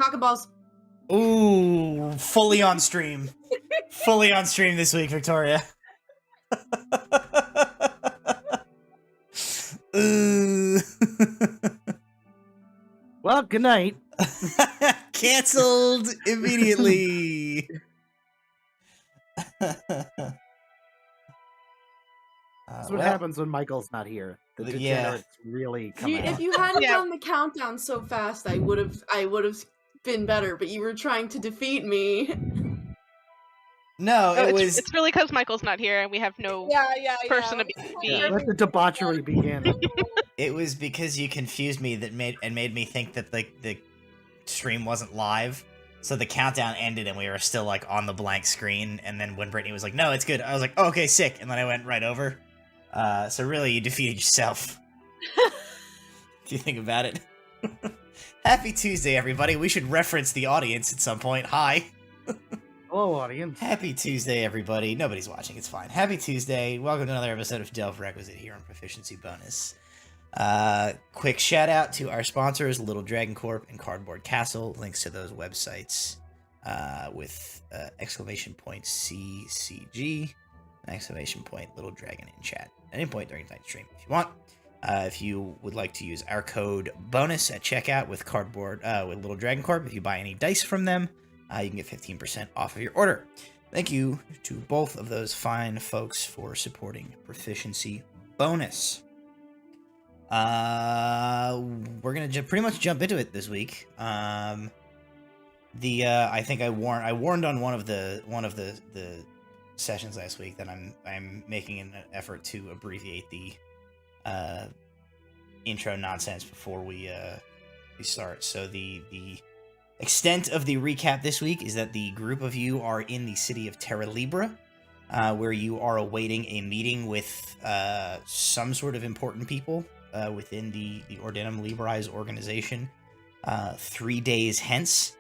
Cockabos. Ooh, fully on stream. Fully on stream this week, Victoria. Ooh. Well, good night. Cancelled immediately. That's what happens when Michael's not here. The degenerates really come out. If you hadn't done the countdown so fast, I would have been better. But you were trying to defeat me. No, it's really because Michael's not here and we have no person to be. Let the debauchery begin. It was because you confused me that made me think that the stream wasn't live. So the countdown ended and we were still like on the blank screen. And then when Brittany was like, "No, it's good," I was like, oh, "Okay, sick." And then I went right over. So really, you defeated yourself. If you think about it. Happy Tuesday, everybody. We should reference the audience at some point. Hi. Hello, audience. Happy Tuesday, everybody. Nobody's watching. It's fine. Happy Tuesday. Welcome to another episode of Delve Requisite here on Proficiency Bonus. Quick shout out to our sponsors, Little Dragon Corp and Cardboard Castle. Links to those websites with exclamation point CCG, exclamation point Little Dragon in chat at any point during tonight's stream if you want. If you would like to use our code bonus at checkout with with Little Dragon Corp, if you buy any dice from them, you can get 15% off of your order. Thank you to both of those fine folks for supporting Proficiency Bonus. We're gonna pretty much jump into it this week. I think I warned on one of the sessions last week that I'm making an effort to abbreviate the intro nonsense before we start. So the extent of the recap this week is that the group of you are in the city of Terra Libra, where you are awaiting a meeting with some sort of important people within the Ordinum Librae organization 3 days hence.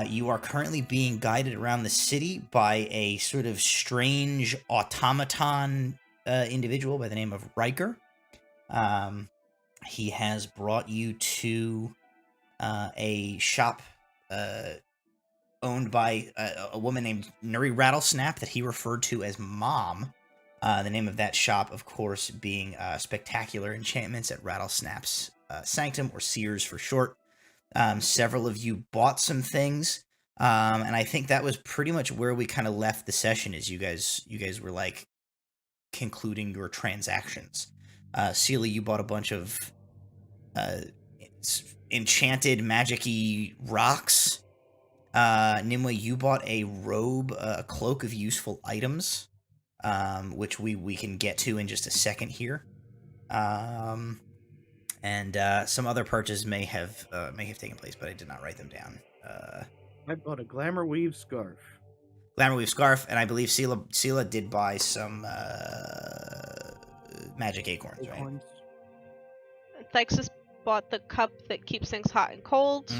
You are currently being guided around the city by a sort of strange automaton individual by the name of Riker. He has brought you to a shop owned by a woman named Nuri Rattlesnap that he referred to as Mom. The name of that shop, of course, being Spectacular Enchantments at Rattlesnap's Sanctum, or Sears for short. Several of you bought some things, and I think that was pretty much where we kind of left the session. Is you guys were like concluding your transactions. Sealy, you bought a bunch of enchanted, magic-y rocks. Nimue, you bought a robe, a cloak of useful items, which we can get to in just a second here. And some other purchases may have taken place, but I did not write them down. I bought a glamour weave scarf. Glamour weave scarf, and I believe Sela did buy some magic acorns, right? Thexus bought the cup that keeps things hot and cold,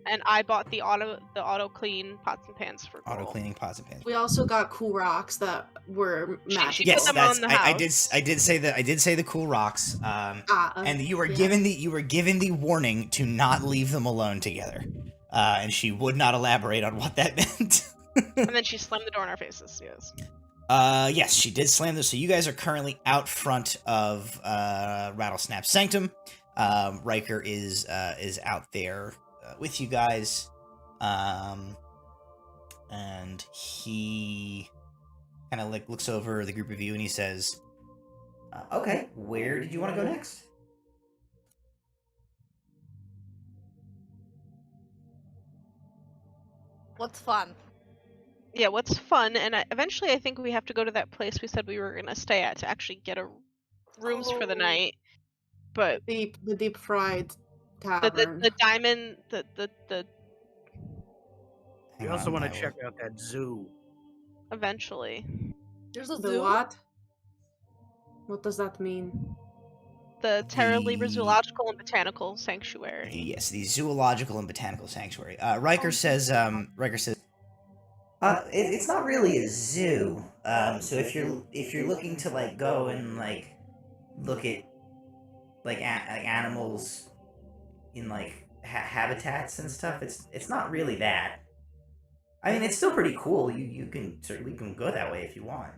and I bought the auto clean pots and pans for gold. Auto cleaning pots and pans. We also got cool rocks that were magic. Yes, I did say that. I did say the cool rocks. And you were given the warning to not leave them alone together. And she would not elaborate on what that meant. And then she slammed the door in our faces. Yes. Yes, she did slam this. So you guys are currently out front of Rattlesnap's Sanctum. Riker is out there with you guys, and he kind of like looks over the group of you and he says, "Okay, where did you want to go next?" What's fun? Yeah, what's fun? And eventually, I think we have to go to that place we said we were gonna stay at to actually get rooms for the night. But the deep fried tavern. The diamond, the. You also want to check out that zoo. Eventually. There's a The zoo? what? What does that mean? The Terra Libra Zoological and Botanical Sanctuary. Yes, the Zoological and Botanical Sanctuary. Riker says, it's not really a zoo. So if you're looking to like go and like look at like animals in like habitats and stuff. It's not really that. I mean, it's still pretty cool. You can certainly can go that way if you want.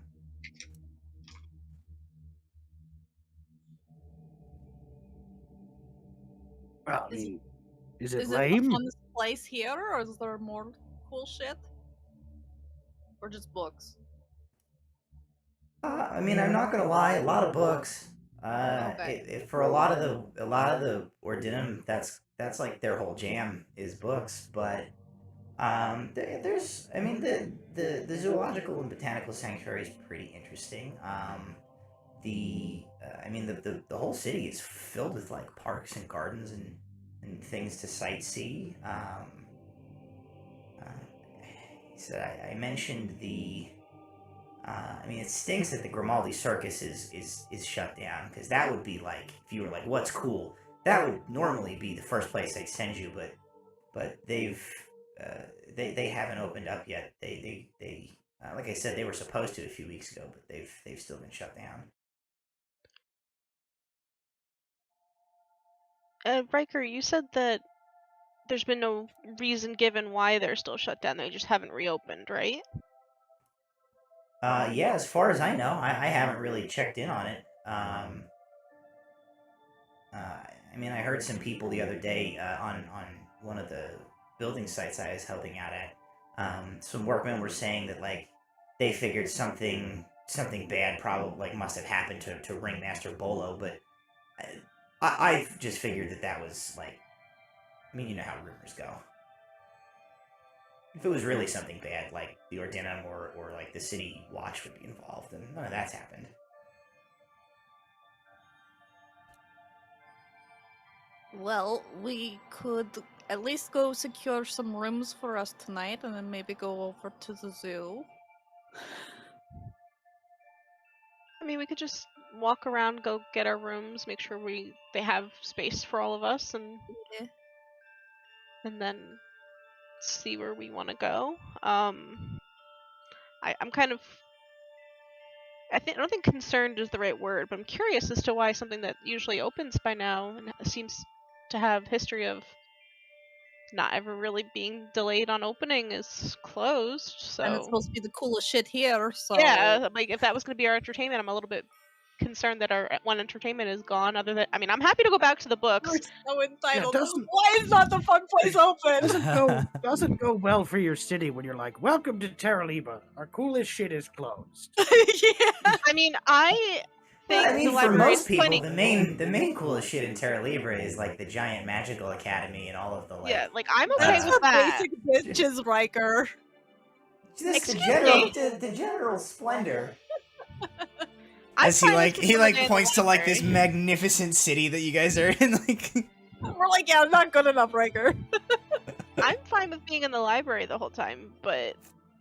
Well, I mean, is it Is it the lame? funnest place here, or is there more cool shit? Or just books? I mean, I'm not gonna lie, a lot of books. Okay. For a lot of the Ordinum, that's like their whole jam is books. But there's, I mean, the zoological and botanical sanctuary is pretty interesting. I mean, the whole city is filled with like parks and gardens and things to sightsee. So I mentioned the. I mean, it stinks that the Grimaldi Circus is shut down, because that would be like, if you were like, what's cool? That would normally be the first place I'd send you, but they've they haven't opened up yet. They like I said, they were supposed to a few weeks ago, but they've still been shut down. Riker, you said that there's been no reason given why they're still shut down. They just haven't reopened, right? Yeah, as far as I know, I haven't really checked in on it. I mean, I heard some people the other day on one of the building sites I was helping out at. Some workmen were saying that like they figured something bad probably like must have happened to Ringmaster Bolo, but I just figured that was like, I mean, you know how rumors go. If it was really something bad, like the Ordinum or like the City Watch would be involved, and none of that's happened. Well, we could at least go secure some rooms for us tonight and then maybe go over to the zoo. I mean, we could just walk around, go get our rooms, make sure they have space for all of us, and Yeah. and then see where we want to go. I'm kind of I don't think concerned is the right word, but I'm curious as to why something that usually opens by now and seems to have history of not ever really being delayed on opening is closed. So And it's supposed to be the coolest shit here, so yeah, like if that was going to be our entertainment, I'm a little bit concerned that our one entertainment is gone. Other than, I mean, I'm happy to go back to the books. we're so entitled. Yeah, doesn't- Why is not the fun place open? doesn't go well for your city when you're like, "Welcome to Terra Libra. Our coolest shit is closed." Yeah. I mean, I think Well, I mean, the for library most is people, plenty. the main coolest shit in Terra Libra is like the giant magical academy and all of the like. Yeah, like I'm okay That's with for that. basic bitches, Riker. Just the Excuse me? the general splendor. I'm As he fine with like people in the points to like this library. magnificent city that you guys are in. Like, We're like, yeah, not good enough, Riker. I'm fine with being in the library the whole time, but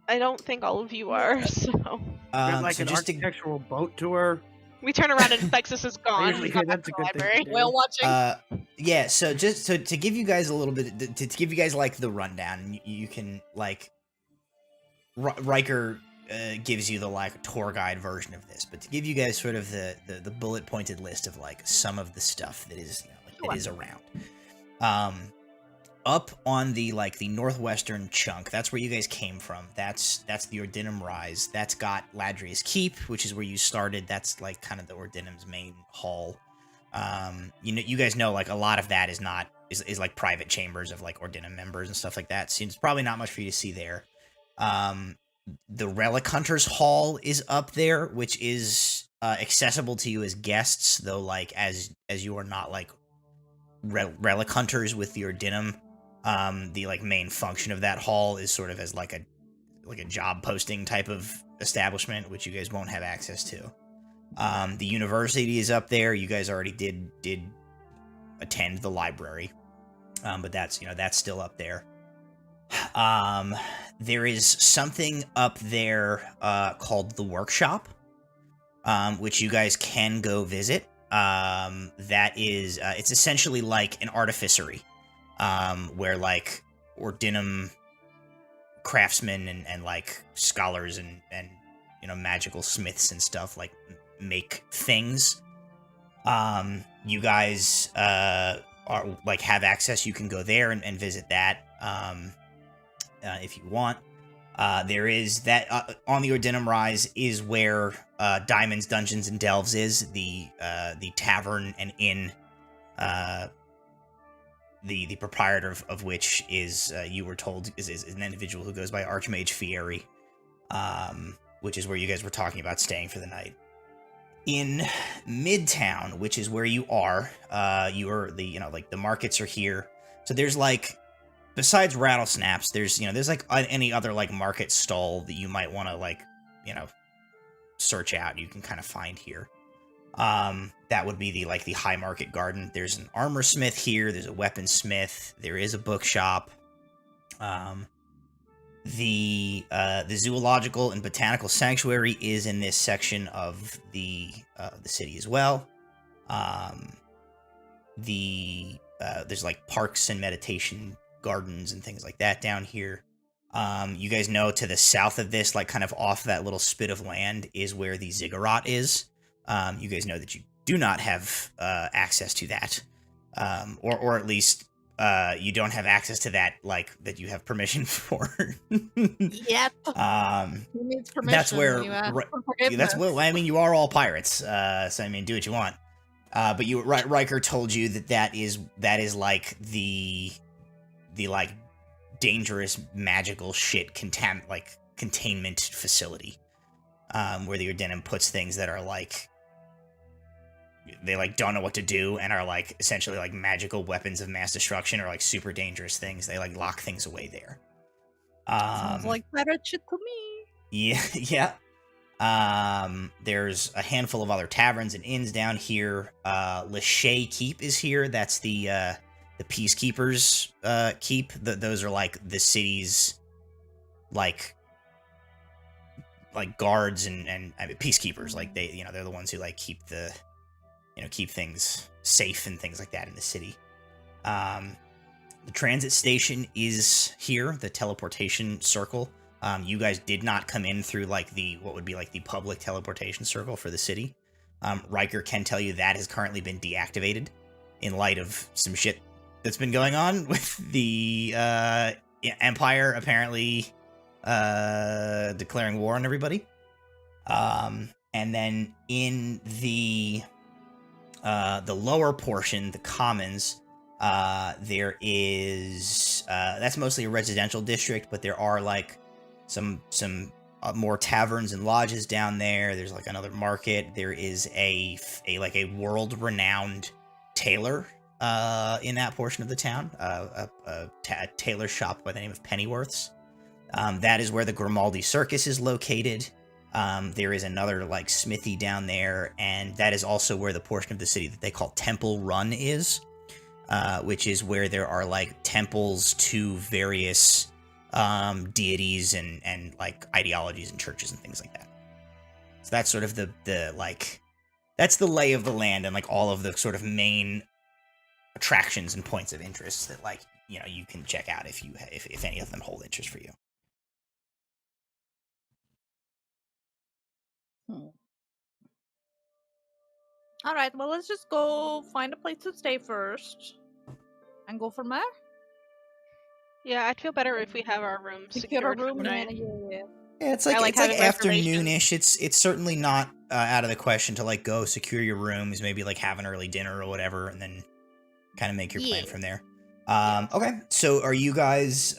I don't think all of you are. So Get like so an just to architectural boat tour. we turn around and Plexus is gone. usually We got hear back that's to a the good thing to library. do. Whale watching. yeah, so just to give you guys a little bit to give you guys like the rundown, you can like Riker gives you the like tour guide version of this, but to give you guys sort of the bullet pointed list of like some of the stuff that is that is around. Up on the like the northwestern chunk, that's where you guys came from. That's the Ordinum Rise. That's got Ladria's Keep, which is where you started. That's like kind of the Ordinum's main hall. You guys know like a lot of that is like private chambers of like Ordinum members and stuff like that. So it's probably not much for you to see there. The Relic Hunters Hall is up there, which is accessible to you as guests, though like as you are not like relic hunters with the Ordinum. The like main function of that hall is sort of as like a job posting type of establishment, which you guys won't have access to. The university is up there. You guys already did attend the library, but that's still up there. There is something up there called the workshop, which you guys can go visit. That is it's essentially like an artificery, where like Ordinum craftsmen and like scholars and magical smiths and stuff like make things. You guys are like have access, you can go there and visit that if you want. There is that on the Ordinum Rise is where Diamonds, Dungeons, and Delves is the tavern and inn. The proprietor of which is you were told is an individual who goes by Archmage Fieri, which is where you guys were talking about staying for the night. In Midtown, which is where you are the markets are here. So there's like, besides Rattlesnaps, there's like any other like market stall that you might want to like, search out. You can kind of find here. That would be the High Market Garden. There's an armor smith here. There's a weaponsmith. There is a bookshop. The zoological and botanical sanctuary is in this section of the city as well. There's like parks and meditation gardens and things like that down here. You guys know to the south of this, like kind of off that little spit of land, is where the ziggurat is. You guys know that you do not have access to that, or at least you don't have access to that, like that you have permission for. Yep. Who needs permission? That's where. when you ask for That's forgiveness? what I mean. You are all pirates, so I mean, do what you want. But Riker told you that is like the like dangerous magical shit containment facility, where the Ordinum puts things that are like. They like don't know what to do and are like essentially like magical weapons of mass destruction or like super dangerous things. They like lock things away there. Sounds like pirate shit to me. Yeah. There's a handful of other taverns and inns down here. Lachey Keep is here. That's the Peacekeepers keep. Those are like the city's like guards and I mean, peacekeepers. Like they're the ones who like keep things safe and things like that in the city. The transit station is here, the teleportation circle. You guys did not come in through like what would be like the public teleportation circle for the city. Riker can tell you that has currently been deactivated in light of some shit that's been going on with the Empire apparently declaring war on everybody. And then in the lower portion, the commons, there is that's mostly a residential district, but there are like some more taverns and lodges down there. There's like another market. There is a world-renowned tailor in that portion of the town, a tailor shop by the name of Pennyworth's. That is where the Grimaldi Circus is located. There is another like smithy down there, and that is also where the portion of the city that they call Temple Run is, which is where there are like temples to various deities and like ideologies and churches and things like that. So that's sort of the like that's the lay of the land and like all of the sort of main attractions and points of interest that like you can check out if any of them hold interest for you. All right, well, let's just go find a place to stay first and go from there. Yeah, I'd feel better if we have our room Secure a secured for room. the night. Yeah. Yeah, it's I like like having reservations. afternoonish. It's certainly not out of the question to like go secure your rooms, maybe like have an early dinner or whatever, and then kind of make your plan Yeah. from there. Okay, so are you guys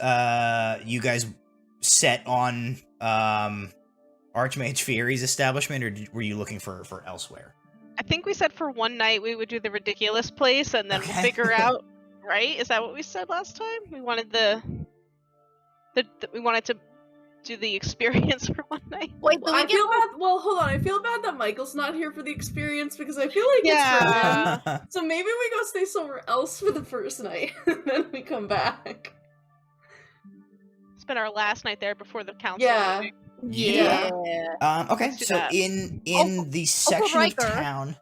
set on Archmage Fieri's establishment, or were you looking for elsewhere? I think we said for one night we would do the ridiculous place and then we'll Okay. figure out, right? Is that what we said last time? We wanted we wanted to do the experience for one night. Wait, Well, I feel bad. Well, hold on. I feel bad that Michael's not here for the experience because I feel like it's for him. So maybe we go stay somewhere else for the first night, and then we come back. It's been our last night there before the council Yeah. meeting. Yeah. Okay, Let's do so that. in the Also, section of Riker, town.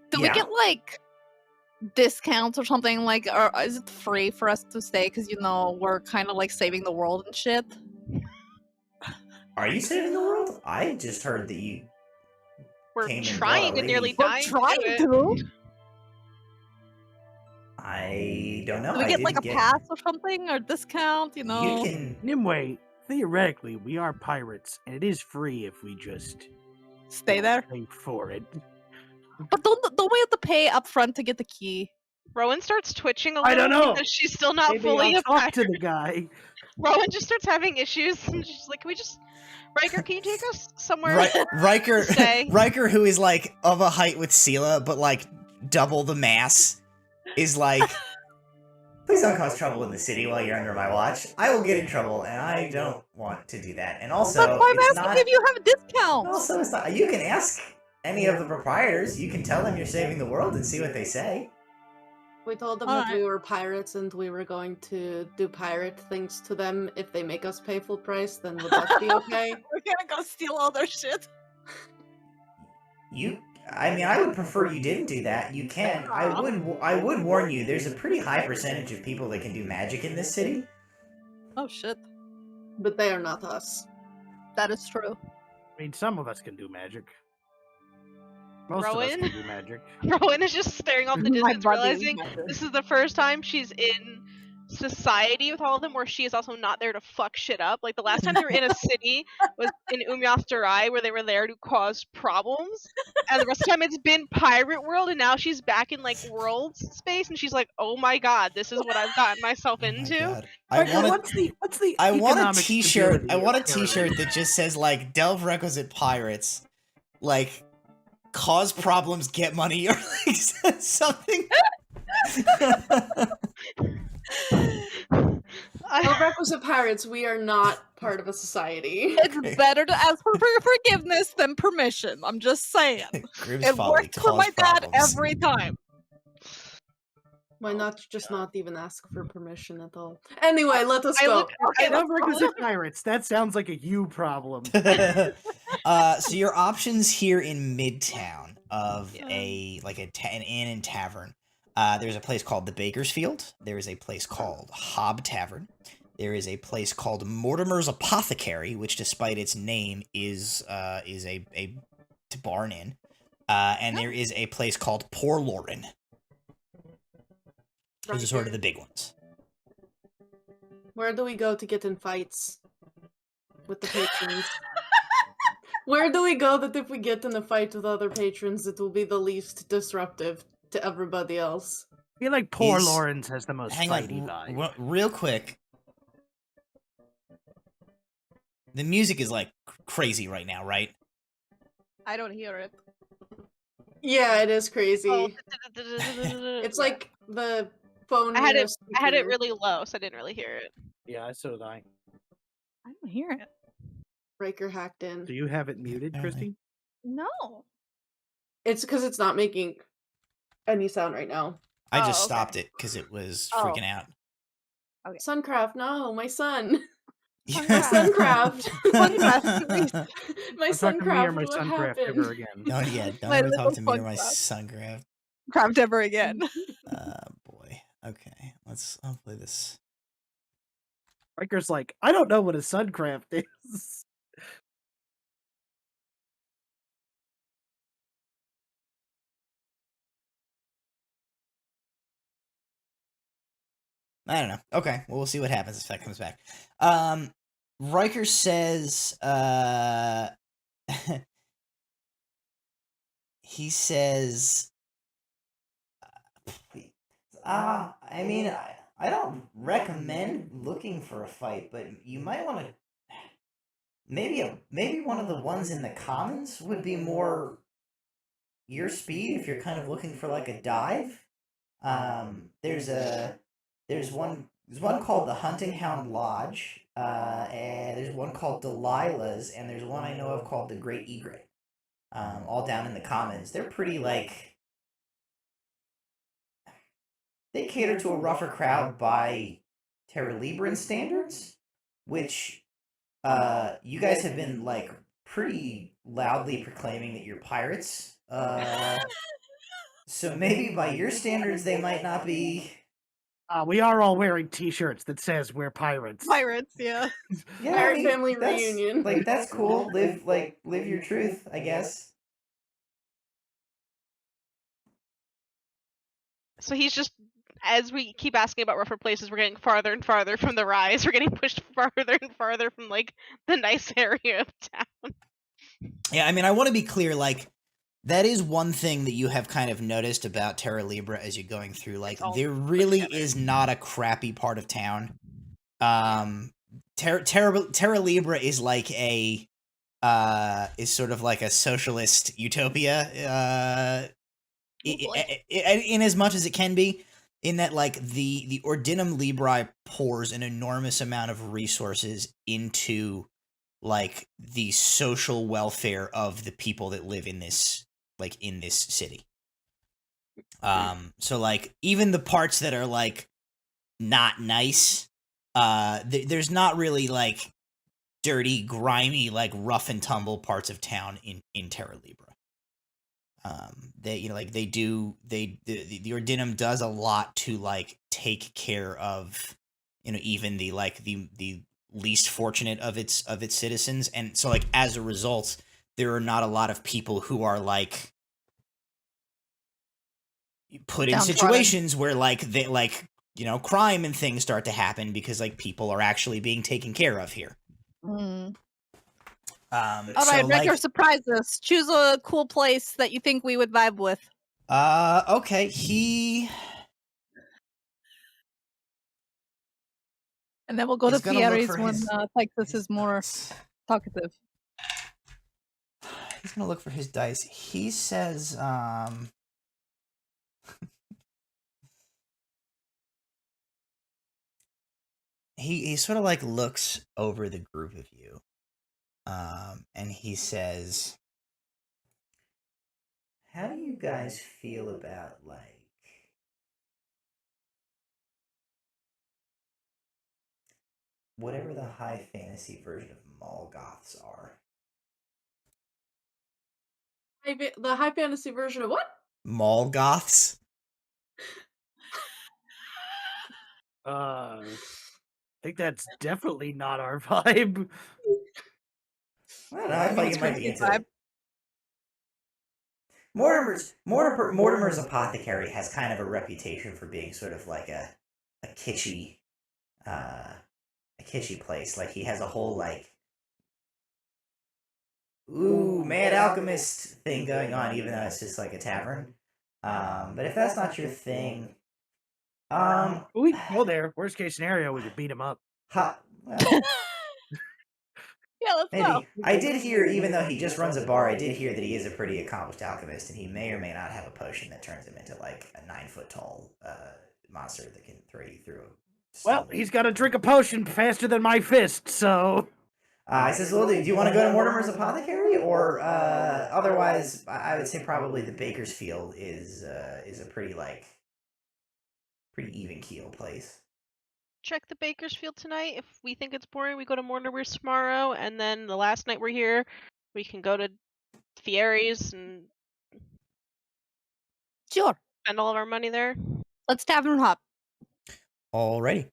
Do we Yeah. get like discounts or something? Like, or is it free for us to stay? Because we're kind of like saving the world and shit. Are you saving the world? I just heard that you We're came and trying brought a and nearly lady. We're dying trying to do it. to. I don't know. Do we I get like a didn't pass or something or discount? You know. You can. Nimue, theoretically, we are pirates, and it is free if we just Stay there. pay for it. But don't we have to pay up front to get the key? Rowan starts twitching a I little don't know. because she's still not Maybe fully I'll a talk pirate. to the guy. Rowan just starts having issues, and she's like, "Can we just, Riker? Can you take us somewhere?" Riker, Stay. Riker, who is like of a height with Sela, but like double the mass, is like, please don't cause trouble in the city while you're under my watch. I will get in trouble, and I don't want to do that. And also, That's why I'm it's asking not. if you have a discount. Also, it's not. You can ask any of the proprietors. You can tell them you're saving the world and see what they say. We told them Alright. that we were pirates and we were going to do pirate things to them. If they make us pay full price, then would that be okay? We're gonna go steal all their shit. I mean, I would prefer you didn't do that. You can. I would warn you. There's a pretty high percentage of people that can do magic in this city. Oh shit. But they are not us. That is true. I mean, some of us can do magic. Most of us Rowan? can do magic. Rowan is just staring off the My distance, buddy. realizing this is the first time she's in society with all of them where she is also not there to fuck shit up. Like the last time they were in a city was in Umyastarai, where they were there to cause problems, and the rest of the time it's been pirate world, and now she's back in like world space, and she's like, oh my god, this is what I've gotten myself Oh my into. God. Riker, what's the I want a economic T-shirt. stability I want a of Terra T-shirt Libra? that just says like "Delve Requisite Pirates," like cause problems, get money, or like something. Well, requisite pirates, we are not part of a society. It's better to ask for forgiveness than permission. I'm just saying. Grimm's It Folly, worked for cause my dad problems. every time. Why not just not even ask for permission at all? Anyway, let us I go. look. I Love look. requisite pirates. That sounds like a you problem. So your options here in Midtown of Yeah. an inn and tavern. There's a place called the Bakersfield. There is a place called Hob Tavern. There is a place called Mortimer's Apothecary, which, despite its name, is a barn inn. And there is a place called Poor Lauren. Those are sort of the big ones. Where do we go to get in fights with the patrons? Where do we go that if we get in a fight with other patrons, it will be the least disruptive to everybody else? I feel like poor Is- Lawrence has the most Hang fighty on, vibe. real quick. The music is like crazy right now, right? I don't hear it. Yeah, it is crazy. Oh, It's like the phone. I had near it. a I had it speaker. really low, so I didn't really hear it. Yeah, so did I. I don't hear it. Riker hacked in. Do you have it muted, Apparently. Christy? No. It's because it's not making any sound right now. I Oh, just okay. stopped it because it was Oh. freaking out. Okay. Suncraft, no, my son. Yeah. Suncraft. Suncraft, please. My Don't talk to me or Suncraft, my what Suncraft happened? ever again. Don't My ever talk little to me or my Suncraft. Suncraft. Craft ever again. Boy. Okay, I'll play this. Riker's like, I don't know what a Suncraft is. I don't know. Okay, well, we'll see what happens if that comes back. Riker says, he says, I mean, I don't recommend looking for a fight, but you might want to, maybe one of the ones in the commons would be more your speed if you're kind of looking for like a dive. There's one called the Hunting Hound Lodge, and there's one called Delilah's, and there's one I know of called the Great Egret. All down in the commons. They're pretty like, they cater to a rougher crowd by Terra Libran standards, which you guys have been like pretty loudly proclaiming that you're pirates. So maybe by your standards they might not be. We are all wearing T-shirts that says we're pirates. Pirates, yeah. Yeah, Pirate family that's- reunion. Like that's cool. Live your truth, I guess. So he's just as we keep asking about rougher places, we're getting farther and farther from the rise. We're getting pushed farther and farther from like the nice area of town. Yeah, I mean, I want to be clear, like, that is one thing that you have kind of noticed about Terra Libra as you're going through. Like, all there put really together. is not a crappy part of town. Terra Libra is like is sort of like a socialist utopia, in as much as it can be, in that like the Ordinum Librae pours an enormous amount of resources into like the social welfare of the people that live in this city. So like even the parts that are like not nice, there's not really like dirty, grimy, like rough and tumble parts of town in Terra Libra. The Ordinum does a lot to like take care of, even the least fortunate of its citizens, and so like as a result, there are not a lot of people who are like put in situations where like they like crime and things start to happen because like people are actually being taken care of here. All right, Riker, surprise us. Choose a cool place that you think we would vibe with. Okay, and then we'll go to Fiere's when Texas is more talkative. He's gonna look for his dice. He says, he sort of like looks over the group of you, and he says, "How do you guys feel about like whatever the high fantasy version of Molgoths are?" The high fantasy version of what? Molgoths. I think that's definitely not our vibe. I don't know. I thought you might be into it. Mortimer's Apothecary has kind of a reputation for being sort of like a kitschy place. Like he has a whole like mad alchemist thing going on, even though it's just like a tavern. But if that's not your thing, we can go there. Worst case scenario, we could beat him up. Well, yeah, let's maybe. go. I did hear, even though he just runs a bar, I did hear that he is a pretty accomplished alchemist, and he may or may not have a potion that turns him into like a 9-foot tall monster that can throw you through. Well, he's got to drink a potion faster than my fist, so. He says, "Well, do you want to go to Mortimer's Apothecary, or otherwise? I would say probably the Bakersfield is a pretty even keel place." Check the Bakersfield tonight. If we think it's boring, we go to Mortimer's tomorrow, and then the last night we're here, we can go to Fiere's and sure spend all of our money there. Let's tavern hop. Alrighty.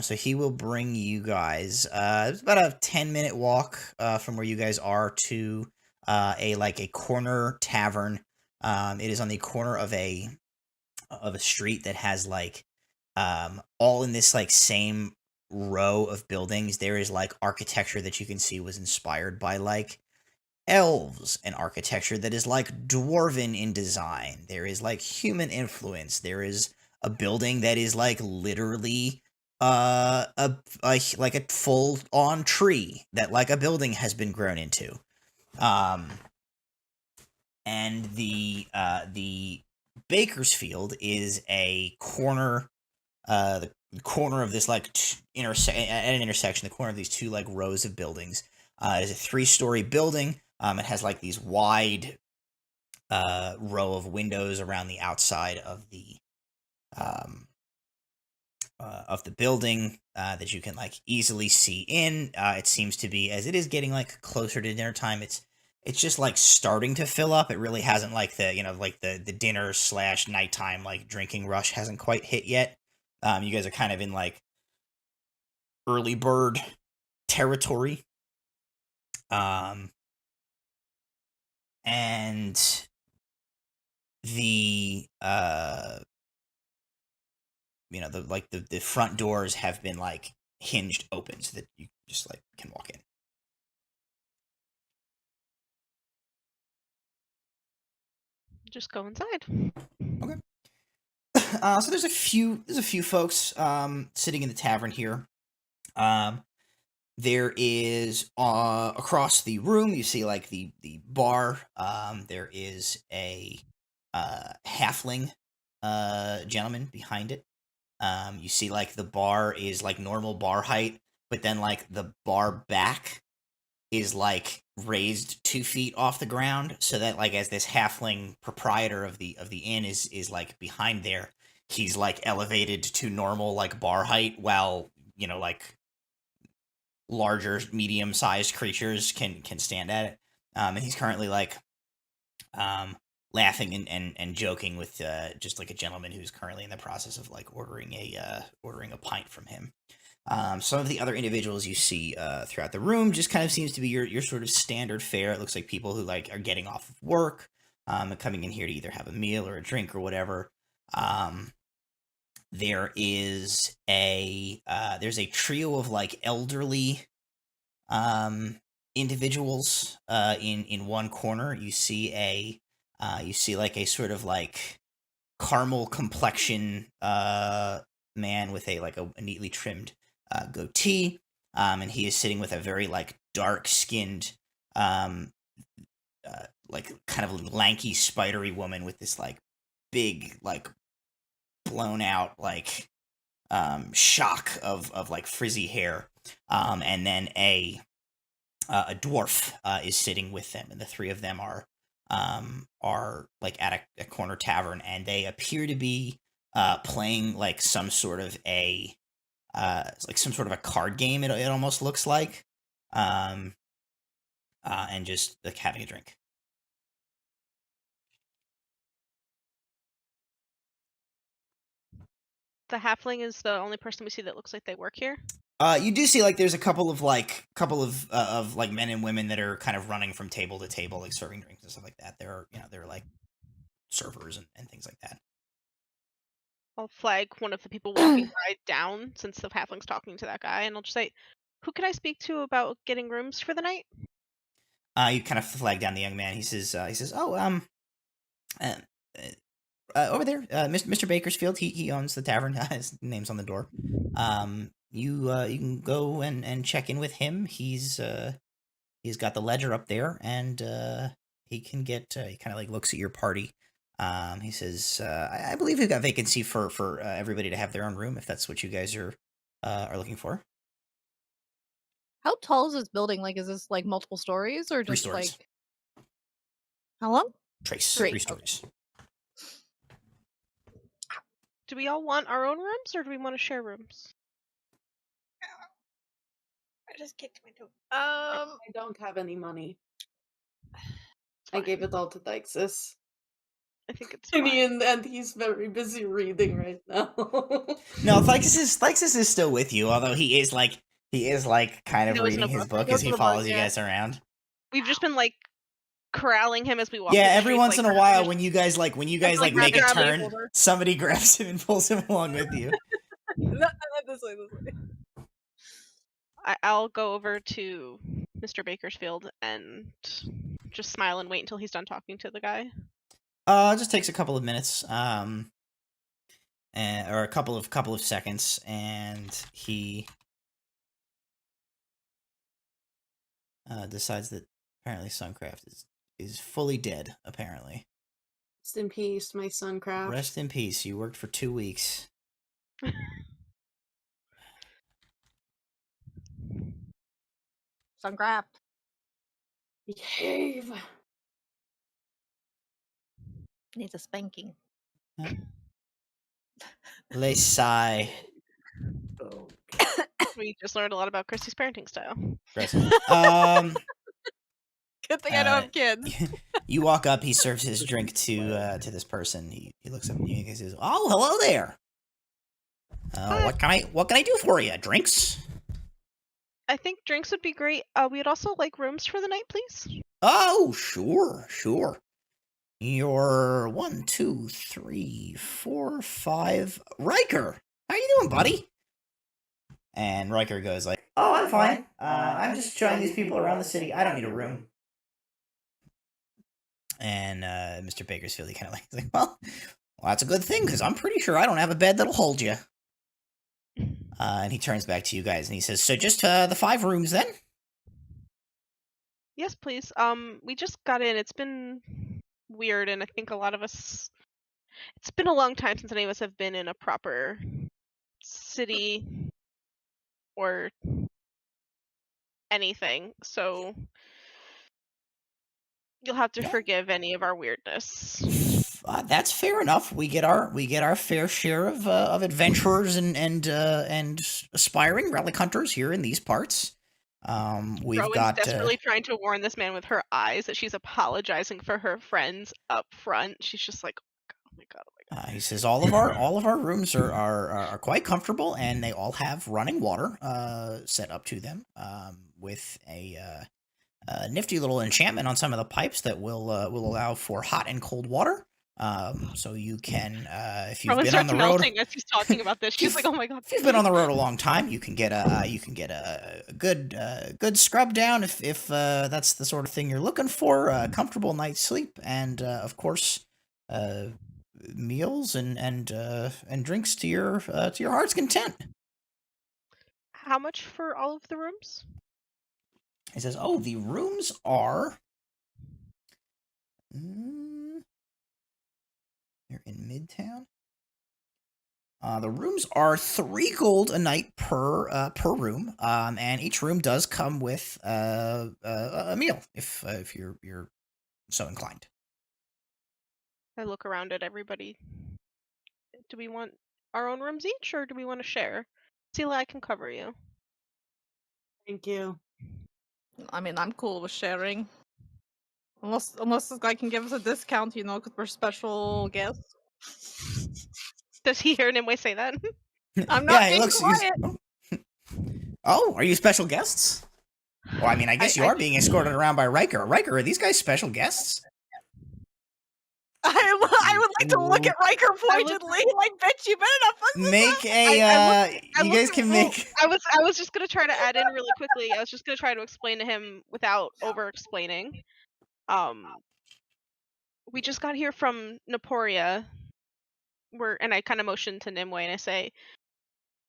So he will bring you guys. It's about a 10-minute walk from where you guys are to a corner tavern. It is on the corner of a street that has like all in this like same row of buildings. There is like architecture that you can see was inspired by like elves, and architecture that is like dwarven in design. There is like human influence. There is a building that is like literally a full on tree that like a building has been grown into. And the Bakersfield is a corner, the corner of this like at an intersection, the corner of these two like rows of buildings. It is a 3-story building. It has like these wide row of windows around the outside of the building that you can like easily see in. It seems to be, as it is getting like closer to dinner time, it's just like starting to fill up. It really hasn't like the dinner / nighttime like drinking rush hasn't quite hit yet. You guys are kind of in like early bird territory. And the the front doors have been like hinged open so that you just like can walk in. Just go inside. Okay. So there's a few folks sitting in the tavern here. There is across the room you see like the bar. There is a halfling gentleman behind it. You see like the bar is like normal bar height, but then like the bar back is like raised 2 feet off the ground, so that like as this halfling proprietor of the inn is like behind there, he's like elevated to normal like bar height, while like larger medium sized creatures can stand at it. And he's currently like laughing and joking with just like a gentleman who's currently in the process of like ordering a pint from him. Some of the other individuals you see throughout the room just kind of seems to be your sort of standard fare. It looks like people who like are getting off of work and coming in here to either have a meal or a drink or whatever. There is there's a trio of like elderly individuals in one corner. You see like a sort of like caramel complexion man with a neatly trimmed goatee, and he is sitting with a very like dark skinned like kind of lanky spidery woman with this like big like blown out like shock of like frizzy hair, and then a dwarf is sitting with them, and the three of them are like at a corner tavern, and they appear to be playing like some sort of a card game. It almost looks like, and just like having a drink. The halfling is the only person we see that looks like they work here. You do see like there's a couple of like men and women that are kind of running from table to table, like serving drinks and stuff like that. They're like servers and things like that. I'll flag one of the people walking by down, since the halfling's talking to that guy, and I'll just say, "Who can I speak to about getting rooms for the night?" You kind of flag down the young man. He says, "Oh, over there, Mr. Bakersfield. He owns the tavern. His name's on the door. You can go and check in with him. He's got the ledger up there, and he can get." He kind of like looks at your party. He says, "I believe we've got vacancy for everybody to have their own room, if that's what you guys are looking for." How tall is this building? Like, is this like multiple stories or 3 just stories. like how long? Trace. Three, 3 stories. Do we all want our own rooms, or do we want to share rooms? I just kicked my toe. I don't have any money. I gave it all to Dixis. I think it's And, fine. and he's very busy reading right now. No, Thixis is still with you, although he is like kind of He knows reading the his book. book He as knows he the follows book, you yeah. guys around. We've just been like corralling him as we walk. Yeah, the every streets, once like, in a while, just- when you guys like like, make a grab me turn, over. somebody grabs him and pulls him along with you. This way. I'll go over to Mr. Bakersfield and just smile and wait until he's done talking to the guy. It just takes a couple of minutes, or a couple of seconds, and he decides that apparently Suncraft is fully dead. Apparently, Rest in peace, my Suncraft. rest in peace. You worked for 2 weeks. Suncraft. Behave. Needs a spanking. They sigh. Oh. We just learned a lot about Christy's parenting style. Gross. Good thing I don't have kids. You walk up. He serves his drink to this person. He looks up at you and he says, "Oh, hello there. What can I do for you? Drinks?" I think drinks would be great. We'd also like rooms for the night, please. Oh, sure. You're 1, 2, 3, 4, 5. Riker. How you doing, buddy? And Riker goes like, "Oh, I'm fine. I'm just showing these people around the city. I don't need a room." And Mr. Bakersfield, he kind of like, well, that's a good thing because I'm pretty sure I don't have a bed that'll hold you. And he turns back to you guys and he says, "So just the 5 rooms then?" Yes, please. We just got in. It's been weird, and I think a lot of us. It's been a long time since any of us have been in a proper city or anything. So you'll have to forgive any of our weirdness. That's fair enough. We get our fair share of adventurers and aspiring relic hunters here in these parts. We've Rowan's got desperately trying to warn this man with her eyes that she's apologizing for her friends up front. She's just like, oh my god, oh my god. he says all of our rooms are quite comfortable and they all have running water set up to them with a nifty little enchantment on some of the pipes that will allow for hot and cold water. So you can, if you've Rowan been on starts the road, melting as she's talking about this. She's like, "Oh my god!" if you've been on the road a long time, you can get a good scrub down if that's the sort of thing you're looking for. A comfortable night's sleep, and of course, meals and drinks to your heart's content. How much for all of the rooms? He says, "Oh, the rooms are." They're in Midtown. The rooms are 3 gold a night per room, and each room does come with a meal if you're so inclined. I look around at everybody. Do we want our own rooms each, or do we want to share? Sela, I can cover you. Thank you. I mean, I'm cool with sharing. Unless this guy can give us a discount, you know, because we're special guests. Does he hear Nimue say that? I'm not he being looks. quiet. Oh, are you special guests? Well, I mean, I guess you are being escorted around by Riker. Riker, are these guys special guests? I would like to look at Riker pointedly, like, bitch, you better not fuck this Make up. a. You guys can make. I was just gonna try to add in really quickly. I was just gonna try to explain to him without over-explaining. We just got here from Naporia. And I kind of motion to Nimue and I say,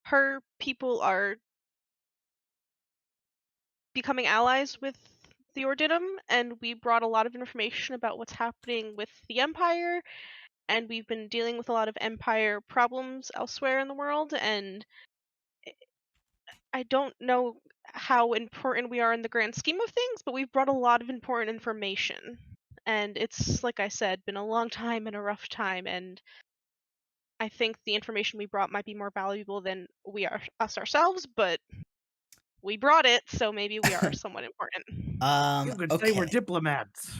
her people are becoming allies with the Ordinum, and we brought a lot of information about what's happening with the Empire, and we've been dealing with a lot of Empire problems elsewhere in the world, and I don't know how important we are in the grand scheme of things, but we've brought a lot of important information. And it's, like I said, been a long time and a rough time, and I think the information we brought might be more valuable than we are us ourselves, but we brought it, so maybe we are somewhat important. You could say we're diplomats.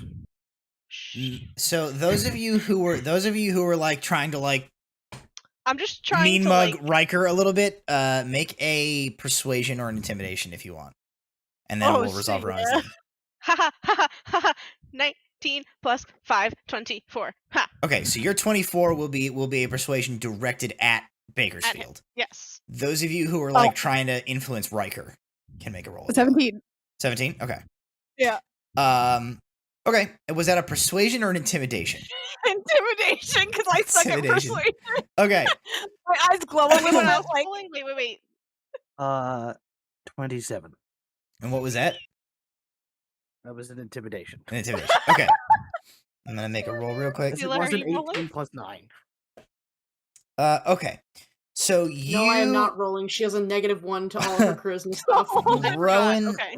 So those of you who were like trying to like I'm just trying mean to mug like Riker a little bit, make a persuasion or an intimidation if you want. And then we'll resolve our own thing. Ha ha ha ha ha 19 plus 5, 24. Ha. Okay, so your 24 will be a persuasion directed at Bakersfield. Yes. Those of you who are like trying to influence Riker can make a roll. 17. 17? Okay. Yeah. Okay. Was that a persuasion or an intimidation? Intimidation, because I suck at persuasion. Okay. My eyes glow a little. I was like, wait. 27. And what was that? That was an intimidation. An intimidation. Okay. I'm gonna make a roll real quick. It was an 18 plus 9. Okay. So you. No, I am not rolling. She has a -1 to all of her charisma stuff.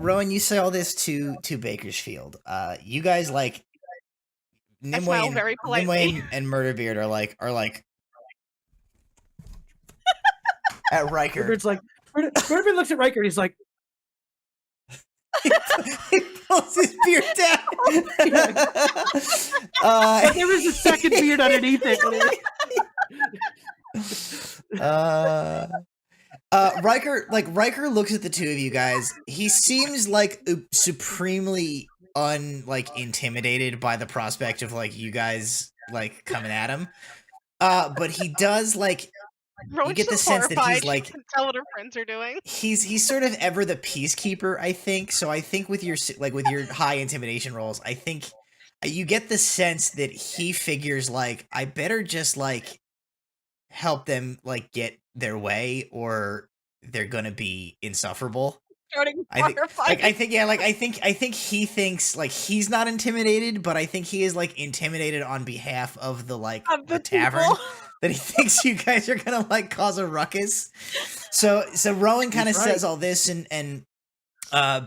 Rowan, you say all this to Bakersfield. You guys like. Nimue very politely. and Murderbeard are like at Riker. Murderbeard's like Murderbeard looks at Riker and he's like, he pulls his beard down. but there is a second beard underneath it. Riker looks at the two of you guys. He seems like supremely intimidated by the prospect of like you guys like coming at him. But he does like Rowan's get the just sense that he's horrified. like She can tell what her friends are doing. he's sort of ever the peacekeeper, I think. So I think with your with your high intimidation rolls, I think you get the sense that he figures like I better just like help them like get their way or they're gonna be insufferable. Starting I think firefighting. I think he thinks like he's not intimidated, but I think he is like intimidated on behalf of the like Of the the tavern people. that he thinks you guys are gonna like cause a ruckus. So Rowan kind of He's says right. all this and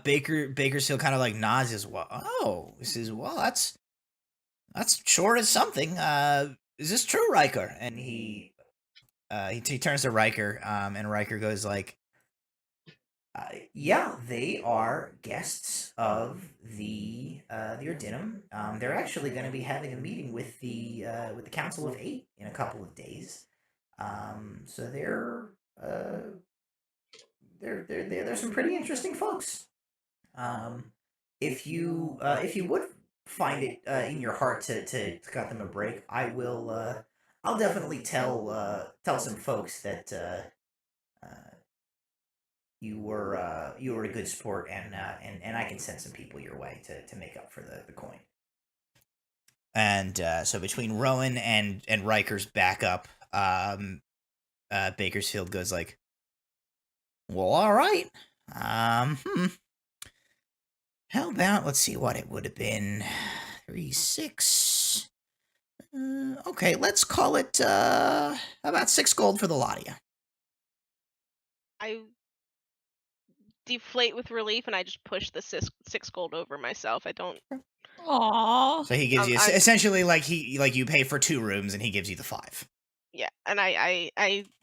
Bakersfield kind of like nods as well. Oh, he says, well, that's sure is something. Is this true, Riker? And he turns to Riker, and Riker goes like, yeah, they are guests of the Ordinum. They're actually going to be having a meeting with the Council of Eight in a couple of days. So they're some pretty interesting folks. If you would find it in your heart to cut them a break, I'll definitely tell some folks that you were a good sport, and I can send some people your way to make up for the coin. And so between Rowan and Riker's backup, Bakersfield goes like, well, all right. How about, let's see what it would have been. 3, 6. Okay, let's call it about 6 gold for the lot of you. I deflate with relief and I just push the 6 gold over myself. I don't. Aww. So he gives you I- essentially like you pay for 2 rooms and he gives you the 5. Yeah, and I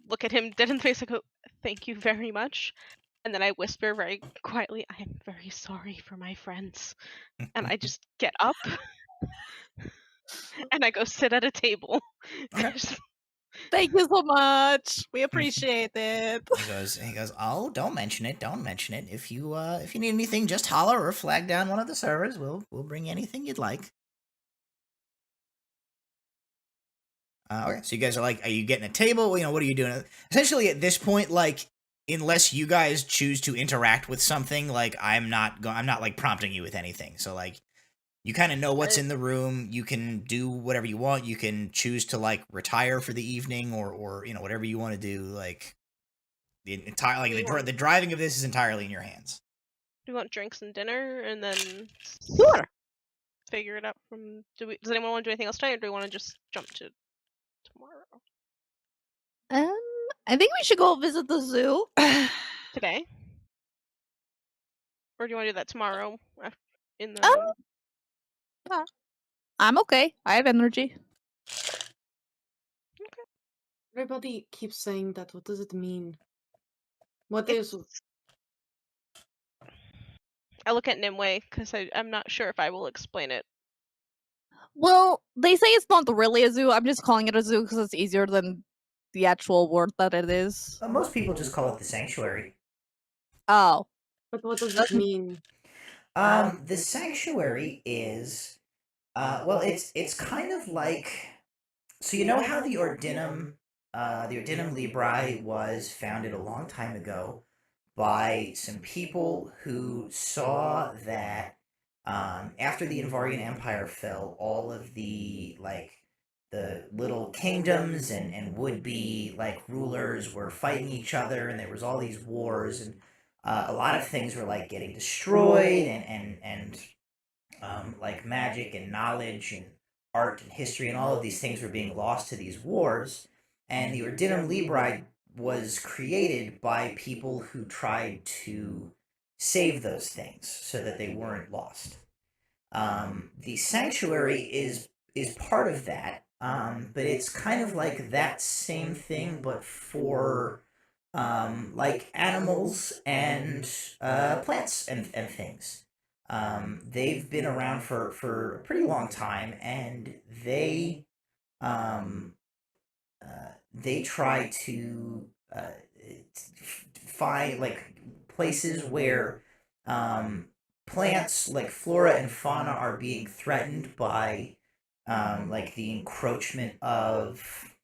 look at him dead in the face. I go, "Thank you very much," and then I whisper very quietly, "I am very sorry for my friends," and I just get up and I go sit at a table. Okay. Thank you so much. We appreciate it. He goes, oh, don't mention it. If you need anything, just holler or flag down one of the servers. We'll bring you anything you'd like. Okay, so you guys are like, are you getting a table? You know, what are you doing? Essentially, at this point, like, unless you guys choose to interact with something, like, I'm not like prompting you with anything. So like, you kind of know what's in the room. You can do whatever you want. You can choose to like retire for the evening, or you know, whatever you want to do. Like the entire the driving of this is entirely in your hands. Do you want drinks and dinner, and then Sure. figure it out from? Does anyone want to do anything else tonight, or do we want to just jump to tomorrow? I think we should go visit the zoo. Today, or do you want to do that tomorrow? In the I'm okay. I have energy. Everybody keeps saying that. What does it mean? What It's- is... I look at Nimue because I'm not sure if I will explain it. Well, they say it's not really a zoo. I'm just calling it a zoo because it's easier than the actual word that it is. Most people just call it the sanctuary. Oh. But what does it mean? The sanctuary is, well, it's kind of like, so you know how the Ordinum Librae was founded a long time ago by some people who saw that after the Invari Empire fell, all of the the little kingdoms and would be like rulers were fighting each other, and there was all these wars, and a lot of things were like getting destroyed, and like magic and knowledge and art and history and all of these things were being lost to these wars. And the Ordinum Librae was created by people who tried to save those things so that they weren't lost. The sanctuary is part of that, but it's kind of like that same thing, but for like animals and plants and things. They've been around for a pretty long time, and they try to find like places where plants like flora and fauna are being threatened by like the encroachment of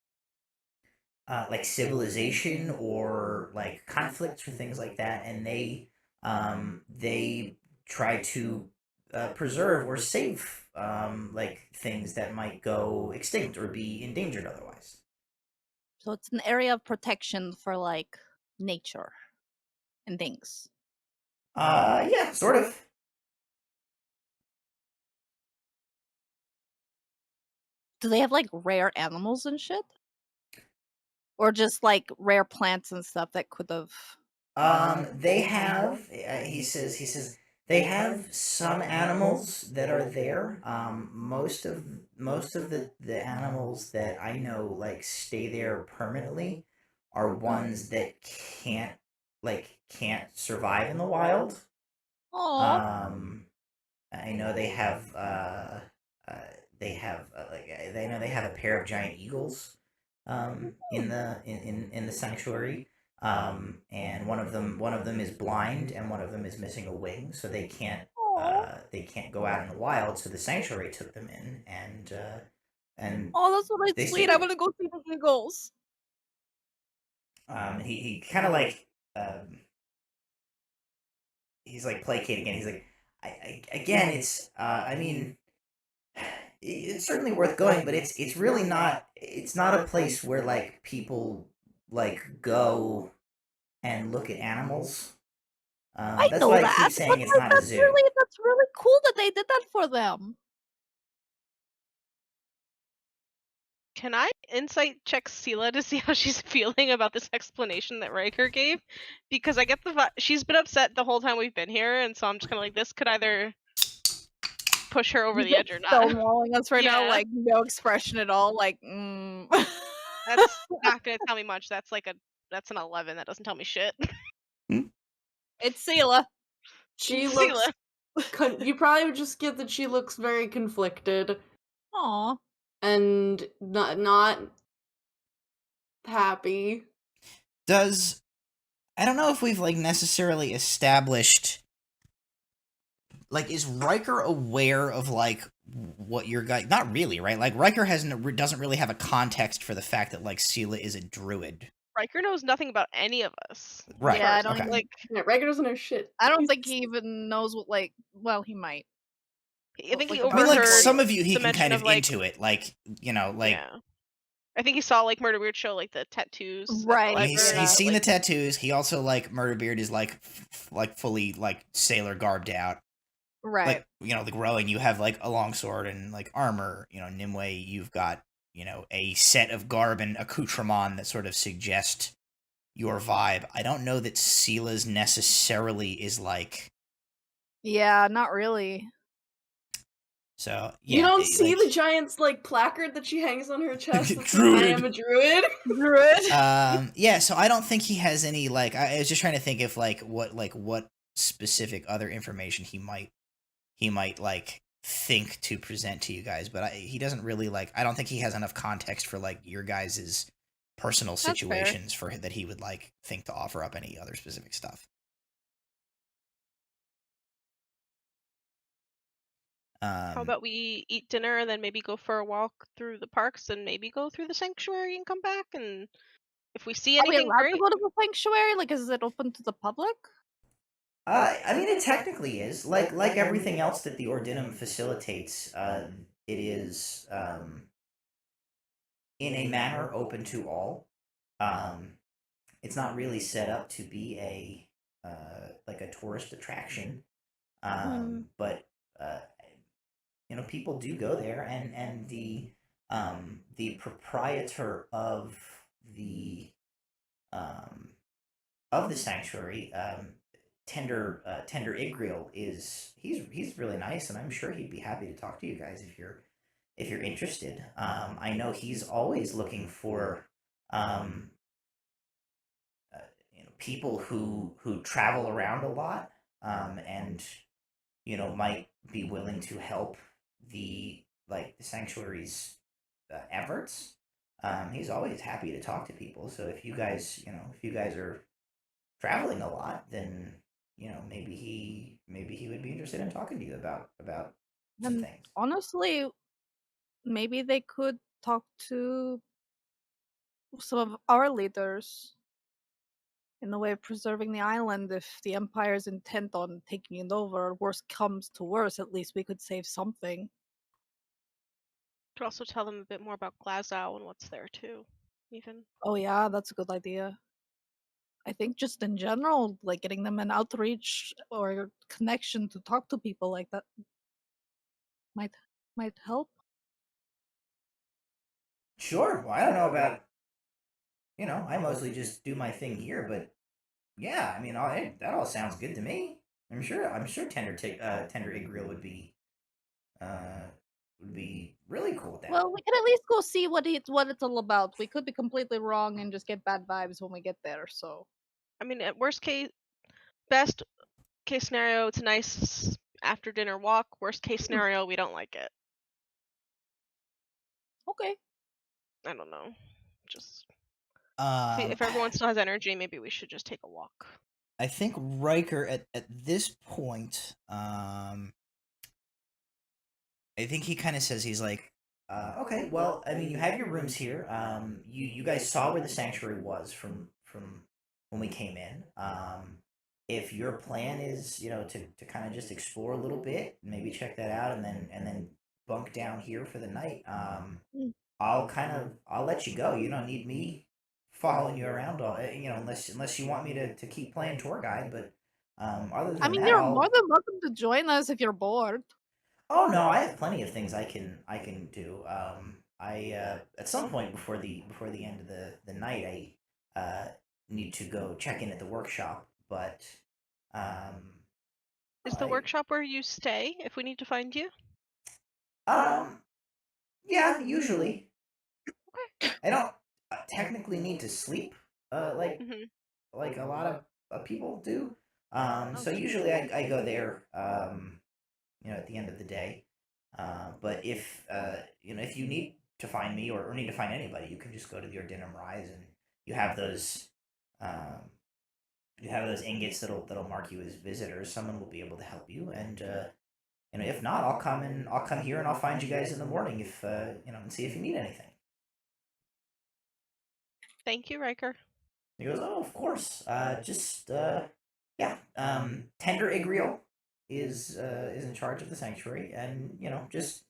like civilization or like conflicts or things like that, and they try to preserve or save like things that might go extinct or be endangered otherwise. So it's an area of protection for like nature and things. Yeah, sort of. Do they have like rare animals and shit? Or just like rare plants and stuff that could have. They have. He says they have some animals that are there. Most of the animals that I know like stay there permanently are ones that can't survive in the wild. Oh, I know uh they know they have a pair of giant eagles in the sanctuary, and one of them is blind and one of them is missing a wing, so they can't go out in the wild, so the sanctuary took them in, and oh, that's really they stay sweet. I'm there. gonna go see the eagles. He kind of like he's like placating again. He's like, again, it's I mean, it's certainly worth going, but it's really not. It's not a place where like people like go and look at animals. I That's know why I that, keep saying but it's not a zoo. that's really cool that they did that for them. Can I insight check Sela to see how she's feeling about this explanation that Riker gave? Because I get she's been upset the whole time we've been here, and so I'm just kind of like, this could either push her over the edge or not. Stonewalling us right now, Yeah. like no expression at all. Like, That's not gonna tell me much. That's an 11. That doesn't tell me shit. It's Sela. She It's looks. Sela. You probably would just get that she looks very conflicted Aw. and not happy. I don't know if we've like necessarily established, like, is Riker aware of like what your guy? Not really, right? Like Riker doesn't really have a context for the fact that like Sela is a druid. Riker knows nothing about any of us. Right. Yeah, I don't Okay. even, Like, Yeah, Riker doesn't know shit. I don't think he even knows what like. Well, he might. I think he Like, I mean, like overheard some of you, he the can mention kind of of like, into it, like like. yeah. I think he saw like Murder Weird show like the tattoos. at the Right, I mean, he's library, seen like, the tattoos. He also like Murderbeard is like like fully like sailor garbed out. right. Like like Rowan, you have like a longsword and like armor. Nimue, you've got a set of garb and accoutrement that sort of suggest your vibe. I don't know that Sela's necessarily is like. Yeah, not really. So You don't see like, the giant's like placard that she hangs on her chest that says, I Druid. am a druid. Druid. Yeah, so I don't think he has any like. I was just trying to think if what specific other information he might like think to present to you guys, but he doesn't really like. I don't think he has enough context for like your guys' personal fair. situations for that he would like think to offer up any other specific stuff. how about we eat dinner and then maybe go for a walk through the parks and maybe go through the sanctuary and come back, and if we see Are we anything, allowed great. to go to the sanctuary? Like, is it open to the public? I mean, it technically is like everything else that the Ordinum facilitates. It is in a manner open to all. It's not really set up to be a like a tourist attraction, but people do go there, and the proprietor the of the sanctuary, Tender Igriel, he's really nice, and I'm sure he'd be happy to talk to you guys if you're interested. I know he's always looking for people who travel around a lot, and might be willing to help the sanctuary's efforts. He's always happy to talk to people. So if you guys are traveling a lot, then maybe he would be interested in talking to you about some And things. honestly, maybe they could talk to some of our leaders in the way of preserving the island. If the Empire's intent on taking it over, worst comes to worst, at least we could save something. Could also tell them a bit more about Glasgow and what's there too, even. Oh yeah, that's a good idea. I think just in general, like getting them an outreach or connection to talk to people like that might help. Sure. Well, I don't know about. I mostly just do my thing here, but yeah, I mean, that all sounds good to me. I'm sure Tender Igriel would be really cool with that. Well, we could at least go see what it's all about. We could be completely wrong and just get bad vibes when we get there. So I mean, at best case scenario, it's a nice after dinner walk. Worst case scenario, we don't like it. okay. I don't know. Just if everyone still has energy, maybe we should just take a walk. I think Riker at this point, I think he kind of says, he's like, okay, well, I mean, you have your rooms here. You guys saw where the sanctuary was from when we came in. If your plan is, to kind of just explore a little bit, maybe check that out, and then bunk down here for the night. I'll let you go. You don't need me following you around, unless you want me to keep playing tour guide. But other than I mean, that, you're more than welcome to join us if you're bored. Oh no, I have plenty of things I can do. I at some point before the end of the night, I need to go check in at the workshop. But is the workshop where you stay if we need to find you? Yeah, usually. Okay. I don't technically need to sleep. Like a lot of people do. So usually I go there. At the end of the day. But if if you need to find me or need to find anybody, you can just go to the Ordinum Rise, and you have those ingots that'll mark you as visitors. Someone will be able to help you, and if not, I'll come here and I'll find you guys in the morning if and see if you need anything. Thank you, Riker. He goes, oh, of course. Yeah. Tender Igriel is in charge of the sanctuary, and just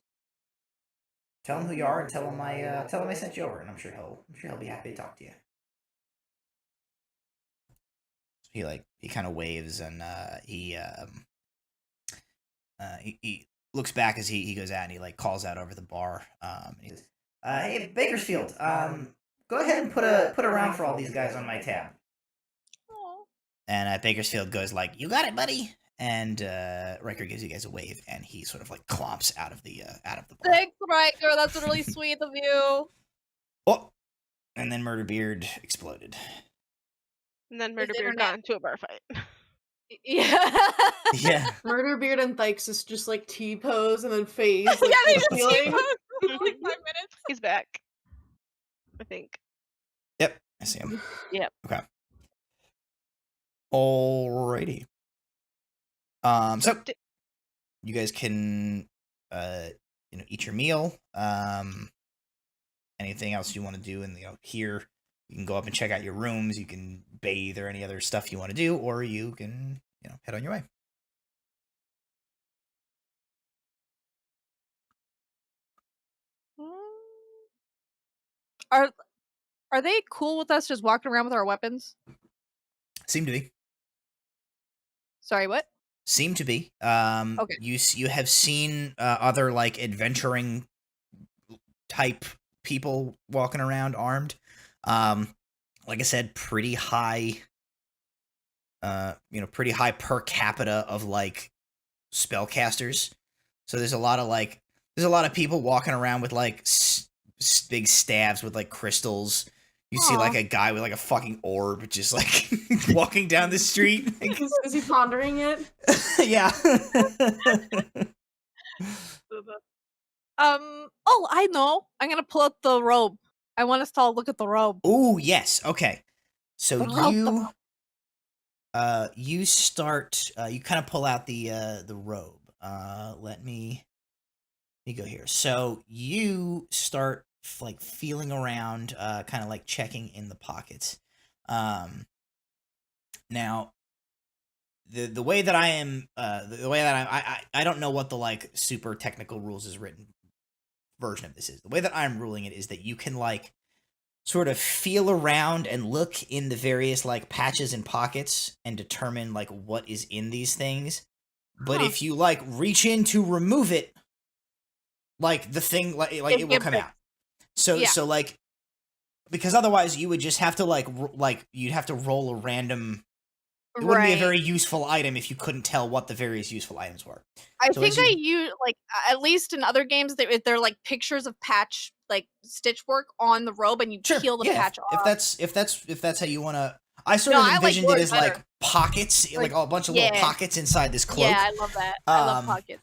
tell him who you are and tell him I sent you over, and I'm sure he'll be happy to talk to you. He kind of waves, and he looks back as he goes out, and he calls out over the bar. And he says, "Hey, Bakersfield, go ahead and put a round for all these guys on my tab." Aww. And Bakersfield goes "You got it, buddy." And Riker gives you guys a wave, and he sort of clomps out of the bar. Thanks, Riker. That's really sweet of you. Oh, and then Murderbeard exploded. And then Murderbeard got into a bar fight. Yeah. Yeah. Murderbeard and Thixus just T-pose and then phase. Yeah, they just healing. T-pose for 5 minutes. He's back, I think. Yep, I see him. Yep. Okay. Alrighty. So you guys can eat your meal. Anything else you want to do, and here you can go up and check out your rooms. You can bathe or any other stuff you want to do, or you can head on your way. Are they cool with us just walking around with our weapons? Seem to be. Sorry, what? Seem to be. Okay. You have seen other adventuring type people walking around armed. Like I said, pretty high. Pretty high per capita of spellcasters. So there's a lot of people walking around with big staves with crystals. You see a guy with a fucking orb just walking down the street. Is he pondering it? Yeah. Oh, I know. I'm gonna pull out the robe. I want us to all look at the robe. Oh, yes. Okay. So The robe. you start. You kind of pull out the robe. Let me go here. So you start like feeling around, kind of like checking in the pockets. Now, the way that I am, the way that I don't know what the like super technical rules is written version of this is. The way that I'm ruling it is that you can like sort of feel around and look in the various like patches and pockets and determine like what is in these things. But Huh. if you like reach in to remove it, like the thing like it will It- come it- out. So yeah. so like because otherwise you would just have to like you'd have to roll a random. It wouldn't be a very useful item if you couldn't tell what the various useful items were. I So think as you- I use like at least in other games they're like pictures of patch like stitch work on the robe and you Sure, peel the yeah, patch if off. that's how you want to. I sort No, of I like envisioned it yours as like better. pockets, like a bunch of little yeah. pockets inside this cloak. Yeah, I love that. I love pockets.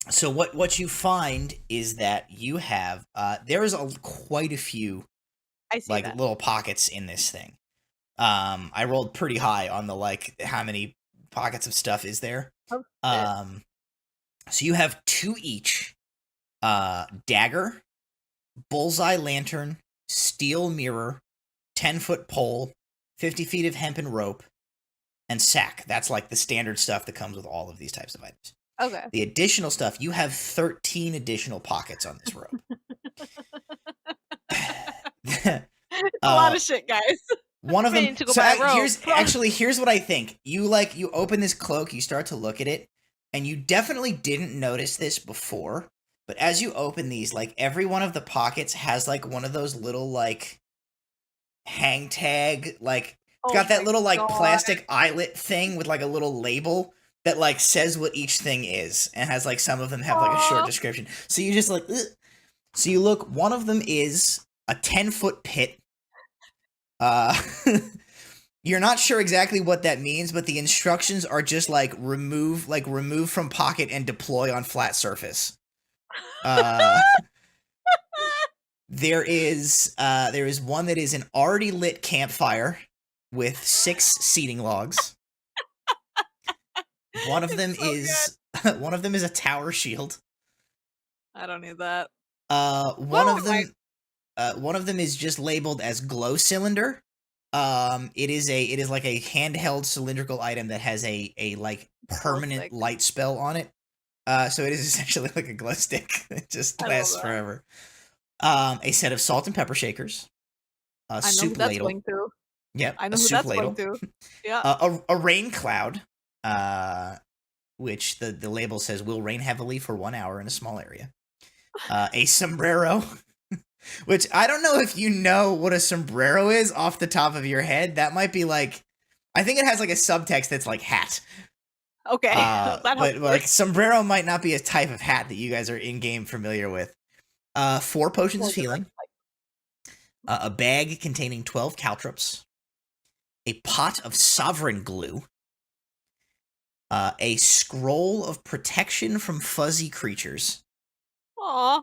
So what you find is that you have there is quite a few I see like that. little pockets in this thing. I rolled pretty high on the like how many pockets of stuff is there. Oh, shit. So you have 2 each. Dagger, bullseye lantern, steel mirror, 10-foot pole, 50 feet of hempen rope, and sack. That's like the standard stuff that comes with all of these types of items. Okay. The additional stuff, you have 13 additional pockets on this rope. It's a lot of shit, guys. One of them. Meaning to go So buy a robe. here's what I think. You open this cloak, you start to look at it, and you definitely didn't notice this before. But as you open these, like every one of the pockets has like one of those little like hang tag, like it's got that little like plastic eyelet thing with like a little label that like says what each thing is, and has like some of them have like a short description. So you just like, ugh. So you look. One of them is a 10-foot pit. You're not sure exactly what that means, but the instructions are just like remove from pocket and deploy on flat surface. There is one that is an already lit campfire with 6 seating logs. One of them is one of them is a tower shield. I don't need that. One of them is just labeled as glow cylinder. It is like a handheld cylindrical item that has a like permanent light spell on it. So it is essentially like a glow stick. It just lasts forever. A set of salt and pepper shakers. A I know soup who that's ladle. going to. Yep. I know a who soup that's ladle. going to. Yeah. A rain cloud. Which the label says will rain heavily for 1 hour in a small area. A sombrero. Which I don't know if you know what a sombrero is off the top of your head. That might be like, I think it has like a subtext that's like hat. Okay. But like sombrero might not be a type of hat that you guys are in game familiar with. 4 potions of healing. A bag containing 12 caltrops. A pot of sovereign glue. A scroll of protection from fuzzy creatures. Aw.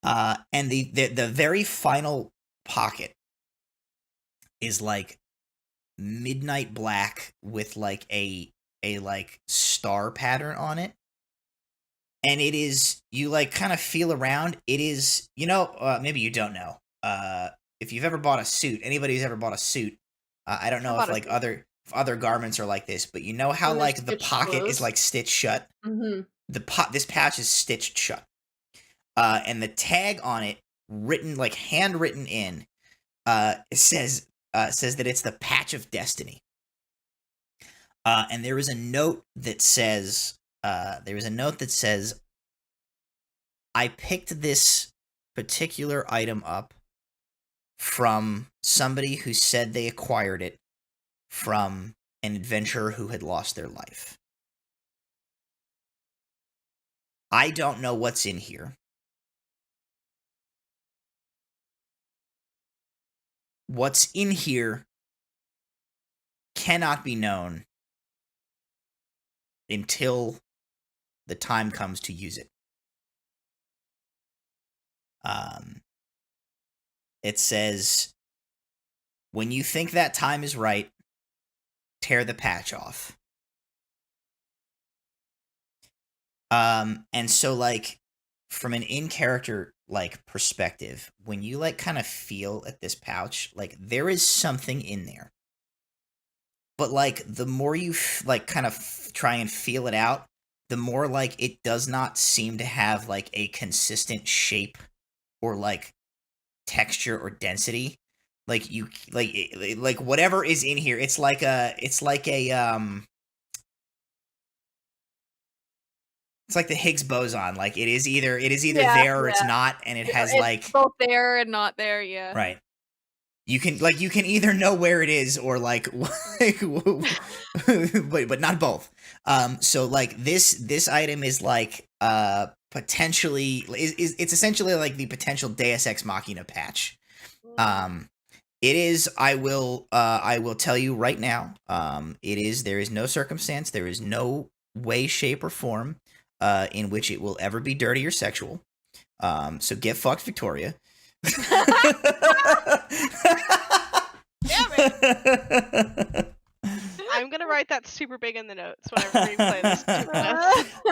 And the very final pocket is like midnight black with like a like star pattern on it. And it is, you like kind of feel around, it is, maybe you don't know. If you've ever bought a suit, anybody who's ever bought a suit, I don't know if like other garments are like this, but you know how like the pocket is like stitched shut? Mm-hmm. This patch is stitched shut. And the tag on it, written like handwritten in, it says that it's the patch of destiny. And there is a note that says, I picked this particular item up from somebody who said they acquired it from an adventurer who had lost their life. I don't know what's in here. What's in here cannot be known until the time comes to use it. It says, when you think that time is right, tear the patch off. And so like from an in-character like perspective, when you like kind of feel at this pouch, like there is something in there. But like the more you like kind of try and feel it out, the more like it does not seem to have like a consistent shape or like texture or density. Like you like whatever is in here, it's like a it's like the Higgs boson. Like it is either Yeah, there or it's not, and it has it's like both there and not there. Yeah. right. You can either know where it is or like, but not both. So like this item is like potentially it's essentially like the potential Deus Ex Machina patch. It is. I will tell you right now. It is. There is no circumstance. There is no way, shape, or form in which it will ever be dirty or sexual. So get fucked, Victoria. Damn it. I'm gonna write that super big in the notes whenever we play this.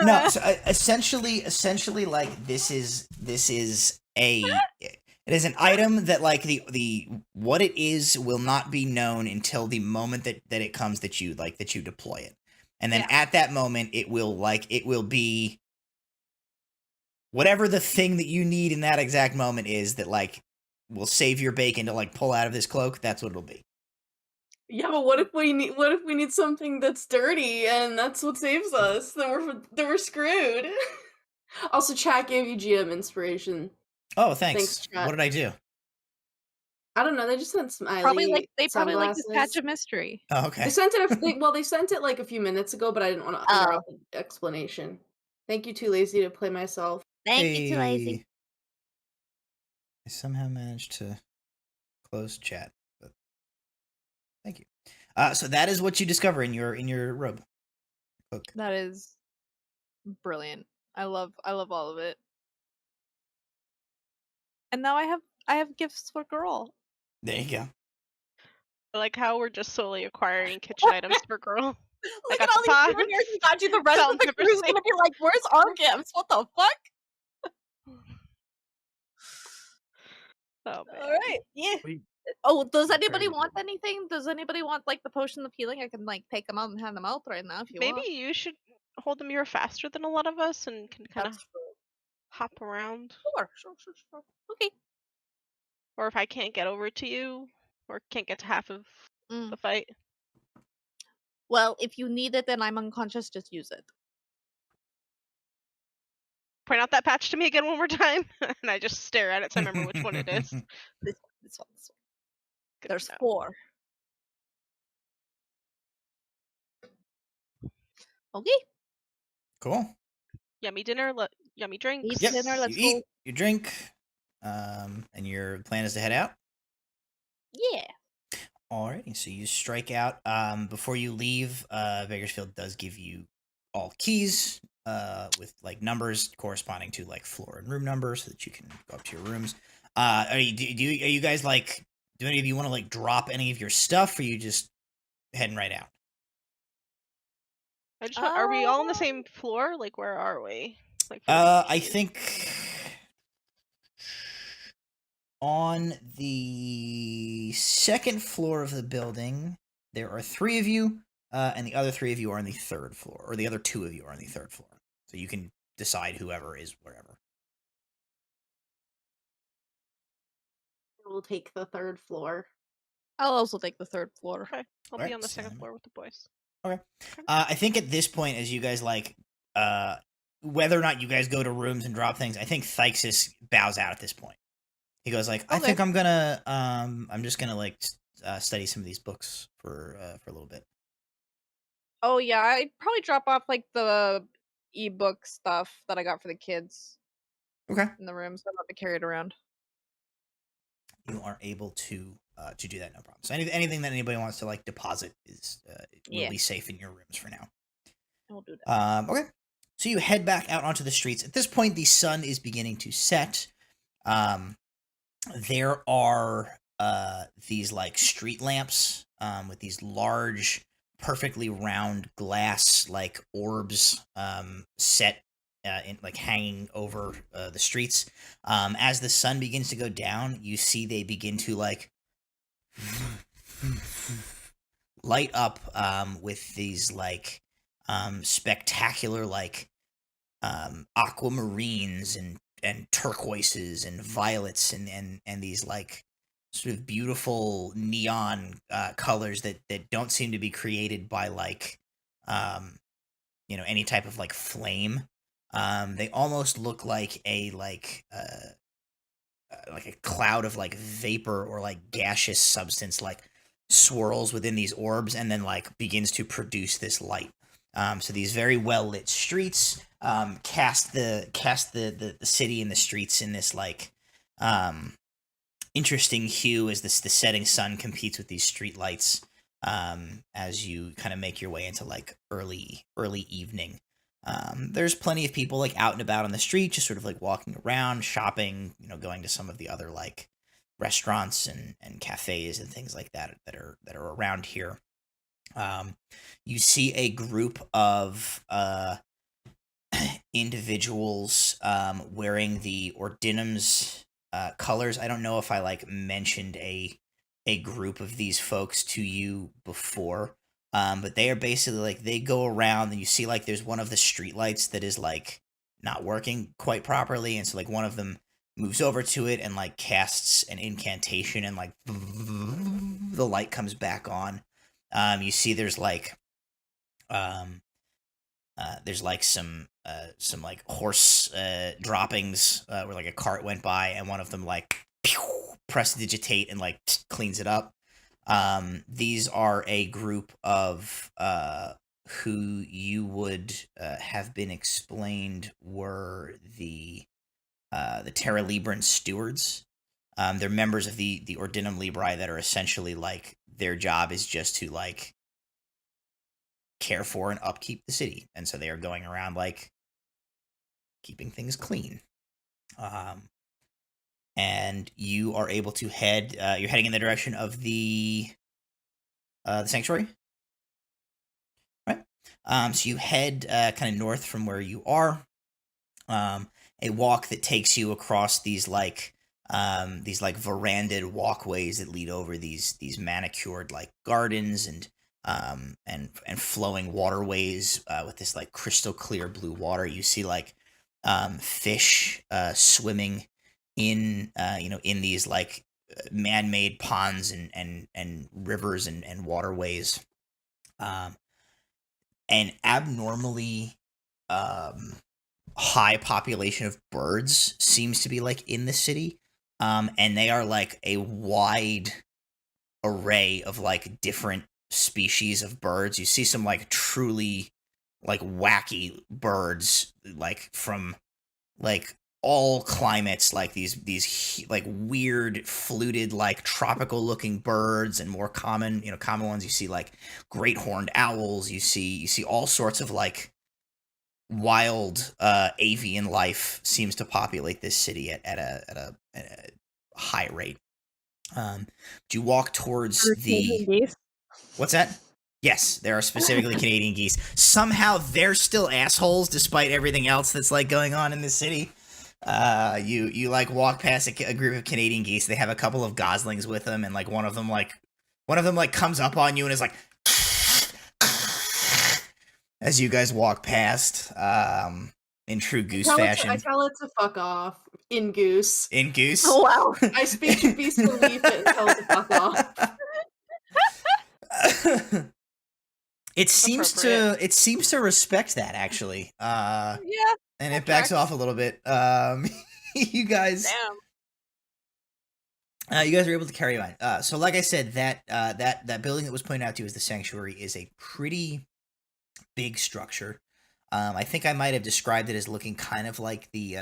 No, so essentially, like this is it is an item that like the what it is will not be known until the moment that it comes that you deploy it, and then at that moment it will be whatever the thing that you need in that exact moment is that like will save your bacon to like pull out of this cloak. That's what it'll be. Yeah, but what if we need something that's dirty and that's what saves us? Then we're screwed. Also, chat gave you GM inspiration. Oh, thanks. Thanks, chat. What did I do? I don't know. They just sent smiley. Probably like this sunglasses. patch of mystery. Oh, okay. They sent it. They sent it like a few minutes ago, but I didn't want to interrupt the explanation. Thank you, Too Lazy to play myself. Thank you, Too Lazy. I somehow managed to close chat, but thank you. So that is what you discover in your robe. Cloak. That is brilliant. I love all of it. And now I have gifts for girl. There you go. I like how we're just slowly acquiring kitchen items for girl. Look got at all the these pot. souvenirs we got you. The rest Salt of the and crew's pepper gonna be like, "Where's our gifts? What the fuck?" Oh man. All right, yeah. Oh, does anybody want anything? Does anybody want like the potion of healing? I can like take them out and hand them out right now if you Maybe want. you should hold them. You're faster than a lot of us and can kind of That's true. hop around. Sure. Okay. Or if I can't get over to you, or can't get to half of the fight. Well, if you need it and I'm unconscious, just use it. Point out that patch to me again one more time, and I just stare at it so I remember which one it is. This one. Good There's to know. 4. Okay. Cool. Yummy dinner, yummy drinks. Eat Yep. dinner, let's you go. eat, you drink, and your plan is to head out. Yeah. Alrighty, so you strike out. Before you leave, Bakersfield does give you all keys, with like numbers corresponding to like floor and room numbers, so that you can go up to your rooms. Are you guys like? Do any of you want to like drop any of your stuff, or are you just heading right out? Are we all on the same floor? Like, where are we? Like, I think on the second floor of the building, there are 3 of you, and the other 3 of you are on the 3rd floor, or the other 2 of you are on the 3rd floor. So you can decide whoever is wherever. We'll take the 3rd floor. I'll also take the 3rd floor. Okay, I'll Alright, be on the so 2nd floor with the boys. Okay. I think at this point, as you guys like, whether or not you guys go to rooms and drop things, I think Thyxis bows out at this point. He goes like, I think I'm just gonna like study some of these books for a little bit. Oh yeah, I'd probably drop off like the ebook stuff that I got for the kids. Okay. In the room, so I don't have to carry it around. You are able to do that, no problem. So anything that anybody wants to like deposit is will be safe in your rooms for now. I'll do that. Okay. So you head back out onto the streets. At this point, the sun is beginning to set. There are these like street lamps with these large, perfectly round glass like orbs set in like hanging over the streets. As the sun begins to go down, you see they begin to like light up with these like spectacular like aquamarines and turquoises and violets and these like sort of beautiful neon colors that don't seem to be created by like any type of like flame. They almost look like a cloud of like vapor or like gaseous substance like swirls within these orbs and then like begins to produce this light. So these very well lit streets cast the city and the streets in this like interesting hue as the setting sun competes with these street lights as you kind of make your way into like early evening. There's plenty of people like out and about on the street, just sort of like walking around, shopping, going to some of the other like restaurants and cafes and things like that that are around here. You see a group of individuals wearing the Ordinum's colors. I don't know if I like mentioned a group of these folks to you before. But they are basically like they go around and you see like there's one of the streetlights that is like not working quite properly, and so like one of them moves over to it and like casts an incantation and like the light comes back on. You see there's like some like horse droppings where like a cart went by and one of them like prestidigitate and like cleans it up. These are a group of who you would have been explained were the Terra Libra stewards. They're members of the Ordinum Librae that are essentially like their job is just to like care for and upkeep the city, and so they are going around like keeping things clean. And you are able to head. You're heading in the direction of the sanctuary, right? So you head kind of north from where you are. A walk that takes you across these like verandaed walkways that lead over these manicured like gardens and flowing waterways with this like crystal clear blue water. You see like fish swimming in in these like man-made ponds and rivers and waterways. An abnormally high population of birds seems to be like in the city, and they are like a wide array of like different species of birds. You see some like truly like wacky birds like from like all climates, like these like weird fluted like tropical looking birds, and more common ones you see like great horned owls. You see all sorts of like wild avian life seems to populate this city at a high rate. Do you walk towards the Geese. What's that? Yes, there are specifically Canadian geese. Somehow they're still assholes despite everything else that's like going on in the city. You like walk past a group of Canadian geese. They have a couple of goslings with them, and like one of them comes up on you and is like as you guys walk past in true goose fashion. I tell it to fuck off in goose. In goose? Oh wow! I speak in beast belief and tell it to fuck off. It seems to respect that actually. Yeah. And it backs off a little bit. You guys Damn. you guys are able to carry on. So like I said, that building that was pointed out to you as the sanctuary is a pretty big structure. I think I might have described it as looking kind of like the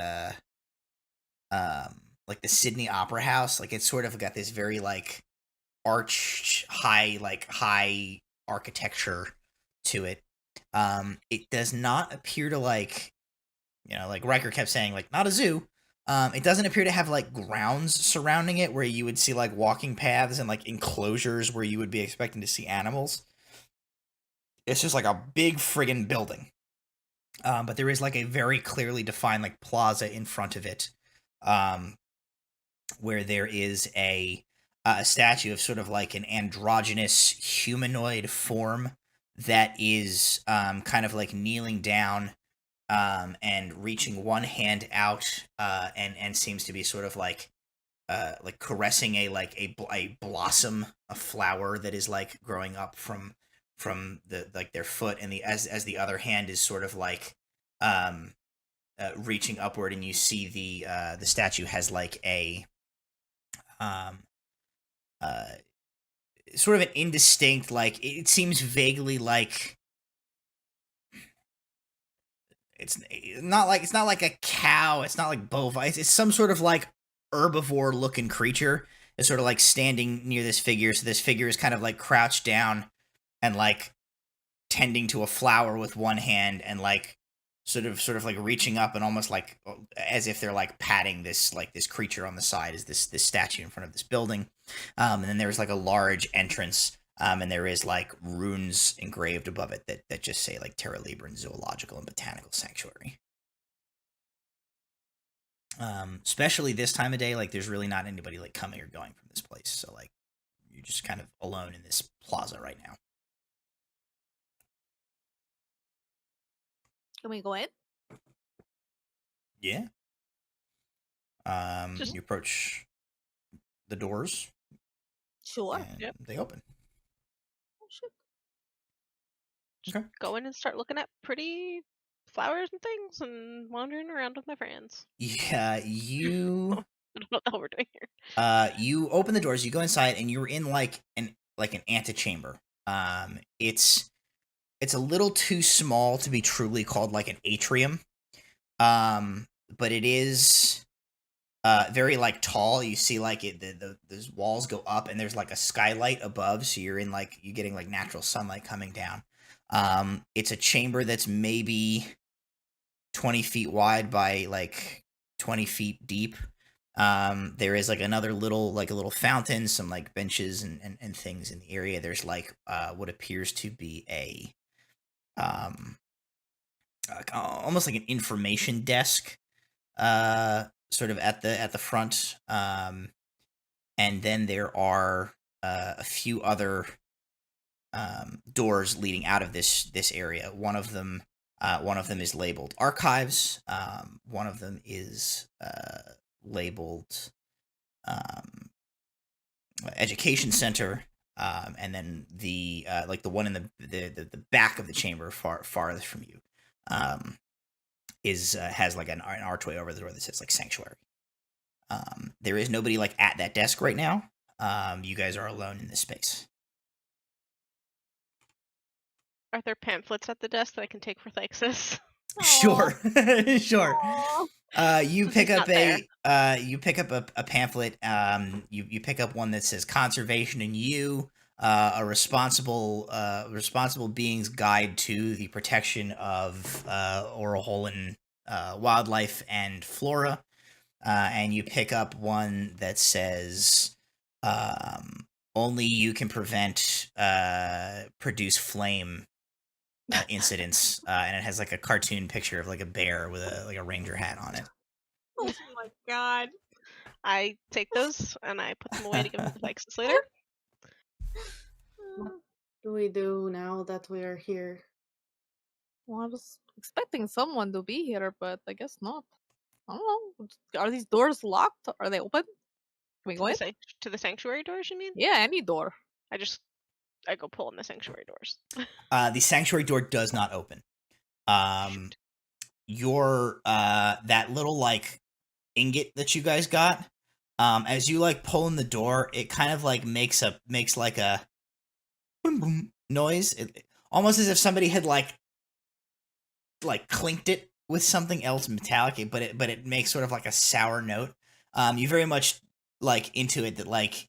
Sydney Opera House. Like it's sort of got this very like arched high architecture to it. It does not appear to like Riker kept saying, like, not a zoo. It doesn't appear to have like grounds surrounding it where you would see like walking paths and like enclosures where you would be expecting to see animals. It's just like a big friggin' building. But there is like a very clearly defined like plaza in front of it, where there is a statue of sort of like an androgynous humanoid form that is kind of like kneeling down and reaching one hand out and seems to be sort of like caressing a blossom, a flower that is like growing up from the like their foot, and as the other hand is sort of like reaching upward, and you see the statue has like a um sort of an indistinct, like it seems vaguely like it's not like a cow, it's not like bovine, it's some sort of like herbivore looking creature is sort of like standing near this figure. So this figure is kind of like crouched down and like tending to a flower with one hand, and like sort of like reaching up and almost like as if they're like patting this creature on the side, is this statue in front of this building. And then there's like a large entrance, and there is like runes engraved above it that just say like Terra Libra and Zoological and Botanical Sanctuary. Especially this time of day, like there's really not anybody like coming or going from this place, so like you're just kind of alone in this plaza right now. Can we go in? Yeah. Just- You approach the doors, Sure. and Yep. they open. Oh, shit. Okay. Go in and start looking at pretty flowers and things and wandering around with my friends. Yeah, you I don't know what the hell we're doing here. you open the doors, you go inside, and you're in like an antechamber. It's a little too small to be truly called like an atrium. But it is very like tall. You see like those walls go up, and there's like a skylight above, so you're getting like natural sunlight coming down. It's a chamber that's maybe 20 feet wide by like 20 feet deep. There is like another little fountain, some like benches and things in the area. There's like what appears to be a almost like an information desk sort of at the front. And then there are a few other doors leading out of this area. One of them is labeled archives. One of them is labeled education center. And then the one in the back of the chamber farthest from you has like an archway over the door that says like sanctuary. There is nobody like at that desk right now. You guys are alone in this space. Are there pamphlets at the desk that I can take for Thixis? Sure, sure. You Since pick he's up a pamphlet. You pick up one that says "Conservation and You: A Responsible Being's Guide to the Protection of Oroholan Wildlife and Flora," and you pick up one that says "Only You Can Prevent Produce Flame Incidents," and it has like a cartoon picture of like a bear with a ranger hat on it. Oh my god. I take those and I put them away to give them to Thixis later. What do we do now that we are here? Well, I was expecting someone to be here, but I guess not. I don't know. Are these doors locked? Are they open? Can we go in? To the sanctuary doors, you mean? Yeah, any door. I go pull on the sanctuary doors. The sanctuary door does not open. Your that little like ingot that you guys got, as you like pull in the door, it kind of like makes like a boom boom noise, almost as if somebody had like clinked it with something else metallic, but it makes sort of like a sour note. You very much like intuit that like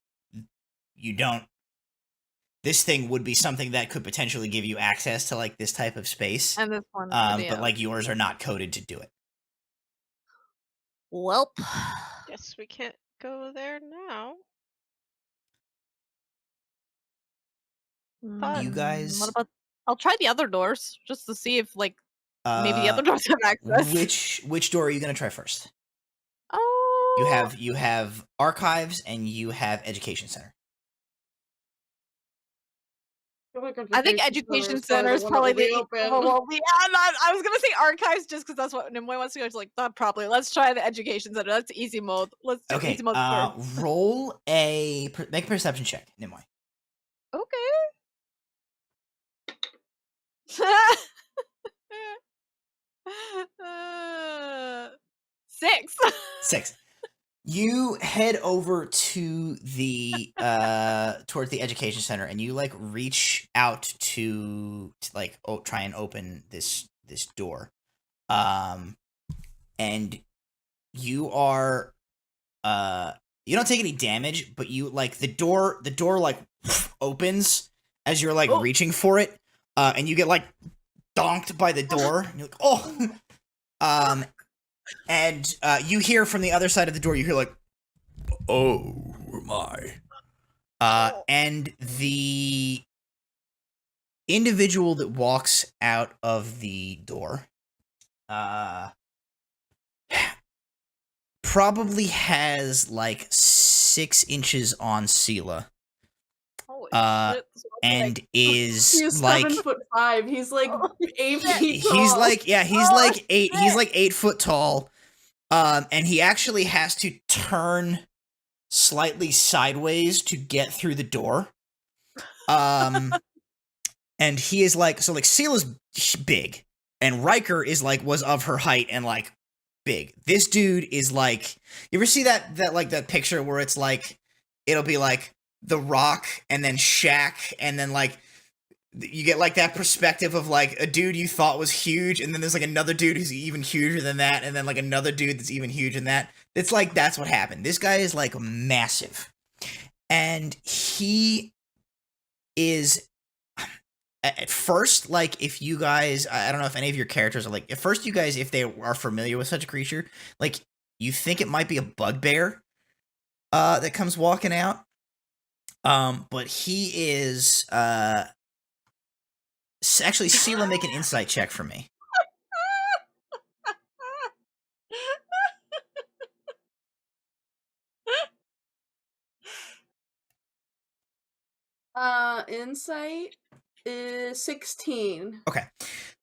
this thing would be something that could potentially give you access to like this type of space. And this one. But like yours are not coded to do it. Welp. Guess we can't go there now. You guys. What about? I'll try the other doors just to see if like Maybe the other doors have access. Which door are you gonna try first? Oh. You have archives and you have education center. I think education center is probably the well, yeah, I was gonna say archives just because that's what Nimue wants to go. It's like that probably. Let's try the education center. That's easy mode. Let's do easy mode first. Roll make a perception check, Nimue. Okay. 6. 6. You head over to the towards the education center, and you like reach out to like try and open this door, and you are you don't take any damage, but you like the door like opens as you're like reaching for it, and you get like donked by the door, and you're like, oh. And you hear from the other side of the door, you hear like, oh my. And the individual that walks out of the door probably has like 6 inches on Sela. Shit. And is he's like 7'5". He's like 8 feet tall. He's like he's like 8 he's like 8 foot tall. And he actually has to turn slightly sideways to get through the door. And he is like Sela's big, and Riker is like was of her height and like big. This dude is like, you ever see that picture where it's like it'll be like The Rock and then Shaq, and then like you get like that perspective of like a dude you thought was huge, and then there's like another dude who's even huger than that, and then like another dude that's even huger than that. It's like that's what happened. This guy is like massive, and he is at first, like, if you guys, I don't know if any of your characters are like, at first you guys, if they are familiar with such a creature, like you think it might be a bugbear that comes walking out. But he is actually, Sela, make an insight check for me. Insight is 16. Okay.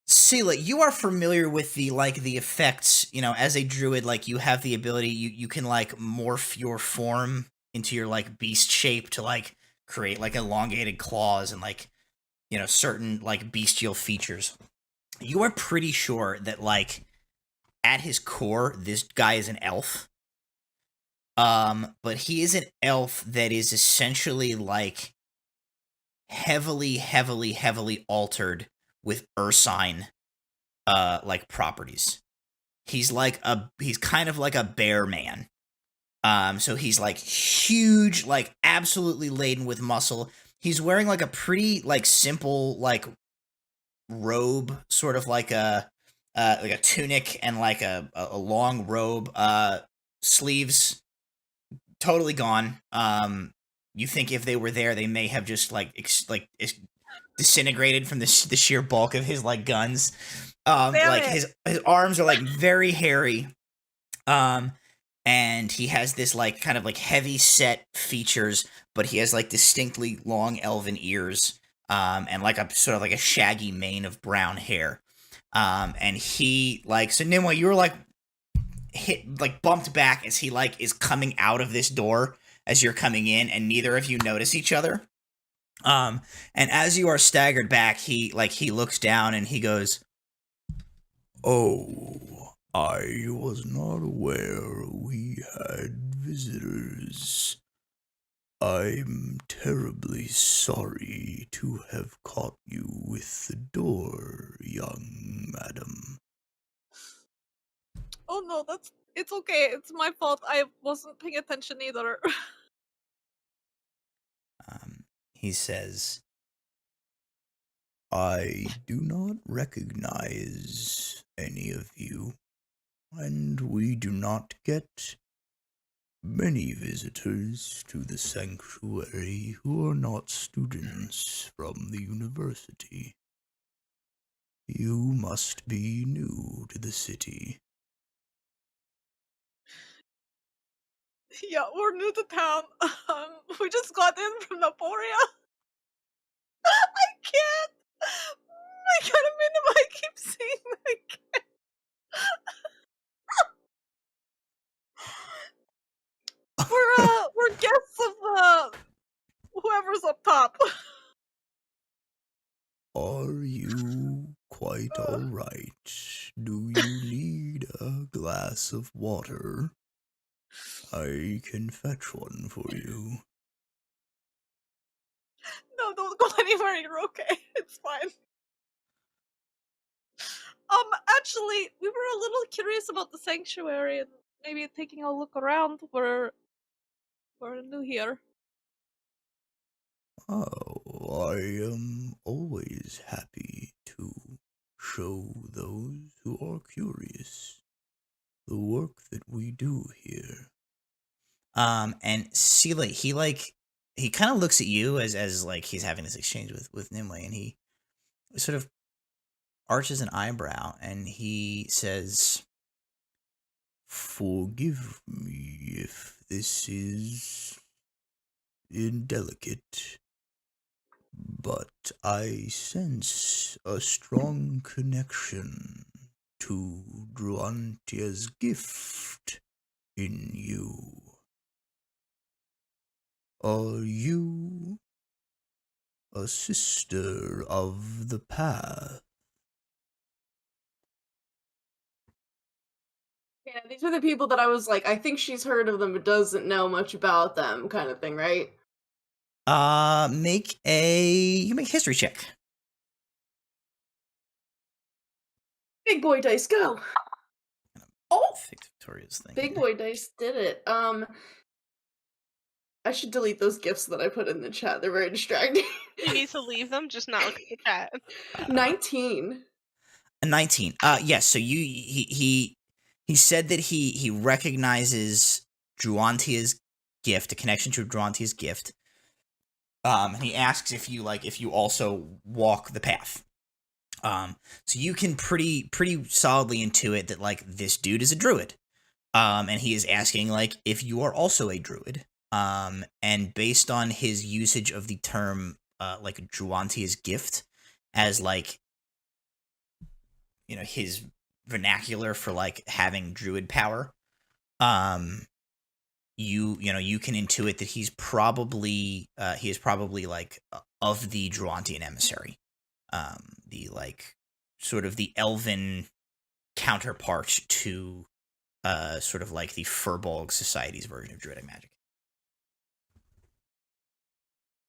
Sela, you are familiar with the effects, you know, as a druid, like you have the ability, you can like morph your form into your like beast shape to like create like elongated claws and like, you know, certain like bestial features. You are pretty sure that like at his core, this guy is an elf. But he is an elf that is essentially like heavily altered with Ursine like properties. He's kind of like a bear man. So he's like huge, like absolutely laden with muscle. He's wearing like a pretty like simple like robe, sort of like a tunic and like a long robe. Sleeves totally gone. You think if they were there, they may have just disintegrated from the sheer bulk of his like guns. Like his arms are like very hairy. And he has this like kind of like heavy set features, but he has like distinctly long elven ears, and like a sort of like a shaggy mane of brown hair. And he like, so Nimue, you were like bumped back as he like is coming out of this door as you're coming in, and neither of you notice each other. And as you are staggered back, he looks down and he goes, "Oh, I was not aware we had visitors. I'm terribly sorry to have caught you with the door, young madam." Oh no, it's okay. It's my fault. I wasn't paying attention either. He says, "I do not recognize any of you, and we do not get many visitors to the sanctuary who are not students from the university. You must be new to the city. Yeah, we're new to town. We just got in from Naporia. I can't. I gotta minimize. I keep saying I can't. We're guests of whoever's up top. Are you quite all right? Do you need a glass of water? I can fetch one for you. No, don't go anywhere. You're okay. It's fine. Actually, we were a little curious about the sanctuary and maybe taking a look around. We're new here. Oh, I am always happy to show those who are curious the work that we do here. And Sela, he kind of looks at you as like he's having this exchange with Nimue, and he sort of arches an eyebrow and he says, "Forgive me if this is indelicate, but I sense a strong connection to Druantia's gift in you. Are you a sister of the path?" Yeah, these are the people that I was like, I think she's heard of them but doesn't know much about them, kind of thing, right? You make a history check. Big boy dice, go! Oh! Fix Victoria's thing. Big boy dice did it. I should delete those gifs that I put in the chat. They're very distracting. You need to leave them, just not look at the chat. 19. A 19. Yes. So he said that he recognizes Druantia's gift, a connection to Druantia's gift. And he asks if you also walk the path. So you can pretty solidly intuit that like this dude is a druid. And he is asking like if you are also a druid. And based on his usage of the term like Druantia's gift as like, you know, his vernacular for like having druid power, you can intuit that he is probably like of the Druantian emissary, the like sort of the elven counterpart to sort of like the Furbolg Society's version of druidic magic.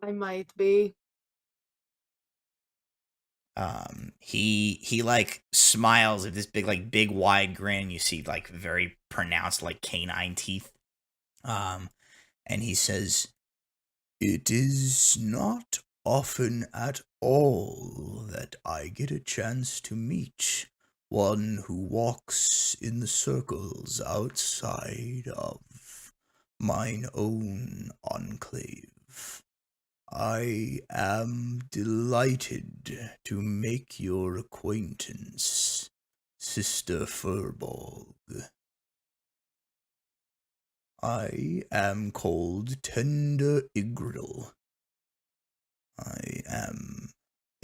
I might be. He like smiles with this big wide grin. You see like very pronounced like canine teeth. And he says, "It is not often at all that I get a chance to meet one who walks in the circles outside of mine own enclave. I am delighted to make your acquaintance, Sister Furbolg. I am called Tender Igril. I am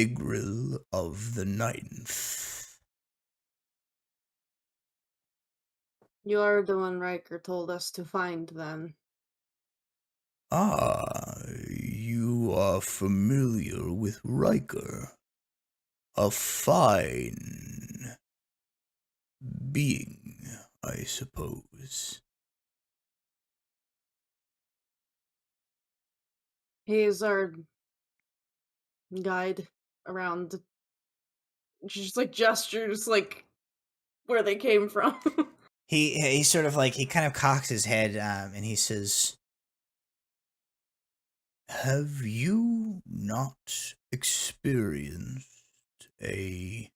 Igril of the Ninth." You are the one Riker told us to find, then. Ah, you are familiar with Riker. A fine being, I suppose. He is our guide around. She just like gestures like where they came from. He sort of like he kind of cocks his head and he says, "Have you not experienced a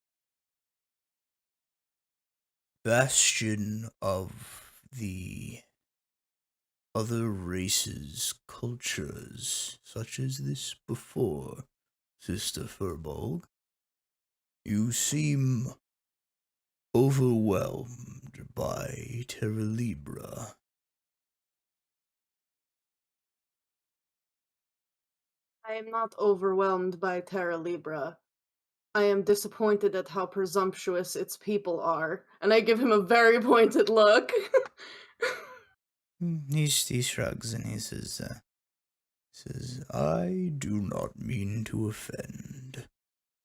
bastion of the other races' cultures such as this before, Sister Furbolg?" You seem overwhelmed by Terra Libra. I am not overwhelmed by Terra Libra. I am disappointed at how presumptuous its people are. And I give him a very pointed look. He shrugs and he says, I do not mean to offend.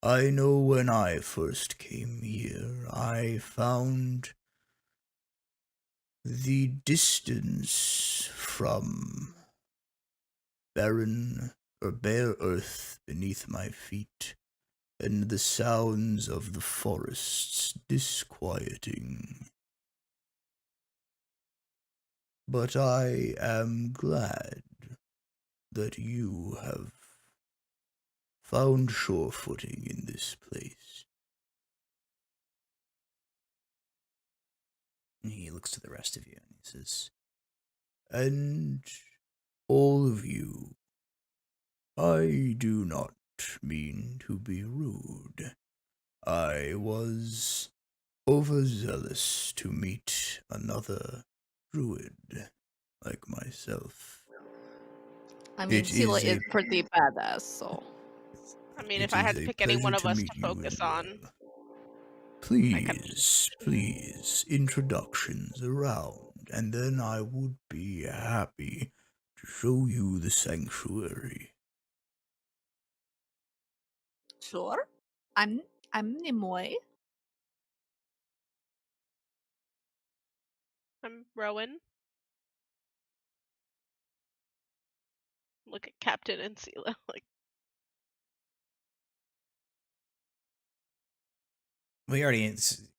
I know when I first came here, I found the distance from barren or bare earth beneath my feet, and the sounds of the forests disquieting. But I am glad that you have found sure footing in this place. And he looks to the rest of you and he says, and all of you, I do not mean to be rude. I was overzealous to meet another druid like myself. I mean, Sela is pretty badass, so. I mean, if I had to pick any one of us to focus on. Please, introductions around, and then I would be happy to show you the sanctuary. Sure. I'm Nimoy. I'm Rowan. Look at Captain and Sela, like. Well,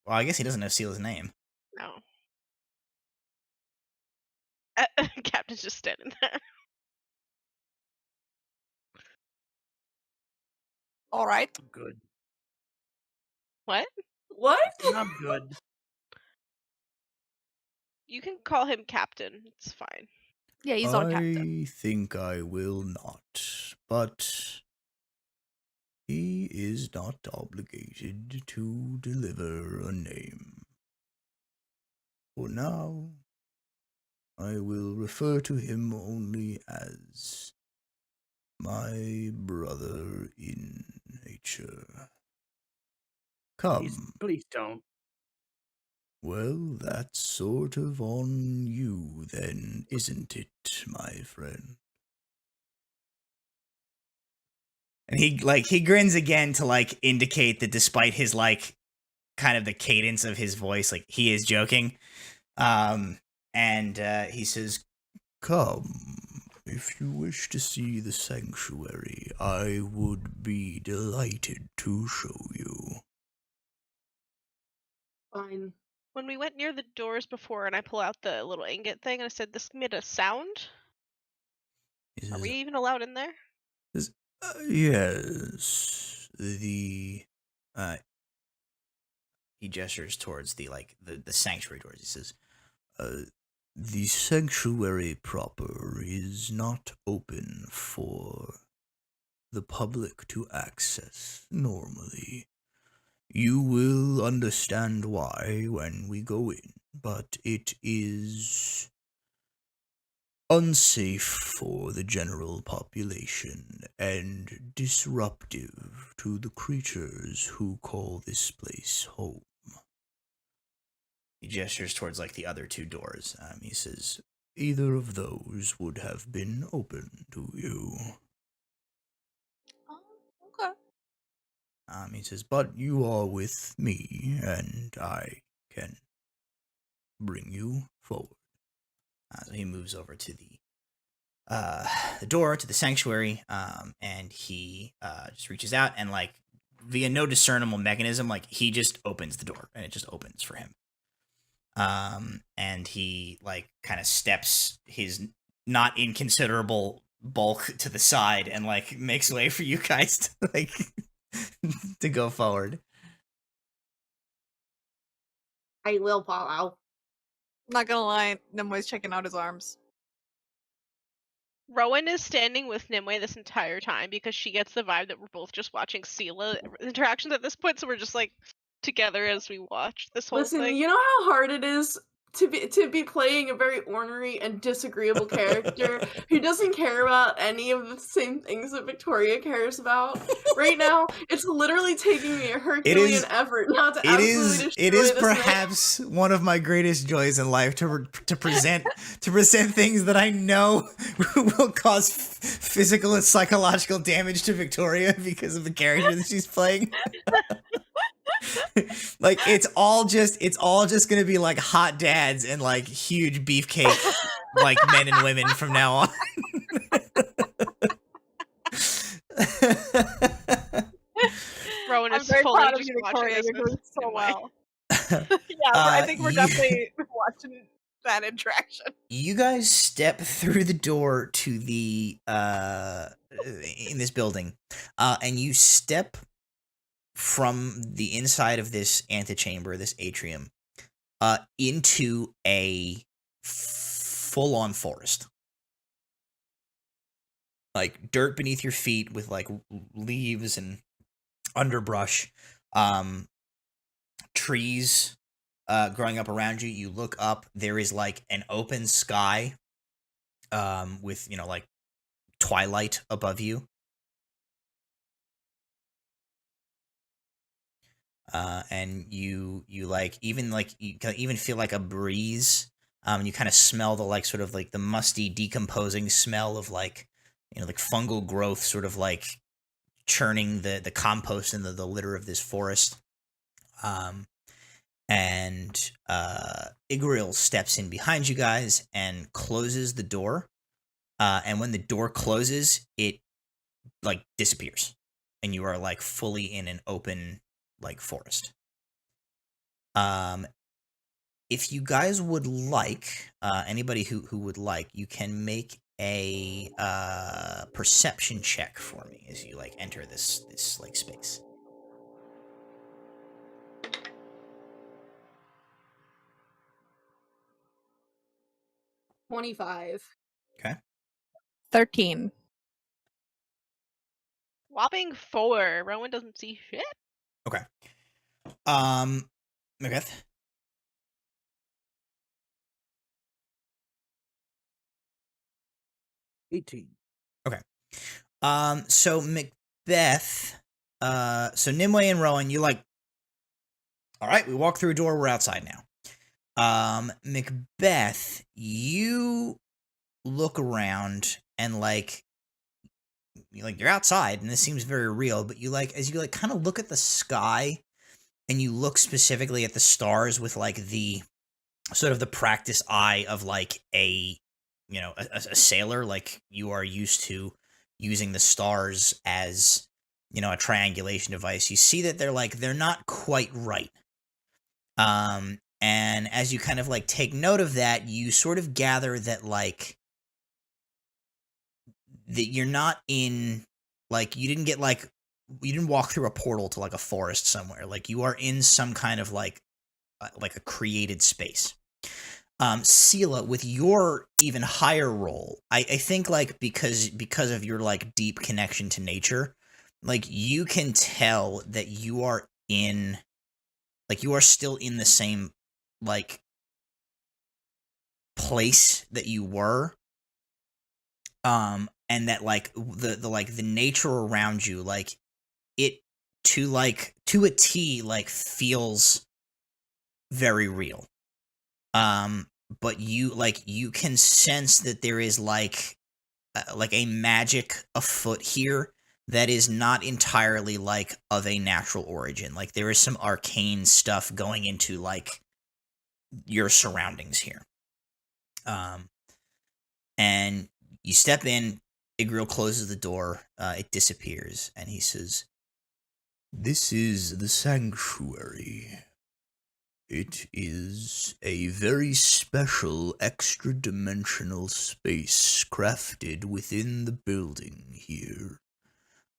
I guess he doesn't know Sela's name. No. Captain's just standing there. All right. I'm good. What? What? I'm good. You can call him Captain. It's fine. Yeah, he's our captain. I think I will not, but he is not obligated to deliver a name. For now, I will refer to him only as my brother in nature. Come. Please don't. Well, that's sort of on you then, isn't it, my friend? And he grins again to indicate that despite his kind of the cadence of his voice, he is joking. And he says, come, if you wish to see the sanctuary, I would be delighted to show you. Fine. When we went near the doors before and I pull out the little ingot thing and I said, this made a sound? Are we even allowed in there? Yes. He gestures towards the sanctuary doors. He says, the sanctuary proper is not open for the public to access normally. You will understand why when we go in, but it is unsafe for the general population and disruptive to the creatures who call this place home. He gestures towards the other two doors. He says, either of those would have been open to you. Okay. He says, but you are with me, and I can bring you forward. So he moves over to the door to the sanctuary, and he just reaches out and via no discernible mechanism, he just opens the door, and it just opens for him. And he kind of steps his not inconsiderable bulk to the side and makes way for you guys to to go forward. I will follow. Not gonna lie, Nimoy's checking out his arms. Rowan is standing with Nimue this entire time because she gets the vibe that we're both just watching Sela interactions at this point, so we're just like together as we watch this whole Listen, thing. you know how hard it is to be playing a very ornery and disagreeable character who doesn't care about any of the same things that Victoria cares about. Right now, it's literally taking me a Herculean effort not to absolutely destroy it is this perhaps one of my greatest joys in life to present things that I know will cause physical and psychological damage to Victoria because of the character that she's playing. Like it's all just gonna be like hot dads and like huge beefcake like men and women from now on. Rowan is very fully proud of just you, watching Victoria. this You're doing so Nimue. well. Yeah, I think we're definitely watching that interaction. You guys step through the door to the in this building, and you step from the inside of this antechamber, this atrium, into a full-on forest. Like dirt beneath your feet with like leaves and underbrush, trees growing up around you. You look up, there is like an open sky with, you know, like twilight above you. And you like even like you can even feel like a breeze. You kind of smell the like sort of like the musty decomposing smell of like, you know, like fungal growth sort of like churning the compost and the litter of this forest. And Igriel steps in behind you guys and closes the door. And when the door closes, it like disappears, and you are like fully in an open like forest. If you guys would like, anybody who would like, you can make a perception check for me as you like enter this like space. 25. Okay. 13. Whopping 4. Rowan doesn't see shit. Okay. Macbeth. 18. Okay. So Macbeth, so Nimue and Rowan, you like, all right, we walk through a door, we're outside now. Macbeth, you look around and like you're outside and this seems very real, but you like, as you like kind of look at the sky and you look specifically at the stars with like the sort of the practice eye of like a, you know, a sailor, like you are used to using the stars as, you know, a triangulation device. You see that they're not quite right. And as you kind of like take note of that, you sort of gather that like that you're not in, like you didn't walk through a portal to like a forest somewhere. Like you are in some kind of like a created space. Sela, with your even higher role, I think like because of your like deep connection to nature, like you can tell that you are in, like you are still in the same like place that you were, and that like the nature around you, like it to a T like feels very real. But you can sense that there is like a magic afoot here that is not entirely like of a natural origin. Like there is some arcane stuff going into like your surroundings here. And you step in, Igriel closes the door, it disappears, and he says, "This is the sanctuary. It is a very special extra-dimensional space crafted within the building here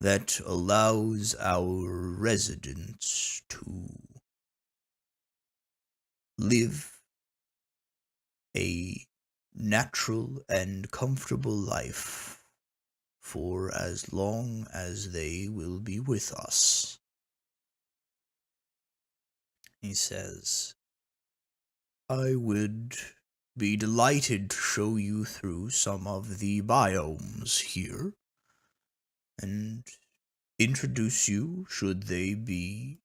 that allows our residents to live a natural and comfortable life for as long as they will be with us. He says, I would be delighted to show you through some of the biomes here, and introduce you, should they be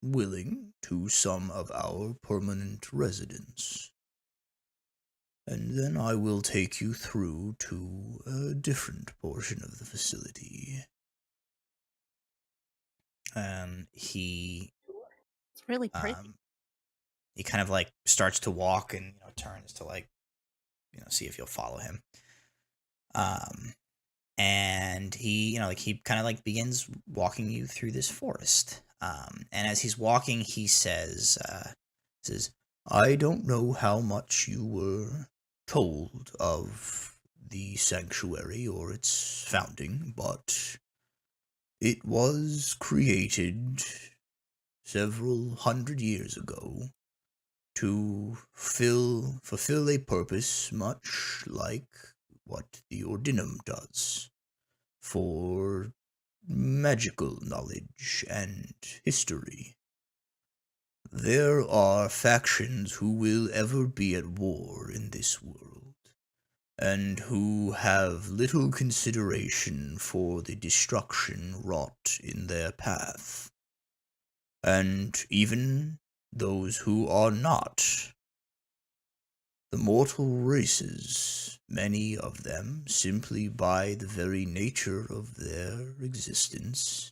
willing, to some of our permanent residents. And then I will take you through to a different portion of the facility. He It's really pretty. He kind of like starts to walk and turns to like see if you'll follow him. And he he kind of like begins walking you through this forest. And as he's walking, he says, I don't know how much you were told of the sanctuary or its founding, but it was created several hundred years ago to fulfill a purpose much like what the Ordinum does, for magical knowledge and history. There are factions who will ever be at war in this world, and who have little consideration for the destruction wrought in their path. And even those who are not. The mortal races, many of them, simply by the very nature of their existence,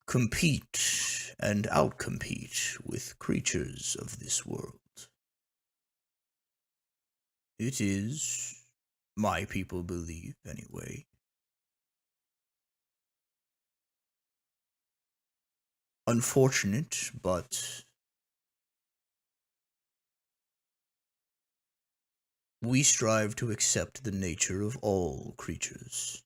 compete and outcompete with creatures of this world. It is, my people believe anyway, unfortunate, but we strive to accept the nature of all creatures.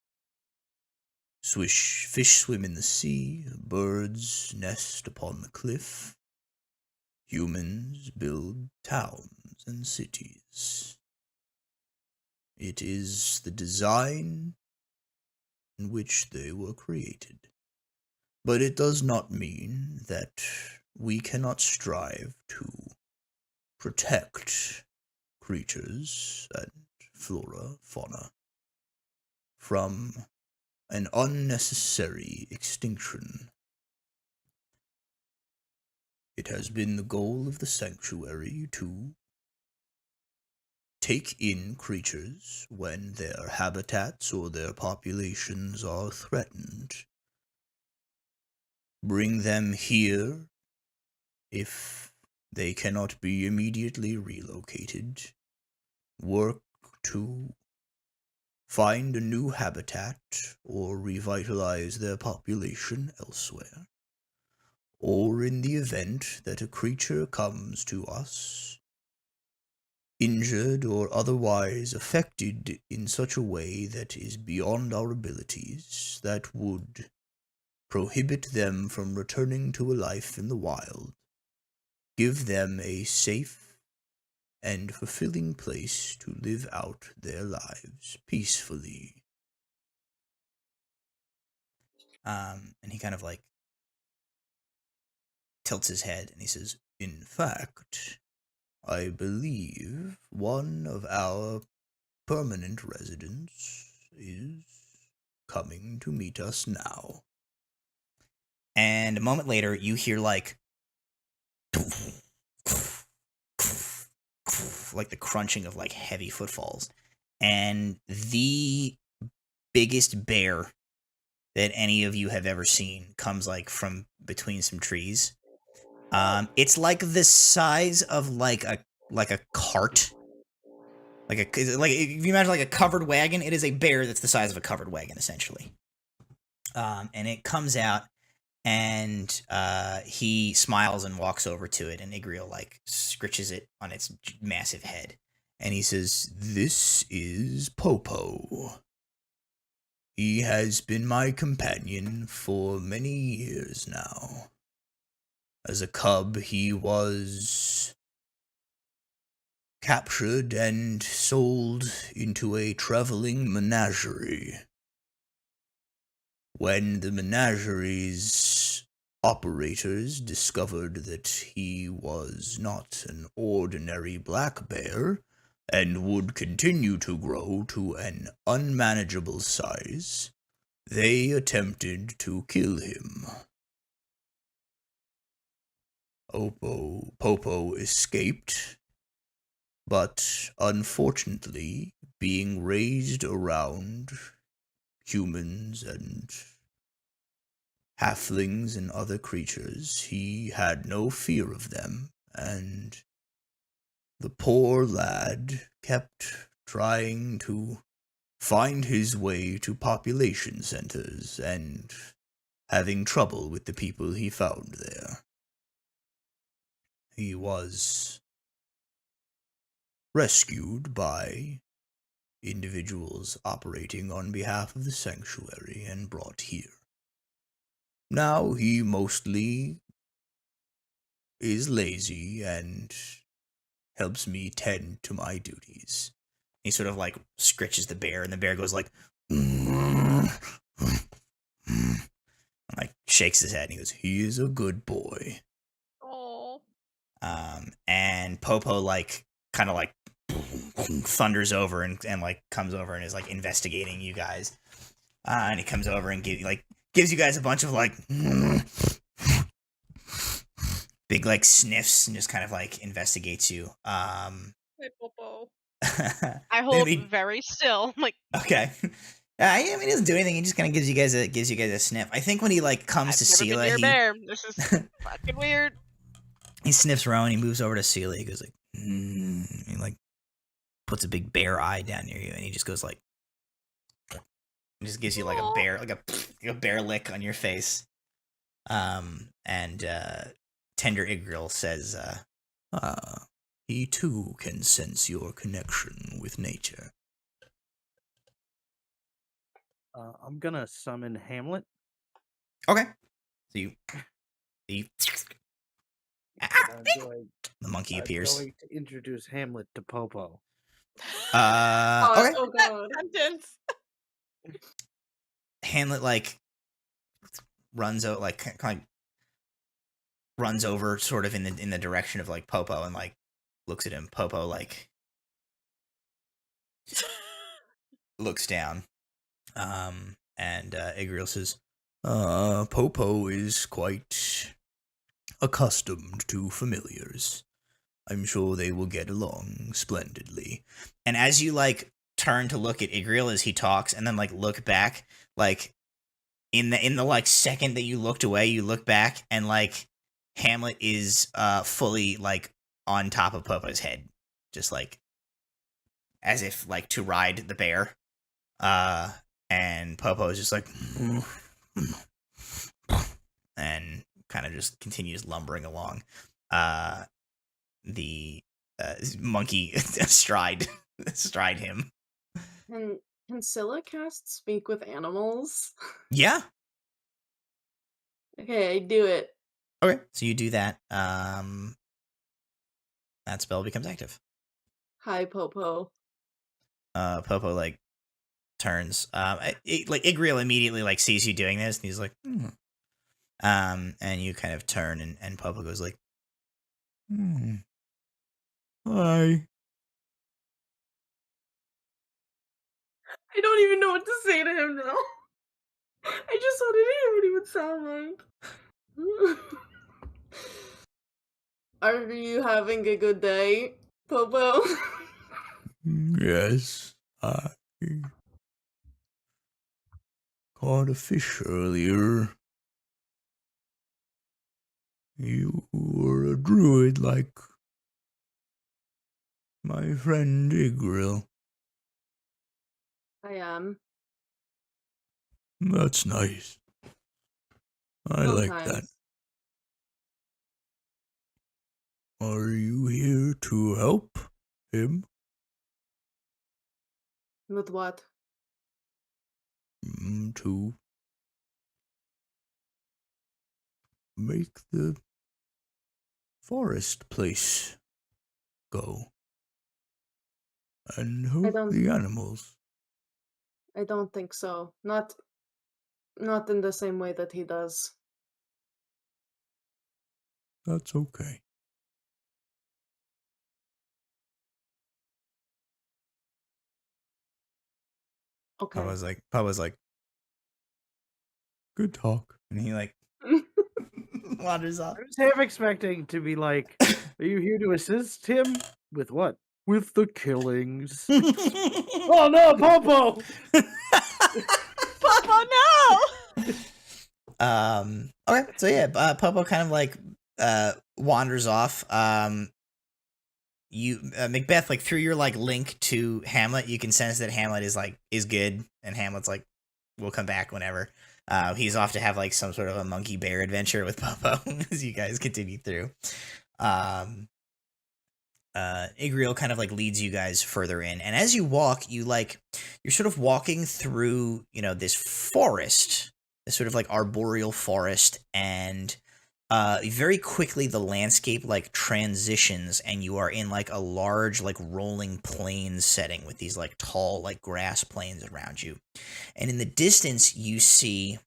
Fish swim in the sea, birds nest upon the cliff, humans build towns and cities. It is the design in which they were created. But it does not mean that we cannot strive to protect creatures and fauna from an unnecessary extinction. It has been the goal of the sanctuary to take in creatures when their habitats or their populations are threatened, bring them here if they cannot be immediately relocated, work to find a new habitat or revitalize their population elsewhere, or in the event that a creature comes to us, injured or otherwise affected in such a way that is beyond our abilities, that would prohibit them from returning to a life in the wild, give them a safe and fulfilling place to live out their lives peacefully. And he kind of like tilts his head and he says, in fact, I believe one of our permanent residents is coming to meet us now. And a moment later, you hear like the crunching of like heavy footfalls, and the biggest bear that any of you have ever seen comes like from between some trees. It's like the size of like a cart, like if you imagine like a covered wagon, it is a bear that's the size of a covered wagon essentially. And it comes out. And he smiles and walks over to it, and Igriel like scritches it on its massive head. And he says, "This is Popo. He has been my companion for many years now. As a cub, he was captured and sold into a traveling menagerie. When the menagerie's operators discovered that he was not an ordinary black bear and would continue to grow to an unmanageable size, they attempted to kill him. Popo escaped, but unfortunately, being raised around humans and halflings and other creatures, he had no fear of them, and the poor lad kept trying to find his way to population centers and having trouble with the people he found there. He was rescued by individuals operating on behalf of the sanctuary and brought here. Now he mostly is lazy and helps me tend to my duties. He sort of like scritches the bear, and the bear goes like, and like shakes his head, and he goes, "He is a good boy." Oh. And Popo like kind of like thunders over and like comes over and is like investigating you guys. And he comes over and gives you guys a bunch of like big like sniffs and just kind of like investigates you. Hey, Popo. I hold very still. Like, okay. I mean, he doesn't do anything. He just kind of gives you guys a sniff. I think when he like comes to Sela, he bear. This is fucking weird. He sniffs around. He moves over to Sela. He goes like, he like puts a big bear eye down near you, and he just goes like, he just gives you like a bear, like a bear lick on your face. And Tender Igrill says, he too can sense your connection with nature. I'm gonna summon Hamlet. Okay. So you The monkey appears. I'm going to introduce Hamlet to Popo. Okay. Oh god. Sentence. Hamlet like runs out, like kind of runs over, sort of in the direction of like Popo, and like looks at him. Popo like looks down. And Igriel says, Popo is quite accustomed to familiars. I'm sure they will get along splendidly. And as you like turn to look at Igriel as he talks, and then like look back, like in the like second that you looked away, you look back, and like Hamlet is fully like on top of Popo's head, just like as if like to ride the bear. And Popo is just like, and kind of just continues lumbering along. The monkey stride him. Can Scylla cast Speak with Animals? Yeah. Okay, I do it. Okay, so you do that. That spell becomes active. Hi, Popo. Popo like turns. Like Igriel immediately like sees you doing this, and he's like, and you kind of turn, and Popo goes like, hi. I don't even know what to say to him now. I just wanted to hear what he would sound like. Are you having a good day, Popo? Yes, I caught a fish earlier. You were a druid like my friend Igriel. I am. That's nice. I like that. Are you here to help him? With what? To make the forest place go. and hurt the animals. I don't think so. Not in the same way that he does. That's okay. Okay. Papa's like, good talk. And he wanders off. I was half expecting to be like, are you here to assist him? With what? With the killings. Oh no, Popo! Popo, no! Okay, so yeah, Popo kind of wanders off. You Macbeth, through your link to Hamlet, you can sense that Hamlet is good, and Hamlet's we'll come back whenever. He's off to have some sort of a monkey bear adventure with Popo as you guys continue through. Igriel kind of leads you guys further in, and as you walk, you're sort of walking through this forest, this sort of arboreal forest, and very quickly the landscape transitions, and you are in a large rolling plains setting with these tall grass plains around you, and in the distance you see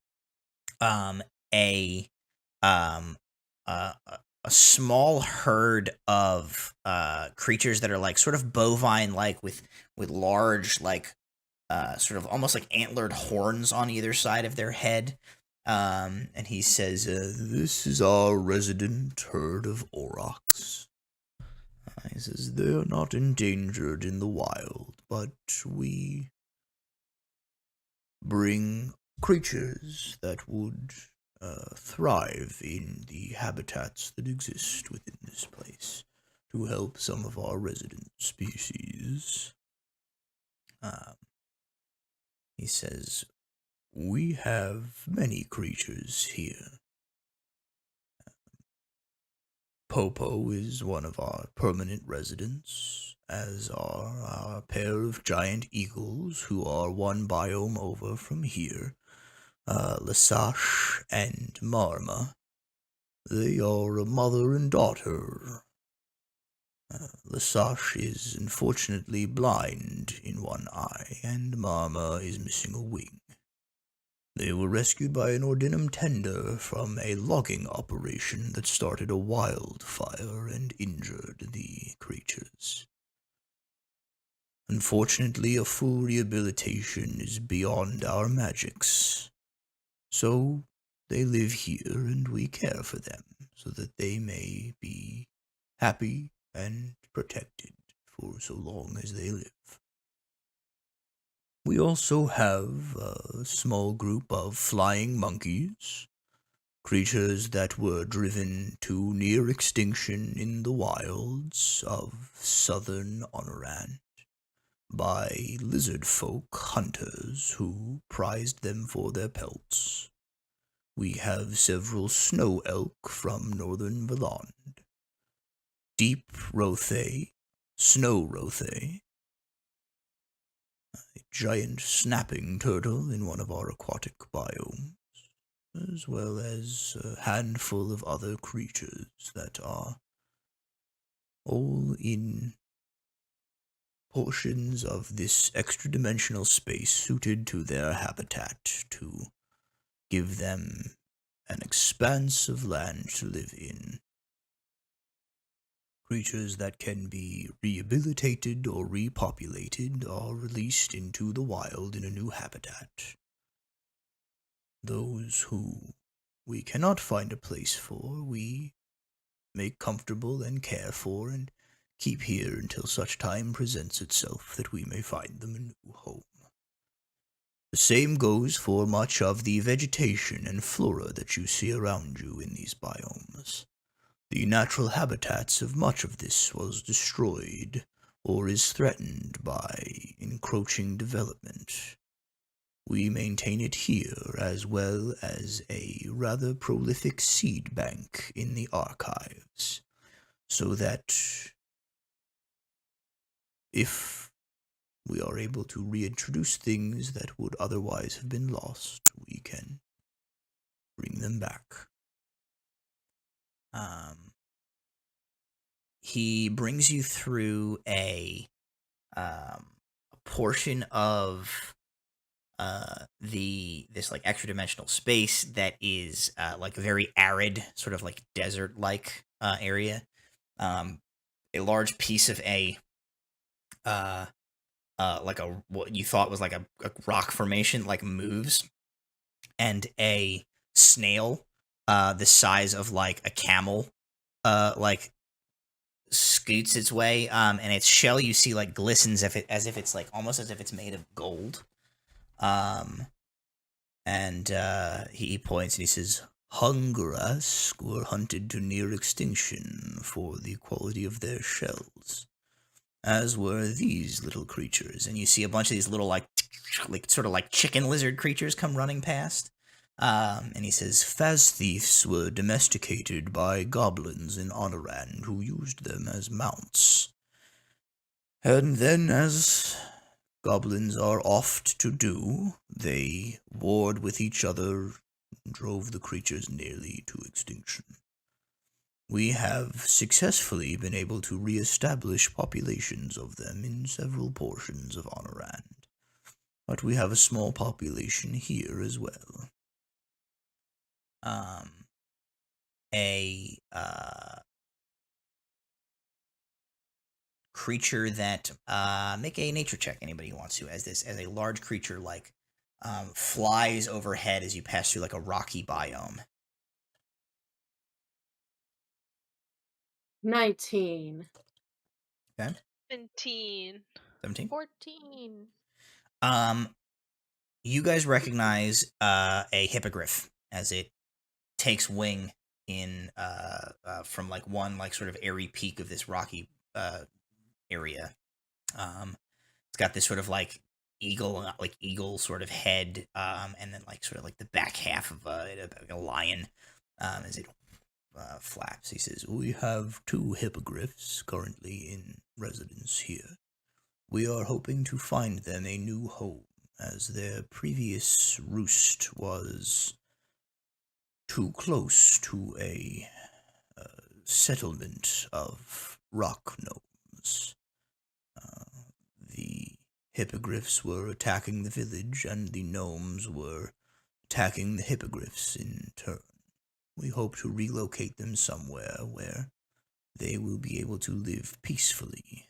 a small herd of creatures that are sort of bovine with large sort of almost antlered horns on either side of their head. And he says, this is our resident herd of aurochs. He says, they're not endangered in the wild, but we bring creatures that would thrive in the habitats that exist within this place to help some of our resident species. He says, we have many creatures here. Popo is one of our permanent residents, as are our pair of giant eagles who are one biome over from here, Lasache and Marma. They are a mother and daughter. Lasache is unfortunately blind in one eye, and Marma is missing a wing. They were rescued by an ordinum tender from a logging operation that started a wildfire and injured the creatures. Unfortunately, a full rehabilitation is beyond our magics. So, they live here and we care for them so that they may be happy and protected for so long as they live. We also have a small group of flying monkeys, creatures that were driven to near extinction in the wilds of southern Honorant by lizard folk hunters who prized them for their pelts. We have several snow elk from northern Valand, deep rothe, snow rothe, a giant snapping turtle in one of our aquatic biomes, as well as a handful of other creatures that are all in portions of this extra-dimensional space suited to their habitat to give them an expanse of land to live in. Creatures that can be rehabilitated or repopulated are released into the wild in a new habitat. Those who we cannot find a place for, we make comfortable and care for and keep here until such time presents itself that we may find them a new home. The same goes for much of the vegetation and flora that you see around you in these biomes. The natural habitats of much of this was destroyed or is threatened by encroaching development. We maintain it here as well as a rather prolific seed bank in the archives, so that if we are able to reintroduce things that would otherwise have been lost, we can bring them back. He brings you through a a portion of this like extra dimensional space that is like a very arid, sort of like desert like area. A large piece of a like a what you thought was like a rock formation like moves, and a snail the size of like a camel like scoots its way, and its shell you see like glistens as if it's like almost as if it's made of gold. And he points and he says, Hungarask were hunted to near extinction for the quality of their shells, as were these little creatures. And you see a bunch of these little like sort of like chicken lizard creatures come running past. And he says, Faz thieves were domesticated by goblins in Honoran who used them as mounts. And then, as goblins are oft to do, they warred with each other and drove the creatures nearly to extinction. We have successfully been able to re-establish populations of them in several portions of Honoran, but we have a small population here as well. A creature that make a nature check, anybody who wants to, as a large creature like flies overhead as you pass through like a rocky biome. 19. Okay. 17. 14. You guys recognize a hippogriff as it takes wing in from like one like sort of airy peak of this rocky area. It's got this sort of like eagle sort of head, and then like sort of like the back half of a lion as it flaps. He says, We have 2 hippogriffs currently in residence here. We are hoping to find them a new home, as their previous roost was too close to a settlement of rock gnomes. The hippogriffs were attacking the village, and the gnomes were attacking the hippogriffs in turn. We hope to relocate them somewhere where they will be able to live peacefully.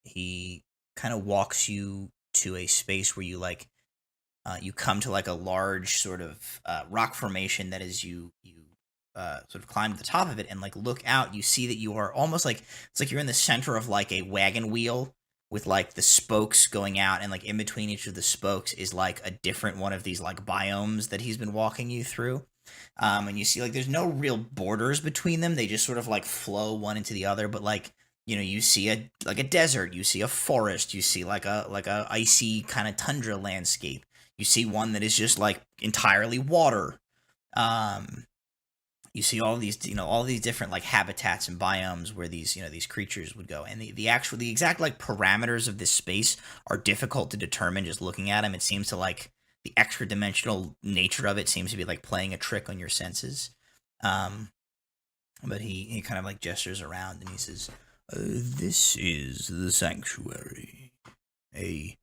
He kind of walks you to a space where you like you come to like a large sort of rock formation that is you sort of climb to the top of it and like look out. You see that you are almost like it's like you're in the center of like a wagon wheel with like the spokes going out, and like in between each of the spokes is like a different one of these like biomes that he's been walking you through. And you see like there's no real borders between them. They just sort of like flow one into the other, but like you see a desert, you see a forest, you see like a icy kind of tundra landscape. You see one that is just like entirely water. You see all these different like habitats and biomes where these creatures would go, and the exact like parameters of this space are difficult to determine just looking at them. It seems to like the extra dimensional nature of it seems to be like playing a trick on your senses. But he kind of like gestures around and he says, This is the sanctuary, a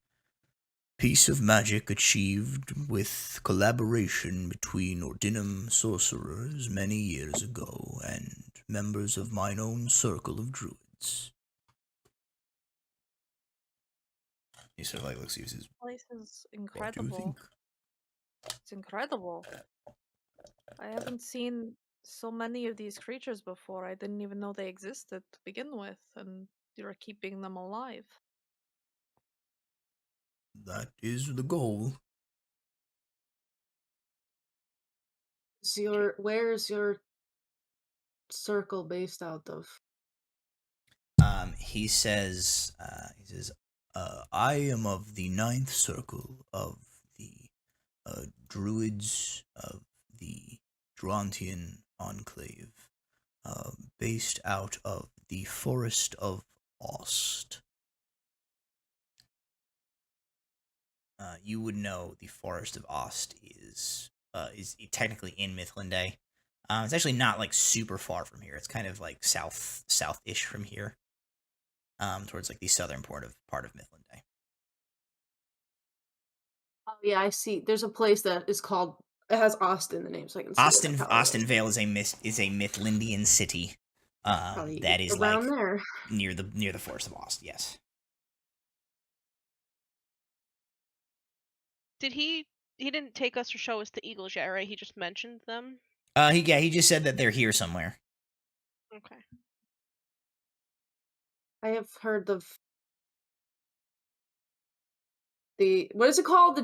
piece of magic achieved with collaboration between Ordinum sorcerers many years ago and members of mine own circle of druids. He sort of like looks at you and says, This place is What do you incredible. think? It's incredible. I haven't seen so many of these creatures before. I didn't even know they existed to begin with, and you're keeping them alive. That is the goal. Where's your circle based out of? He says, I am of the 9th circle of the druids of the Drontian Enclave, based out of the Forest of Ost. You would know the Forest of Ost is technically in Mithlande. It's actually not like super far from here. It's kind of like south-ish from here. towards like the southern part of Midland Day. Oh yeah, I see. There's a place that is called. It has Austin in the name, so I can see where that Austin Vale is a Midlandian city. Probably That is around like there. near the Forest of Austin. Yes. Did he didn't take us or show us the eagles yet, right? He just mentioned them. He just said that they're here somewhere. Okay. I have heard of what is it called?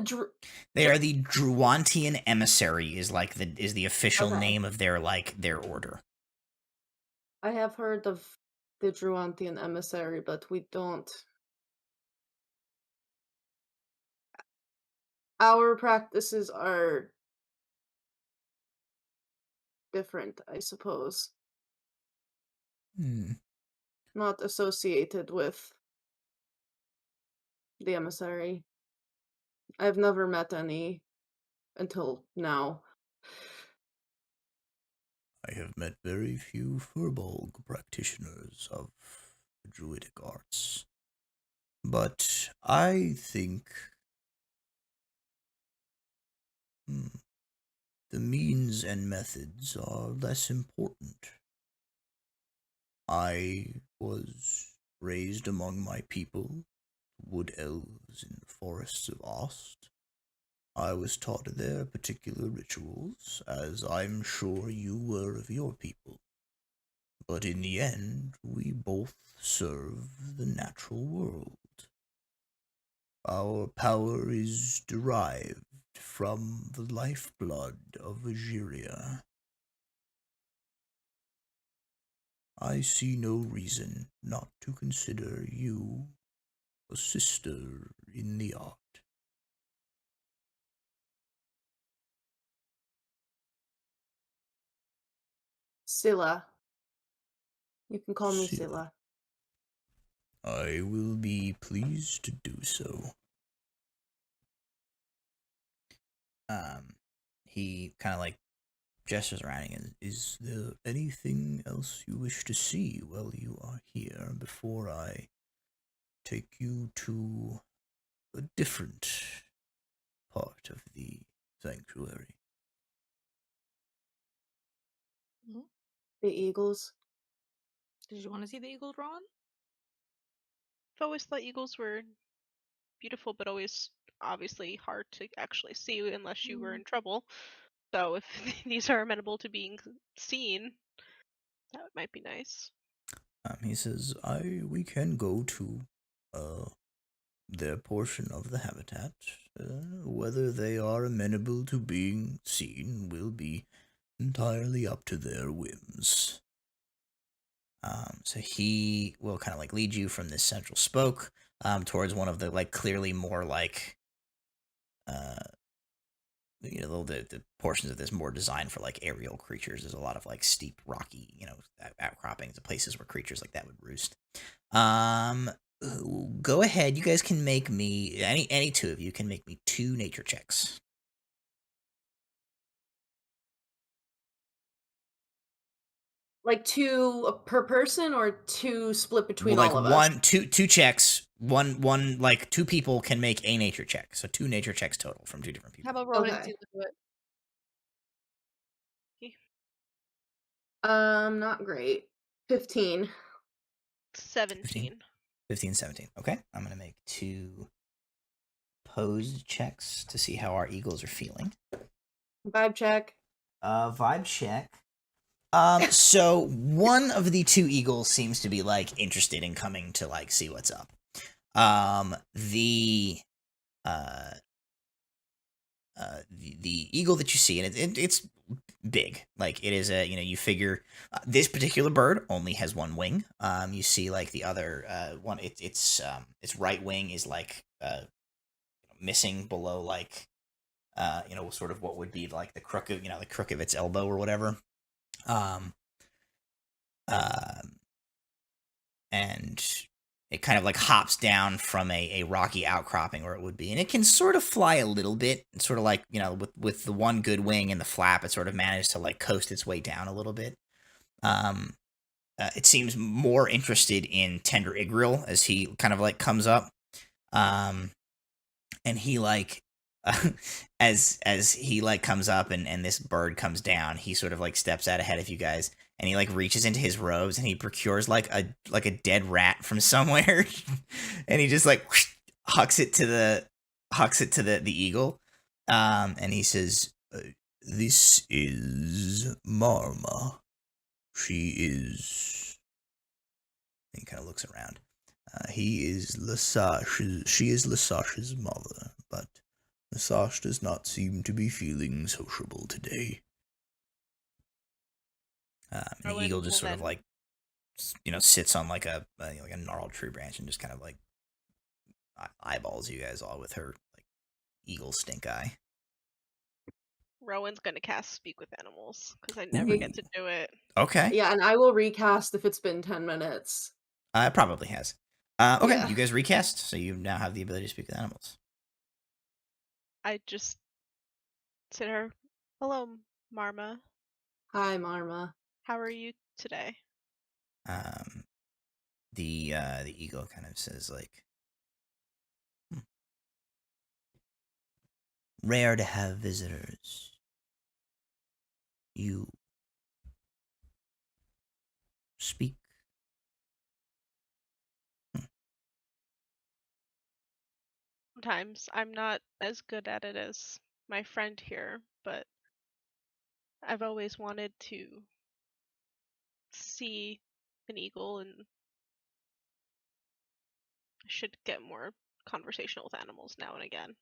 They are the Druantian Emissary is the official Okay. name of their order. I have heard of the Druantian Emissary, but we don't. Our practices are different, I suppose. Not associated with the emissary. I've never met any until now. I have met very few Furbolg practitioners of druidic arts. But I think the means and methods are less important. I was raised among my people, wood elves in the forests of Ost. I was taught their particular rituals, as I'm sure you were of your people. But in the end, we both serve the natural world. Our power is derived from the lifeblood of Agiria. I see no reason not to consider you a sister in the art. Scylla. You can call me Scylla. I will be pleased to do so. He kind of like gestures around and is there anything else you wish to see while you are here before I take you to a different part of the sanctuary? The eagles. Did you want to see the eagles, Ron? I've always thought eagles were beautiful, but always obviously hard to actually see unless you were in trouble. So if these are amenable to being seen, that might be nice. He says, we can go to their portion of the habitat. Whether they are amenable to being seen will be entirely up to their whims. So he will kind of like lead you from this central spoke towards one of the like clearly more like the portions of this more designed for like aerial creatures. There's a lot of like steep rocky outcroppings of places where creatures like that would roost. Go ahead, you guys can make me any two of you can make me 2 nature checks. Like 2 per person or 2 split between like all of us? Two checks. One like 2 people can make a nature check. So 2 nature checks total from 2 different people. How about Ronan Okay. do it? Not great. 15. 17. 15, 17. Okay, I'm gonna make 2 opposed checks to see how our eagles are feeling. Vibe check. Vibe check. So one of the 2 eagles seems to be like interested in coming to like see what's up. The eagle that you see, and it's big. Like it is you figure this particular bird only has 1 wing. You see like the other one, its right wing is like missing below like sort of what would be like the crook of its elbow or whatever. And it kind of like hops down from a rocky outcropping where it would be, and it can sort of fly a little bit. It's sort of like with the 1 good wing and the flap, it sort of managed to like coast its way down a little bit. it seems more interested in Tender Igriel as he kind of like comes up. And he like as he like comes up and this bird comes down, he sort of like steps out ahead of you guys, and he like reaches into his robes and he procures like a dead rat from somewhere, and he just like hucks it to the eagle, and he says, "This is Marma. She is." He kind of looks around. He is Lesage. She is Lesage's mother, but Lesage does not seem to be feeling sociable today. The eagle just sort of like, sits on like a gnarled tree branch and just kind of like eyeballs you guys all with her like eagle stink eye. Rowan's gonna cast Speak with Animals because I never get to do it. Okay. Yeah, and I will recast if it's been 10 minutes. It probably has. Okay, Yeah. You guys recast, so you now have the ability to speak with animals. I just said to her, "Hello, Marma. Hi, Marma. How are you today?" The eagle kind of says like, "Rare to have visitors. You speak." Sometimes I'm not as good at it as my friend here, but I've always wanted to see an eagle, and I should get more conversational with animals now and again.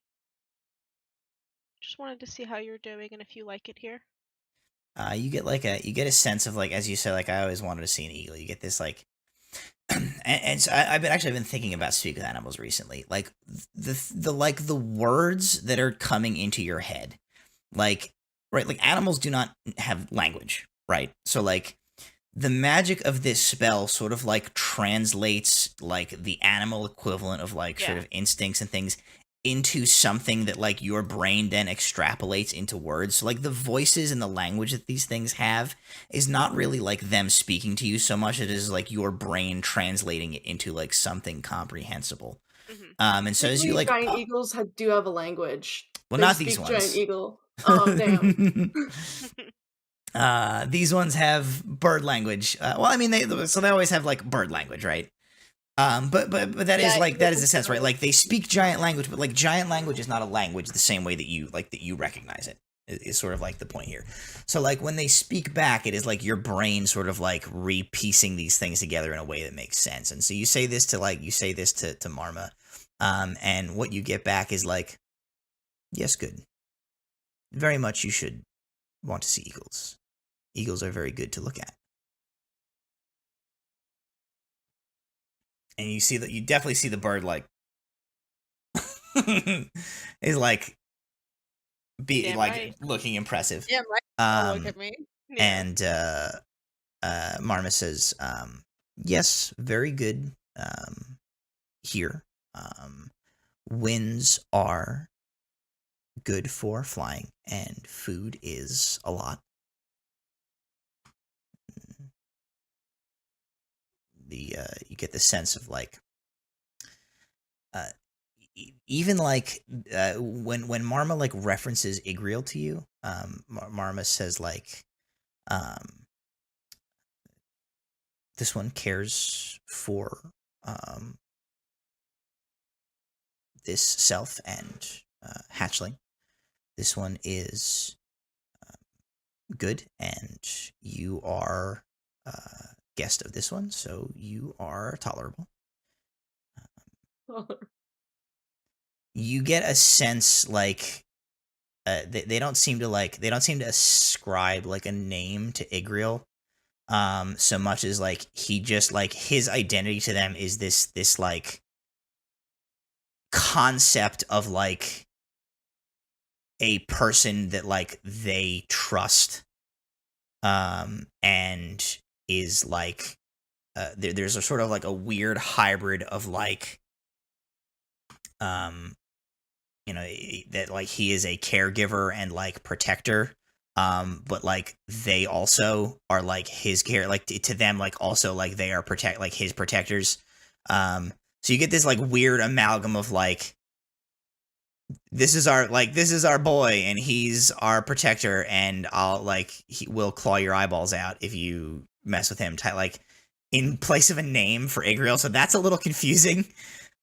Just wanted to see how you're doing and if you like it here. You get a sense of like, as you said, like I always wanted to see an eagle. You get this like, and so I've been thinking about Speak with Animals recently. Like the words that are coming into your head, like right, like animals do not have language, right? So like the magic of this spell sort of like translates like the animal equivalent of like sort of instincts and things into something that like your brain then extrapolates into words. So like the voices and the language that these things have is not really like them speaking to you so much as it is like your brain translating it into like something comprehensible. Mm-hmm. And so as you like giant eagles do have a language. Well, They not speak these ones. Giant eagle. Oh damn. These ones have bird language. Well, I mean, they always have like bird language, right? But that is like that is the sense, right? Like they speak giant language, but like giant language is not a language the same way that you recognize it. Is sort of like the point here. So like when they speak back, it is like your brain sort of like repiecing these things together in a way that makes sense. And so you say this to Marma, and what you get back is like, yes, good. Very much you should want to see eagles. Eagles are very good to look at. And you definitely see the bird like is like looking impressive. Yeah, right. Look at me. And Marma says, yes, very good here. Winds are good for flying, and food is a lot. You get the sense of like even like when Marma like references Igriel to you, Marma says like this one cares for this self and hatchling. This one is good, and you are guest of this one, so you are tolerable. You get a sense like they don't seem to ascribe like a name to Igriel, so much as like he just like his identity to them is this like concept of like a person that like they trust, and is like there's a sort of like a weird hybrid of like that like he is a caregiver and like protector, but like they also are like his care, like to them, like also like they are like his protectors. So you get this like weird amalgam of like, this is our boy and he's our protector, and he will claw your eyeballs out if you mess with him, like in place of a name for Igriel. So that's a little confusing.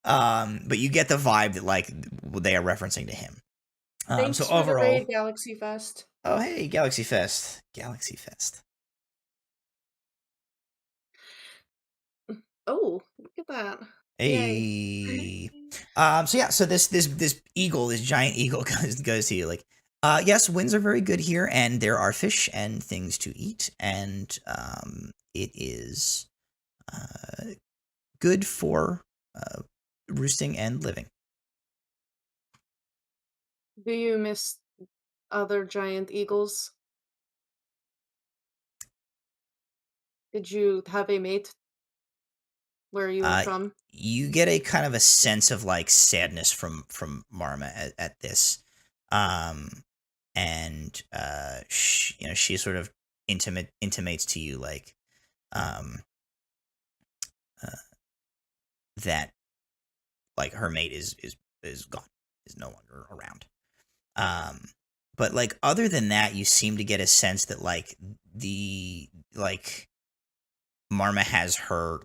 But you get the vibe that like they are referencing to him. Thanks so for overall, the raid, Galaxy Fest. Oh, hey, Galaxy Fest. Oh, look at that. Hey. Yay. So this eagle, this giant eagle goes to you like, yes, winds are very good here, and there are fish and things to eat, and it is good for roosting and living. Do you miss other giant eagles? Did you have a mate where you were from? You get a kind of a sense of like sadness from Marma at this, and she sort of intimates to you like, that like her mate is gone, is no longer around. But like other than that, you seem to get a sense that like Marma has her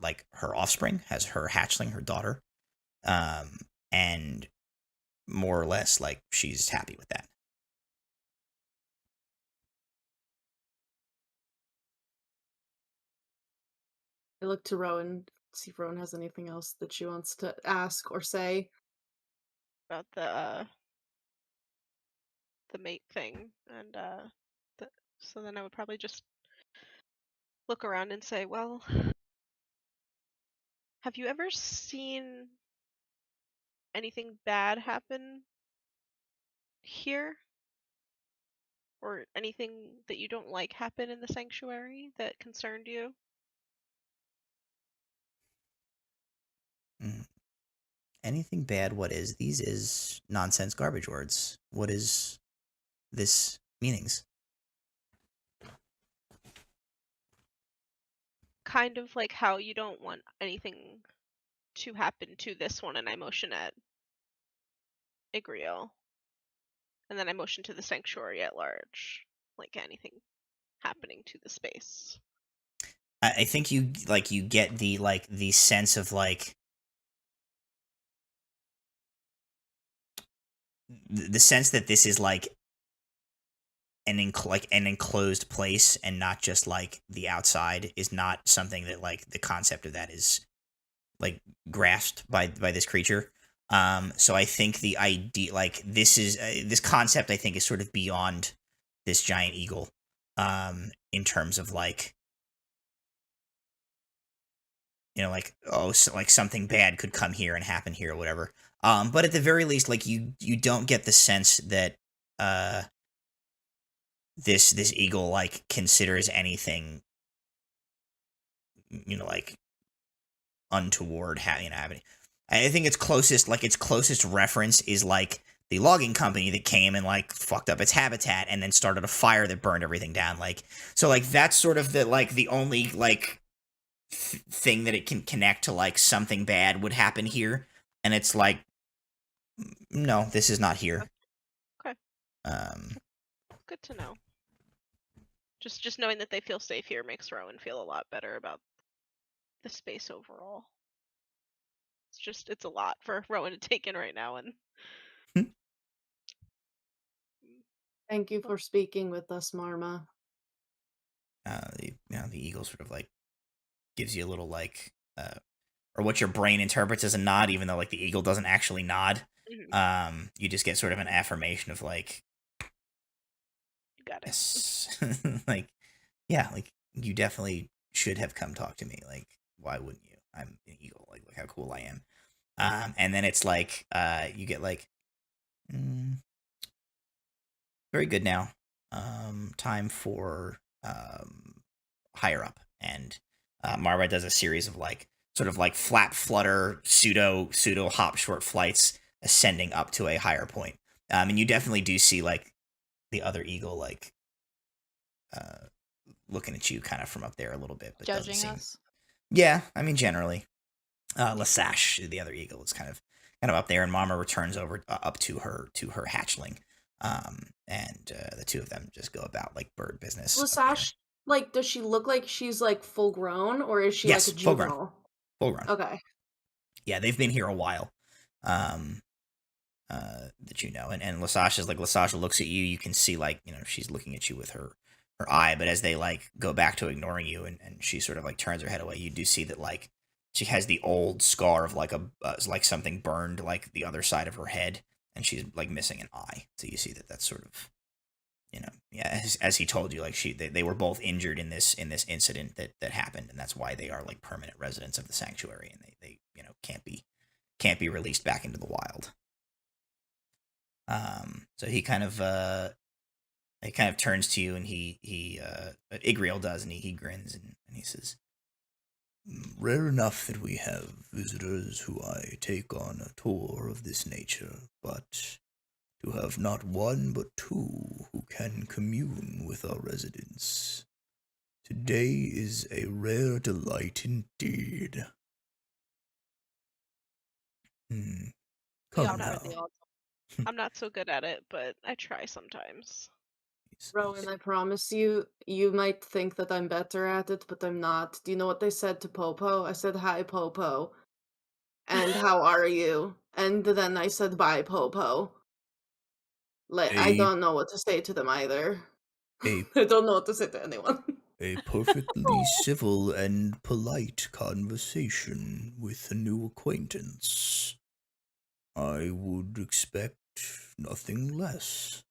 offspring, has her hatchling, her daughter, and more or less like she's happy with that. I look to Rowan, see if Rowan has anything else that she wants to ask or say about the mate thing, and so then I would probably just look around and say, well, have you ever seen anything bad happen here? Or anything that you don't like happen in the sanctuary that concerned you? Anything bad? What is? These is nonsense garbage words. What is this meanings? Kind of like how you don't want anything to happen to this one, and I motion at Igriel. And then I motion to the sanctuary at large. Like anything happening to the space. I think you get the sense of like the sense that this is like an enclosed place and not just like the outside is not something that like the concept of that is like grasped by this creature. So I think the idea like this concept I think is sort of beyond this giant eagle, in terms of like, like, oh, so like something bad could come here and happen here or whatever. But at the very least, like you don't get the sense that this eagle like considers anything, like untoward happening. I think its closest reference is like the logging company that came and like fucked up its habitat and then started a fire that burned everything down. Like, so like that's sort of the only like thing that it can connect to like something bad would happen here, and it's like, no, this is not here. Okay. Good to know. Just knowing that they feel safe here makes Rowan feel a lot better about the space overall. It's a lot for Rowan to take in right now, and thank you for speaking with us, Marma. The eagle sort of like gives you a little like or what your brain interprets as a nod, even though like the eagle doesn't actually nod. Mm-hmm. You just get sort of an affirmation of like, you got it. Yes. Like, yeah, like you definitely should have come talk to me. Like, why wouldn't you? I'm an eagle. Like, look how cool I am. And then it's like, you get like, very good now. Time for higher up, and Marva does a series of like sort of like flap flutter pseudo hop short flights ascending up to a higher point. And you definitely do see like the other eagle like looking at you kind of from up there a little bit, but Judging doesn't seem. us. Yeah, I mean generally. Lasash, the other eagle, is kind of up there, and Mama returns over up to her hatchling, and the two of them just go about like bird business. Lasash, like, does she look like she's like full grown, or is she Yes, like a juvenile? Full grown. Okay. Yeah, they've been here a while. That you know, and Lasasha looks at you. You can see like she's looking at you with her eye, but as they like go back to ignoring you, and she sort of like turns her head away, you do see that like she has the old scar of like like something burned like the other side of her head, and she's like missing an eye. So you see that that's sort of as he told you, like they were both injured in this incident that happened, and that's why they are like permanent residents of the sanctuary, and they can't be released back into the wild. So he kind of turns to you, and Igriel does, and he grins and he says, "Rare enough that we have visitors who I take on a tour of this nature, but to have not one but two who can commune with our residents. Today is a rare delight indeed." Come now. I'm not so good at it, but I try sometimes. Rowan, I promise you, you might think that I'm better at it, but I'm not. Do you know what they said to Popo? I said, "Hi, Popo." And how are you? And then I said, "Bye, Popo." Like, I don't know what to say to them either. I don't know what to say to anyone. A perfectly civil and polite conversation with a new acquaintance. I would expect nothing less.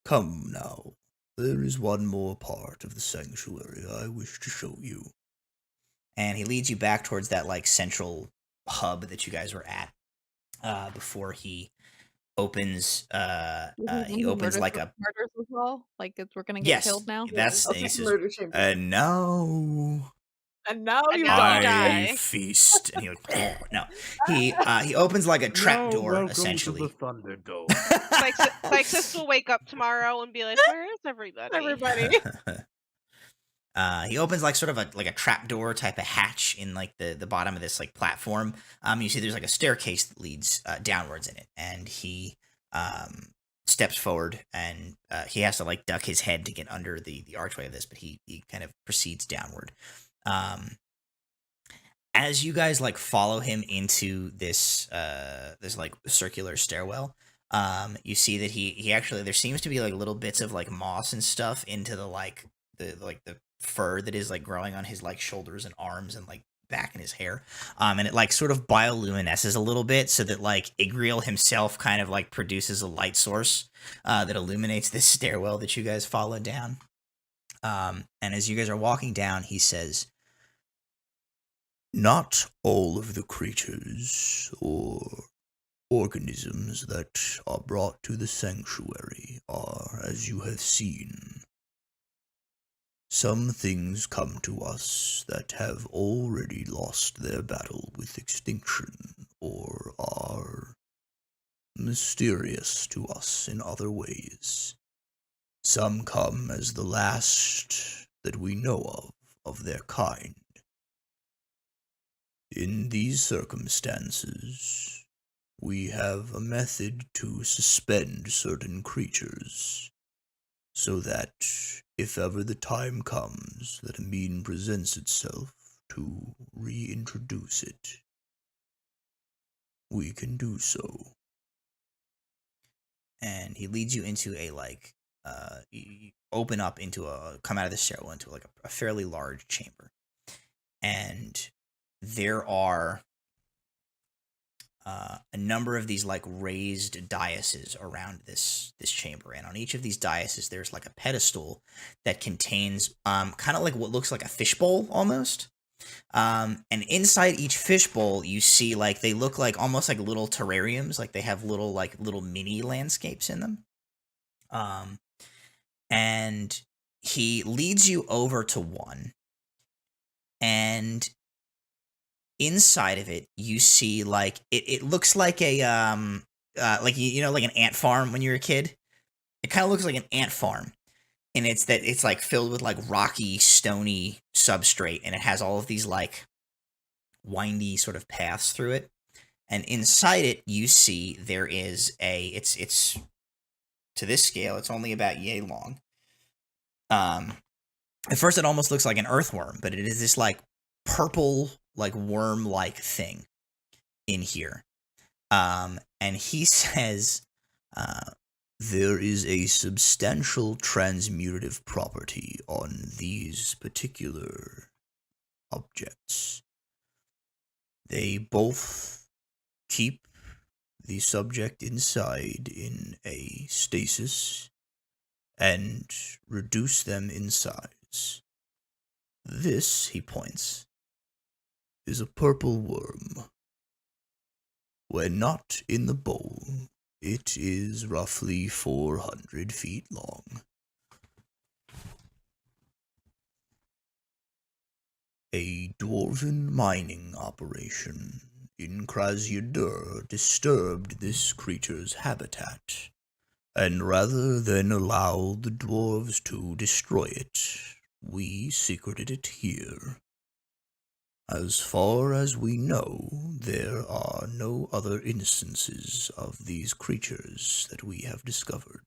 Come now, there is one more part of the sanctuary I wish to show you. And he leads you back towards that like central hub that you guys were at before he opens like a murders as well. Like we're gonna get killed now. That's okay. Murder chamber. And now you die. Feast. And he like, no. He opens like a trap door, essentially. To the Thunderdome. Sis will wake up tomorrow and be like, "Where is everybody?" He opens like sort of a trap door type of hatch in like the bottom of this like platform. You see there's like a staircase that leads downwards in it, and he steps forward, and he has to like duck his head to get under the archway of this, but he kind of proceeds downward. As you guys like follow him into this like circular stairwell, you see that he actually, there seems to be like little bits of like moss and stuff into the fur that is like growing on his like shoulders and arms and like back in his hair, and it like sort of bioluminesces a little bit, so that like Igriel himself kind of like produces a light source that illuminates this stairwell that you guys follow down. And as you guys are walking down, he says, "Not all of the creatures or organisms that are brought to the sanctuary are as you have seen. Some things come to us that have already lost their battle with extinction or are mysterious to us in other ways. Some come as the last that we know of their kind. In these circumstances, we have a method to suspend certain creatures, so that if ever the time comes that a mean presents itself to reintroduce it, we can do so." And he leads you into a you open up into come out of the stairwell into like a fairly large chamber, and there are a number of these like raised daises around this chamber, and on each of these daises there's like a pedestal that contains kind of like what looks like a fishbowl almost, and inside each fishbowl you see like they look like almost like little terrariums, like they have little mini landscapes in them, and he leads you over to one, and inside of it you see like it looks like a like like an ant farm when you're a kid. It kind of looks like an ant farm, and it's like filled with like rocky, stony substrate, and it has all of these like windy sort of paths through it. And inside it, you see there is it's to this scale, it's only about yay long. At first, it almost looks like an earthworm, but it is this like purple, like worm-like thing in here. And he says, there is a substantial transmutative property on these particular objects. They both keep the subject inside in a stasis and reduce them in size. This, he points, is a purple worm. When not in the bowl, it is roughly 400 feet long. A dwarven mining operation in Krasyadur disturbed this creature's habitat, and rather than allow the dwarves to destroy it, we secreted it here. As far as we know, there are no other instances of these creatures that we have discovered.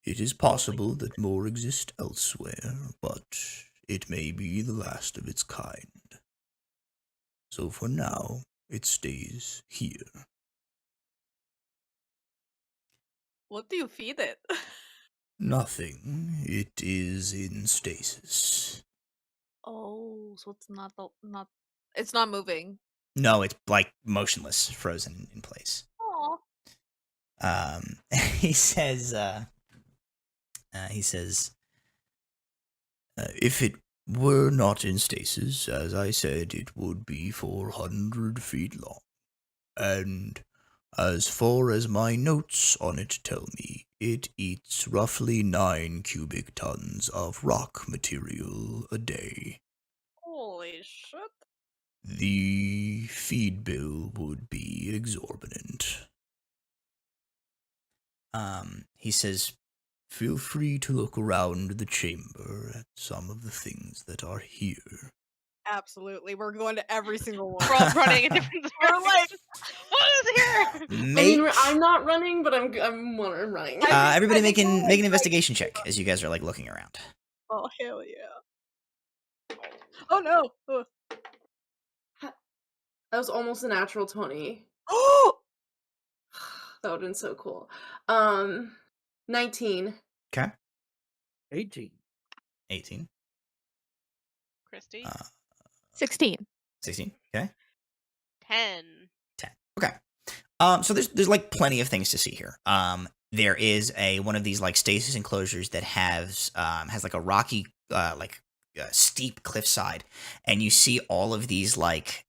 It is possible that more exist elsewhere, but it may be the last of its kind. So for now, it stays here. What do you feed it? Nothing. It is in stasis. Oh, so it's not it's not moving. No, it's like motionless, frozen in place. Aw. He says, if it were not in stasis, as I said, it would be 400 feet long. And as far as my notes on it tell me, it eats roughly 9 cubic tons of rock material a day. Holy shit. The feed bill would be exorbitant. He says, feel free to look around the chamber at some of the things that are here. Absolutely. We're going to every single one. We're all running in different We're like, what is here? I mean, I'm not running, but I'm running. Everybody make an investigation check as you guys are like looking around. Oh, hell yeah. Oh no. Oh. That was almost a natural 20. Oh! That would have been so cool. 19. Okay. 18. 18. Christy? 16. 16. Okay. 10. 10. Okay. So there's like plenty of things to see here. There is one of these like stasis enclosures that has like a rocky steep cliffside, and you see all of these like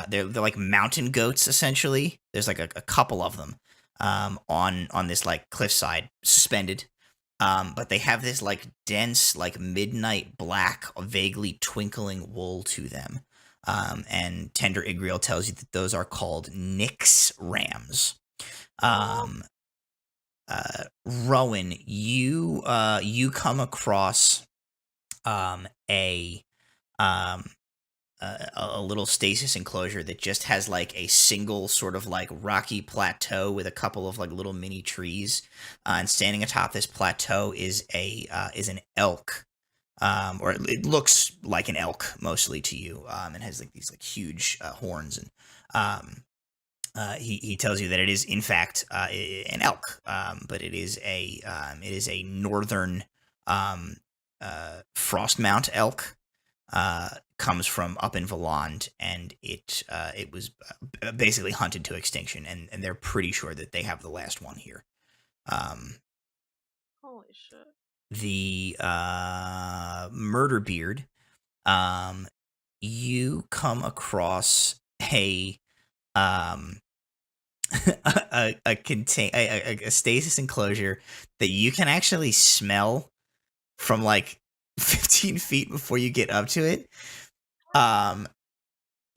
they're like mountain goats essentially. There's like a couple of them on this like cliffside suspended. But they have this like dense, like midnight black, vaguely twinkling wool to them. And Tender Igriel tells you that those are called Nyx rams. Rowan, you come across a little stasis enclosure that just has like a single sort of like rocky plateau with a couple of like little mini trees, and standing atop this plateau is an elk, or it looks like an elk mostly to you, and has like these like huge horns, and he tells you that it is in fact an elk, but it is a northern Frostmount elk. Comes from up in Valand, and it was basically hunted to extinction, and they're pretty sure that they have the last one here. Holy shit. The Murderbeard, you come across a stasis enclosure that you can actually smell from like 15 feet before you get up to it.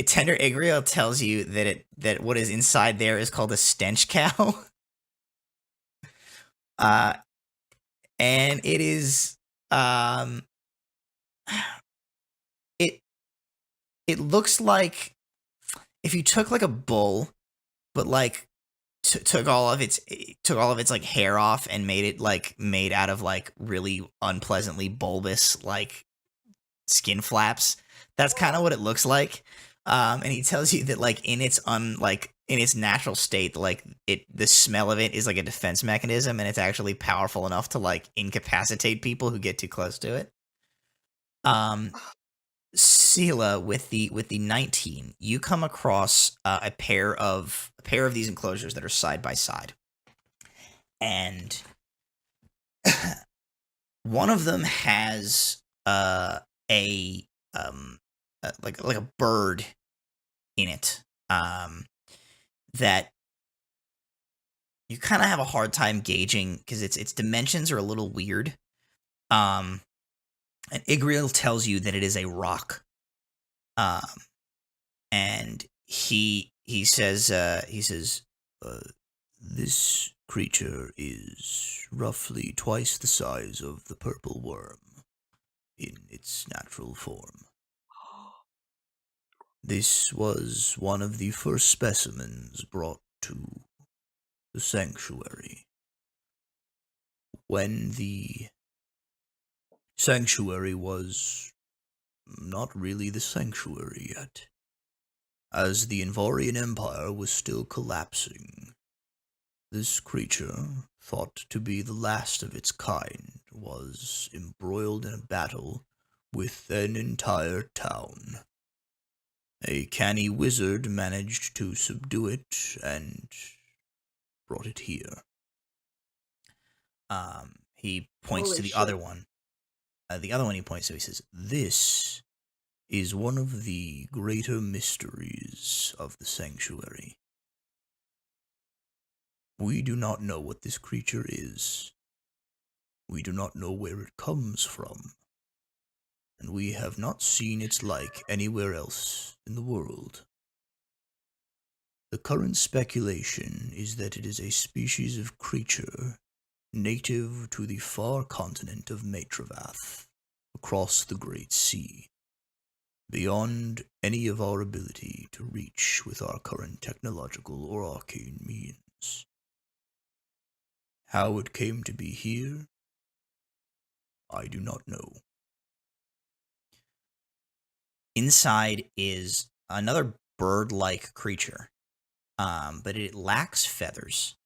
Tender Igriel tells you that what is inside there is called a stench cow. and it is it looks like if you took like a bull, but like took all of its like hair off and made it like made out of like really unpleasantly bulbous like skin flaps. That's kind of what it looks like. And he tells you that like in its in its natural state, like the smell of it is like a defense mechanism, and it's actually powerful enough to like incapacitate people who get too close to it. Sela, with the 19, you come across a pair of these enclosures that are side by side, and one of them has like a bird in it that you kind of have a hard time gauging because its dimensions are a little weird. And Igriel tells you that it is a rock. And he says this creature is roughly twice the size of the purple worm in its natural form. This was one of the first specimens brought to the sanctuary. When the sanctuary was not really the sanctuary yet, as the Invorian Empire was still collapsing. This creature, thought to be the last of its kind, was embroiled in a battle with an entire town. A canny wizard managed to subdue it and brought it here. He points Holy to the shit. other one. The other one he points to, he says, "This is one of the greater mysteries of the sanctuary. We do not know what this creature is. We do not know where it comes from. And we have not seen its like anywhere else in the world. The current speculation is that it is a species of creature native to the far continent of Matravath, across the Great Sea, beyond any of our ability to reach with our current technological or arcane means. How it came to be here, I do not know." Inside is another bird-like creature, but it lacks feathers.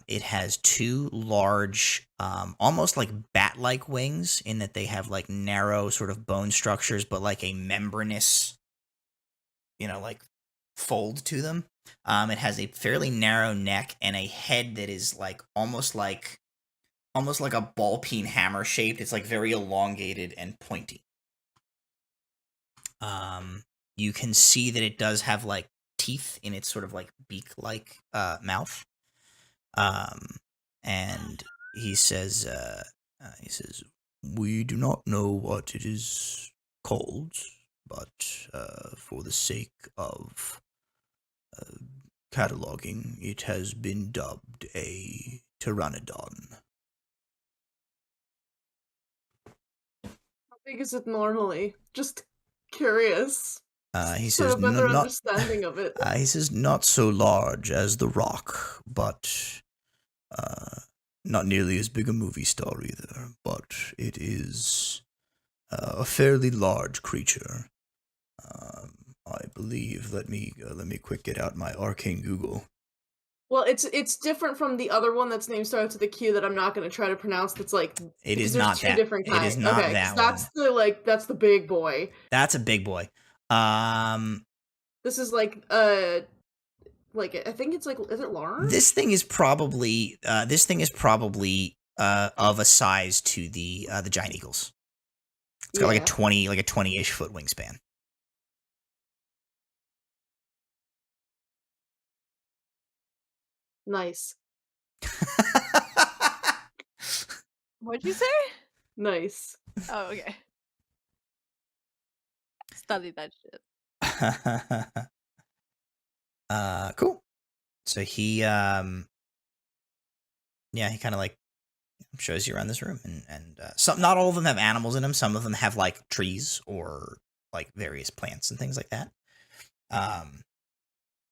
It has two large, almost like bat-like wings in that they have like narrow sort of bone structures, but like a membranous, like fold to them. It has a fairly narrow neck and a head that is like almost like a ball peen hammer shaped. It's like very elongated and pointy. You can see that it does have like teeth in its sort of like beak-like mouth. And he says, "We do not know what it is called, but for the sake of cataloging, it has been dubbed a pteranodon." How big is it normally? Just curious. He So says, a better not, understanding of it. he says, "Not so large as the Rock, but not nearly as big a movie star either, but it is a fairly large creature. I believe, let me quick get out my arcane Google." Well, it's different from the other one that's named starts with a Q that I'm not going to try to pronounce. That's like It is there's not two that. different kinds. It is not okay, that that's the big boy. That's a big boy. This is like I think it's like, is it large? This thing is probably of a size to the giant eagles. It's got like a 20-ish foot wingspan. Nice. What'd you say? Nice. Oh, okay. Study that shit. Cool. So he he kind of like shows you around this room, and some, not all of them have animals in them. Some of them have like trees or like various plants and things like that.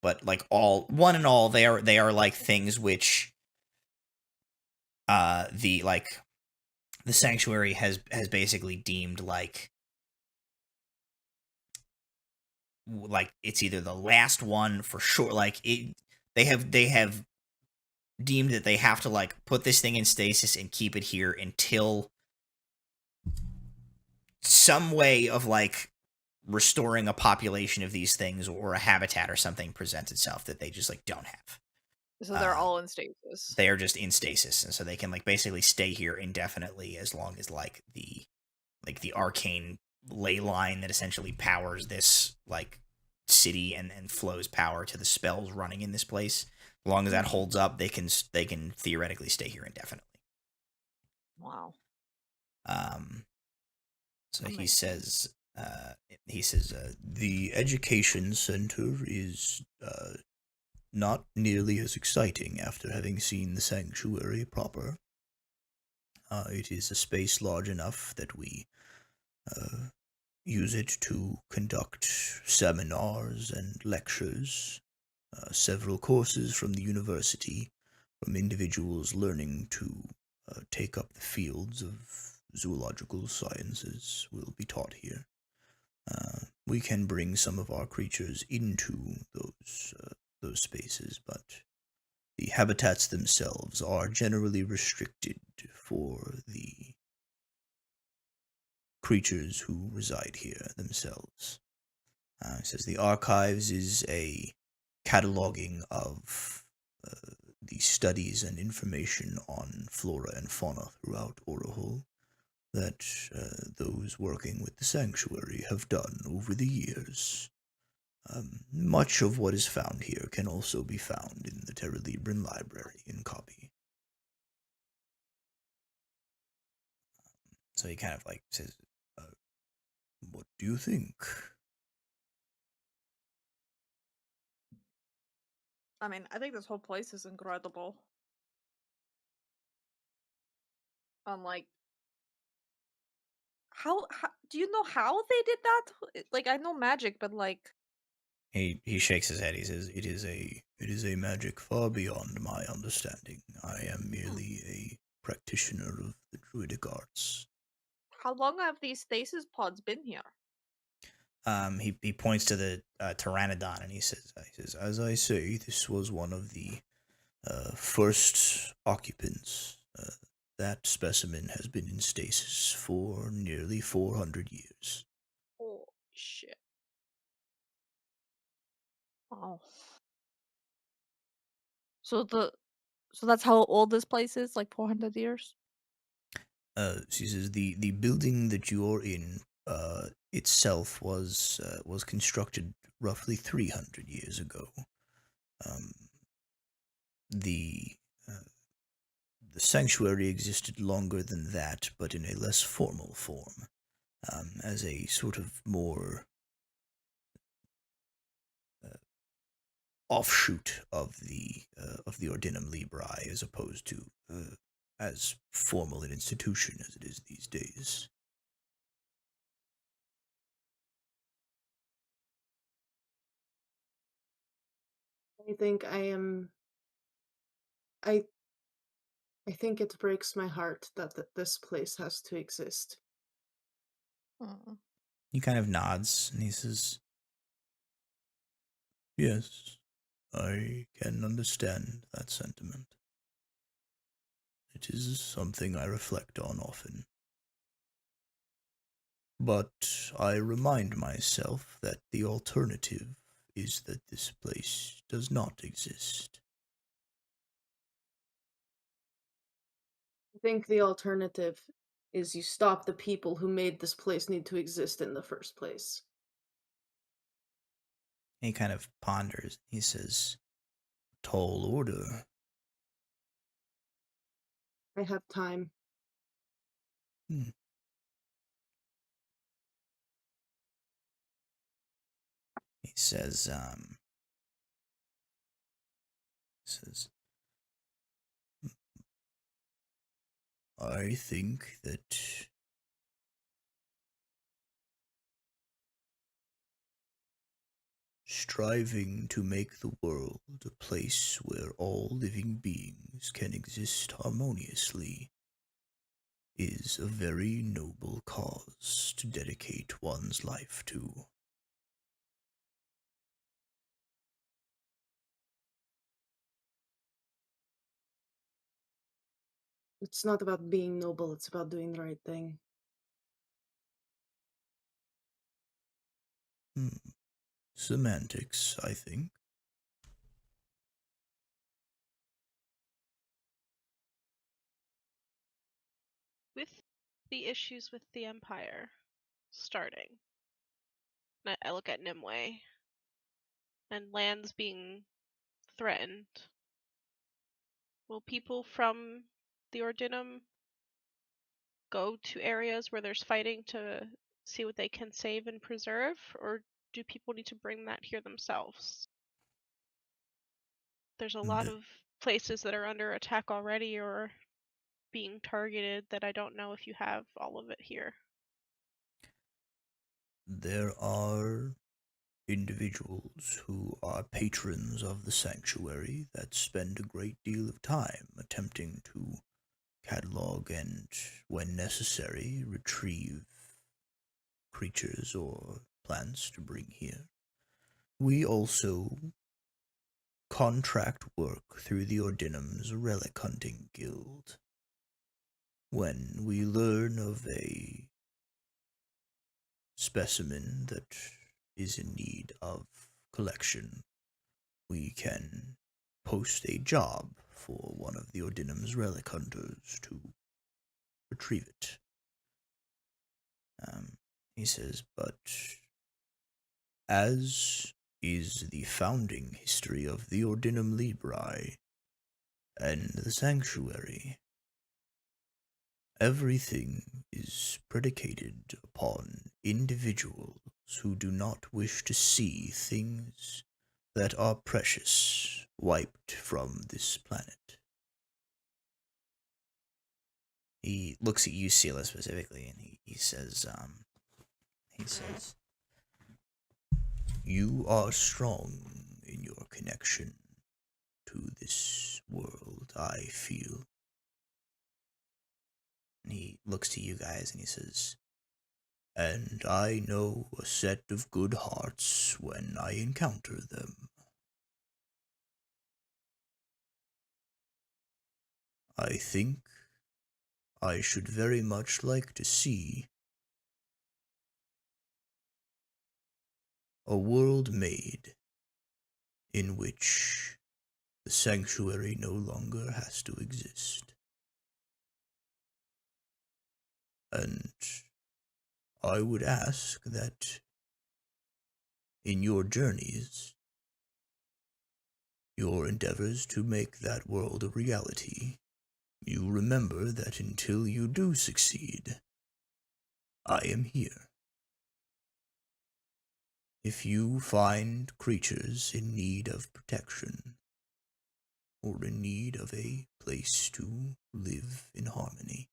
But like one and all, they are like things which the sanctuary has basically deemed like it's either the last one for sure. Like they have deemed that they have to like put this thing in stasis and keep it here until some way of like restoring a population of these things or a habitat or something presents itself that they just like don't have. So they're all in stasis. They are just in stasis, and so they can like basically stay here indefinitely as long as like the arcane ley line that essentially powers this like city and flows power to the spells running in this place. As long as that holds up, they can theoretically stay here indefinitely. Wow. So he says, the education center is not nearly as exciting after having seen the sanctuary proper. It is a space large enough that we use it to conduct seminars and lectures, several courses from the university, from individuals learning to take up the fields of zoological sciences will be taught here. We can bring some of our creatures into those spaces, but the habitats themselves are generally restricted for the creatures who reside here themselves. It says the archives is a cataloging of the studies and information on flora and fauna throughout Orahol that those working with the sanctuary have done over the years. Much of what is found here can also be found in the Terra Libra library in copy. So he kind of like says, what do you think? I mean, I think this whole place is incredible. Like, how do you know how they did that? Like, I know magic, but like, he shakes his head. He says, "It is a magic far beyond my understanding. I am merely a practitioner of the druidic arts." How long have these stasis pods been here? He points to the pteranodon and he says, "As I say, this was one of the first occupants. That specimen has been in stasis for nearly 400 years." Oh shit! Wow. So that's how old this place is, like 400 years? She says the building that you're in itself was constructed roughly 300 years ago. The sanctuary existed longer than that, but in a less formal form, as a sort of more offshoot of the Ordinum Librae, as opposed to as formal an institution as it is these days. I think I think it breaks my heart that this place has to exist. He kind of nods and he says, "Yes, I can understand that sentiment. It is something I reflect on often. But I remind myself that the alternative is that this place does not exist." I think the alternative is you stop the people who made this place need to exist in the first place. He kind of ponders. He says, "Tall order." I have time. He says, I think that striving to make the world a place where all living beings can exist harmoniously is a very noble cause to dedicate one's life to. It's not about being noble, it's about doing the right thing. Semantics, I think. With the issues with the Empire starting, I look at Nimue and lands being threatened. Will people from the Ordinum go to areas where there's fighting to see what they can save and preserve, or do people need to bring that here themselves? There's a lot of places that are under attack already or being targeted that I don't know if you have all of it here. There are individuals who are patrons of the sanctuary that spend a great deal of time attempting to catalog and, when necessary, retrieve creatures or plants to bring here. We also contract work through the Ordinum's relic hunting guild. When we learn of a specimen that is in need of collection, we can post a job for one of the Ordinum's relic hunters to retrieve it. He says, but as is the founding history of the Ordinum Librae and the Sanctuary, everything is predicated upon individuals who do not wish to see things that are precious wiped from this planet. He looks at you, Sela, specifically, and he says, you are strong in your connection to this world, I feel. And he looks to you guys and he says, and I know a set of good hearts when I encounter them. I think I should very much like to see a world made in which the sanctuary no longer has to exist. And I would ask that in your journeys, your endeavors to make that world a reality, you remember that until you do succeed, I am here. If you find creatures in need of protection, or in need of a place to live in harmony,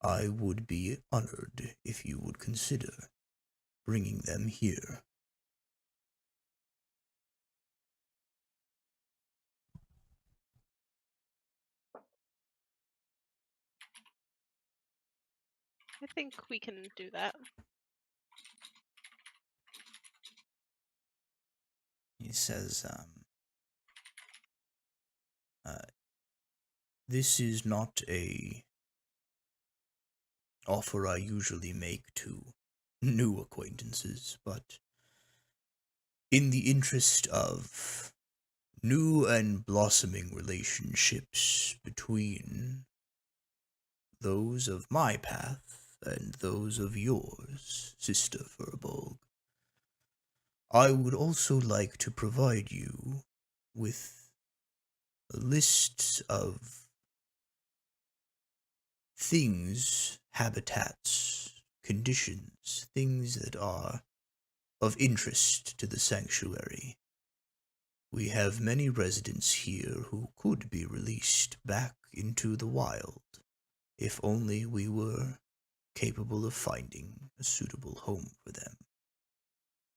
I would be honored if you would consider bringing them here. I think we can do that. He says, this is not a offer I usually make to new acquaintances, but in the interest of new and blossoming relationships between those of my path and those of yours, Sister Furbolg, I would also like to provide you with a list of things, habitats, conditions, things that are of interest to the sanctuary, we have many residents here who could be released back into the wild, if only we were capable of finding a suitable home for them.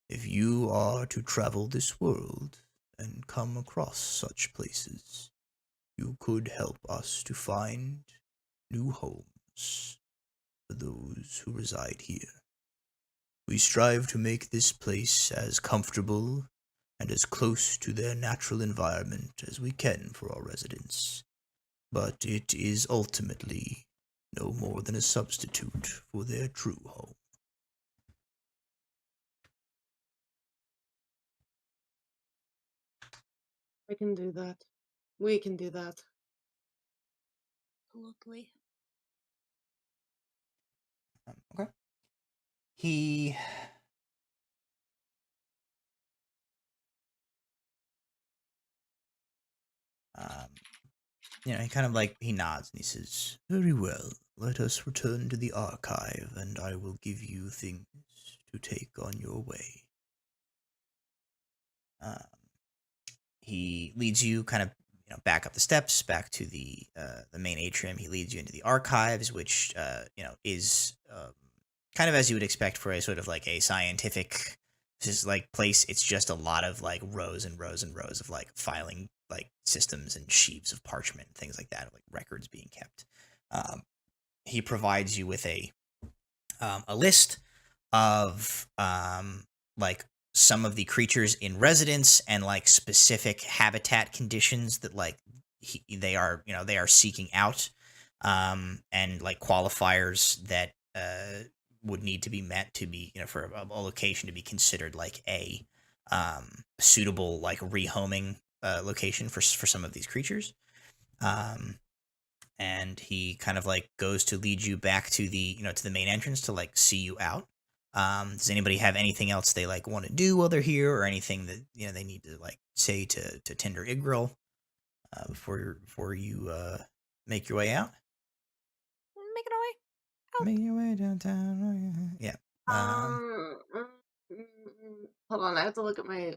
If you are to travel this world and come across such places, you could help us to find new homes for those who reside here. We strive to make this place as comfortable and as close to their natural environment as we can for our residents, but it is ultimately no more than a substitute for their true home. I can do that. We can do that. Absolutely. Okay. He he kind of he nods and he says, "Very well, let us return to the archive and I will give you things to take on your way." He leads you kind of back up the steps, back to the main atrium. He leads you into the archives, which is kind of as you would expect for a sort of a scientific place. It's just a lot of rows and rows and rows of filing systems and sheets of parchment and things like that, records being kept. He provides you with a list of some of the creatures in residence and specific habitat conditions that they are seeking out, and qualifiers that would need to be met to be for a location to be considered a suitable rehoming location for some of these creatures. And he kind of goes to lead you back to the to the main entrance to see you out. Does anybody have anything else they want to do while they're here, or anything that they need to say to Tinder Igril before you make your way out? Making our way out. Make your way downtown. Yeah. Hold on, I have to look at my.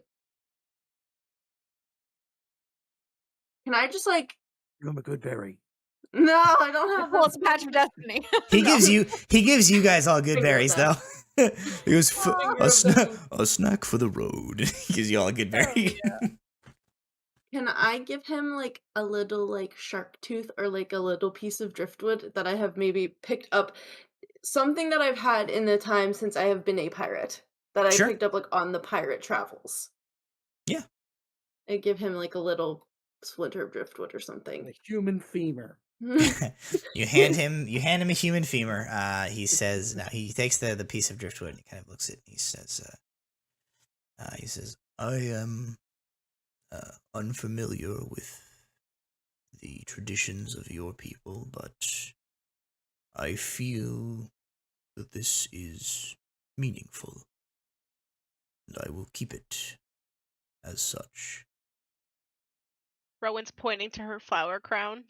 Can I just I'm a good berry. No, I don't have. Well, it's a patch of destiny. He gives you guys all good berries though. He goes a snack for the road. He gives you all a good berry. Yeah. Can I give him a little shark tooth or a little piece of driftwood that I have maybe picked up? Something that I've had in the time since I have been a pirate that I picked up on the pirate travels. Yeah. I give him a little splinter of driftwood or something. A human femur. You hand him a human femur. He says, no, he takes the piece of driftwood and he kind of looks at it and he says, I am unfamiliar with the traditions of your people, but I feel that this is meaningful, and I will keep it as such. Rowan's pointing to her flower crown,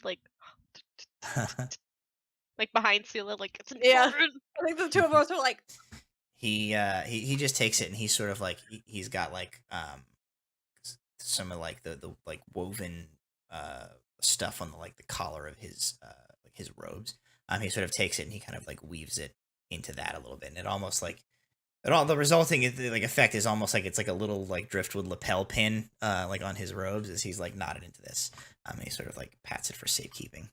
behind Sela, it's important. Yeah. I think the two of us are he just takes it and he's sort of he's got some of the woven stuff on the collar of his robes. He sort of takes it and he kind of weaves it into that a little bit, and it almost the resulting effect is almost it's a little driftwood lapel pin on his robes as he's knotted into this. He sort of pats it for safekeeping.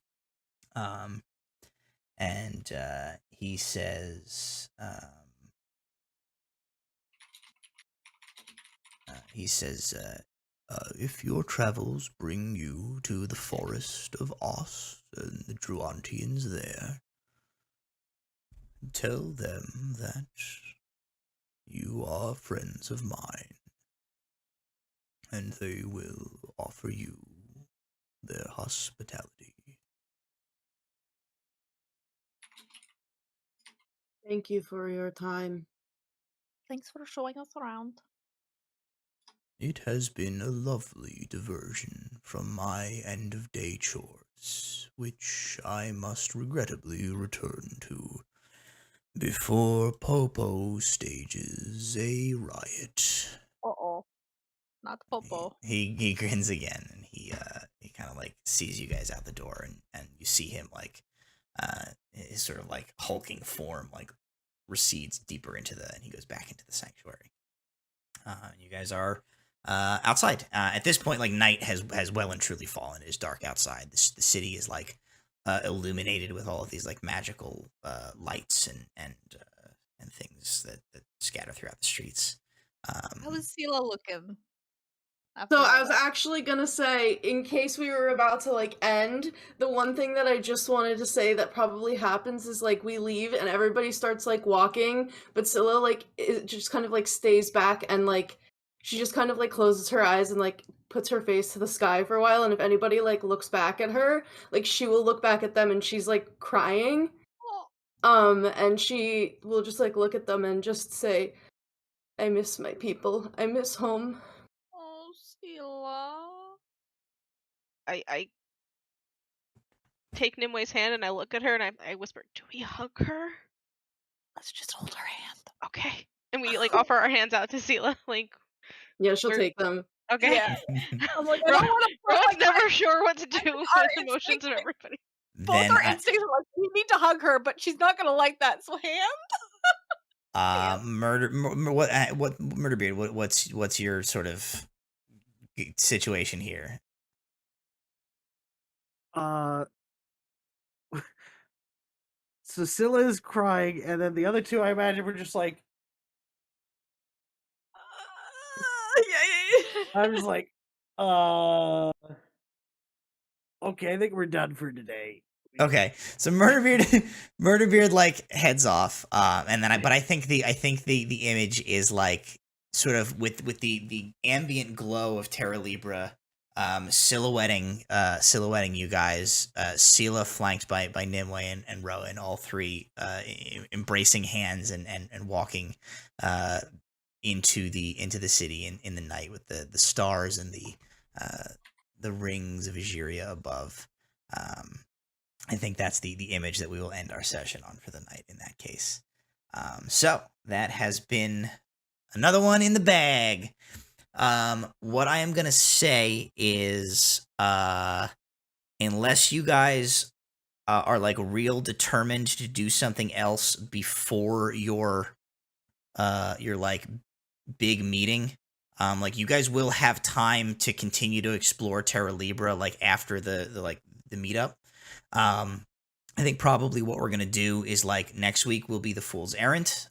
And he says, if your travels bring you to the forest of Oss and the Druantians there, tell them that you are friends of mine, and they will offer you their hospitality. Thank you for your time. Thanks for showing us around. It has been a lovely diversion from my end-of-day chores, which I must regrettably return to before Popo stages a riot. Uh-oh. Not the popo. He grins again, and he kind of like sees you guys out the door, and you see him like his sort of like hulking form like recedes deeper into and he goes back into the sanctuary. You guys are outside. At this point, like night has well and truly fallen. It is dark outside. The city is like illuminated with all of these like magical lights and things that scatter throughout the streets. How is Sela looking? So I was actually gonna say, in case we were about to like end, the one thing that I just wanted to say that probably happens is like we leave and everybody starts like walking, but Scylla like it just kind of like stays back and like she just kind of like closes her eyes and like puts her face to the sky for a while, and if anybody like looks back at her, like she will look back at them and she's like crying. And she will just like look at them and just say, I miss my people. I miss home. Oh, Sela. I take Nimwe's hand and I look at her and I whisper, "Do we hug her?" Let's just hold her hand. Okay. And we like offer our hands out to Sela, like yeah, she'll take them. Okay. Yeah. I'm like, I don't want to. Rowan's never sure what to do with the emotions of everybody. Both our instincts are like, we need to hug her, but she's not gonna like that. So hand. Murderbeard, what's your sort of situation here? So Scylla is crying, and then the other two, I imagine, were just like, I'm just like, okay, I think we're done for today. Okay, so Murderbeard like heads off, and then I think the image is like sort of with the ambient glow of Terra Libra, silhouetting you guys, Sela flanked by Nimue and Rowan, all three embracing hands and walking into the city in the night with the stars and the rings of Egeria above. I think that's the image that we will end our session on for the night in that case. So that has been another one in the bag. What I am going to say is, unless you guys are like real determined to do something else before your like big meeting, like you guys will have time to continue to explore Terra Libra like after the meetup. I think probably what we're gonna do is like next week will be the Fool's Errand.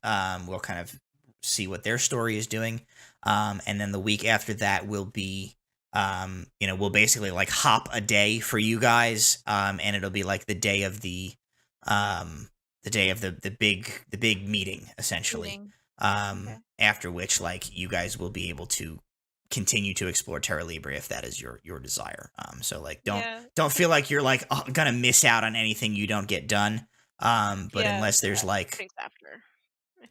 We'll kind of see what their story is doing, and then the week after that will be, we'll basically like hop a day for you guys, and it'll be like the day of the big meeting essentially. Okay. After which, like you guys will be able to continue to explore Terra Libra if that is your desire. So like don't feel like you're like gonna miss out on anything you don't get done. But unless there's like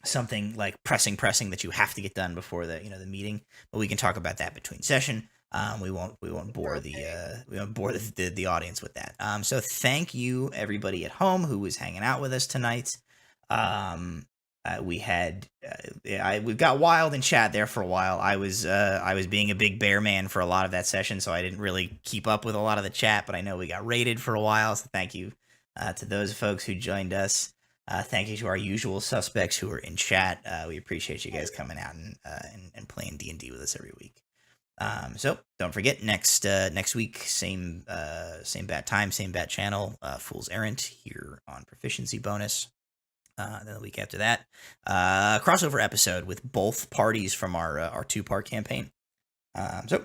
something like pressing that you have to get done before the the meeting, but we can talk about that between session. We won't bore the audience with that. So thank you everybody at home who was hanging out with us tonight. We got wild in chat there for a while. I was being a big bear man for a lot of that session, so I didn't really keep up with a lot of the chat, but I know we got raided for a while, so thank you to those folks who joined us. Thank you to our usual suspects who are in chat. We appreciate you guys coming out and playing D&D with us every week. So don't forget next week, same bat time, same bat channel, Fool's Errand here on Proficiency Bonus. Then the week after that, crossover episode with both parties from our 2-part campaign. So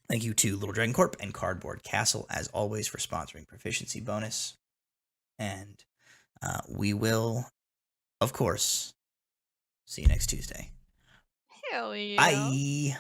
thank you to Little Dragon Corp and Cardboard Castle, as always, for sponsoring Proficiency Bonus. And we will, of course, see you next Tuesday. Hell yeah. Bye.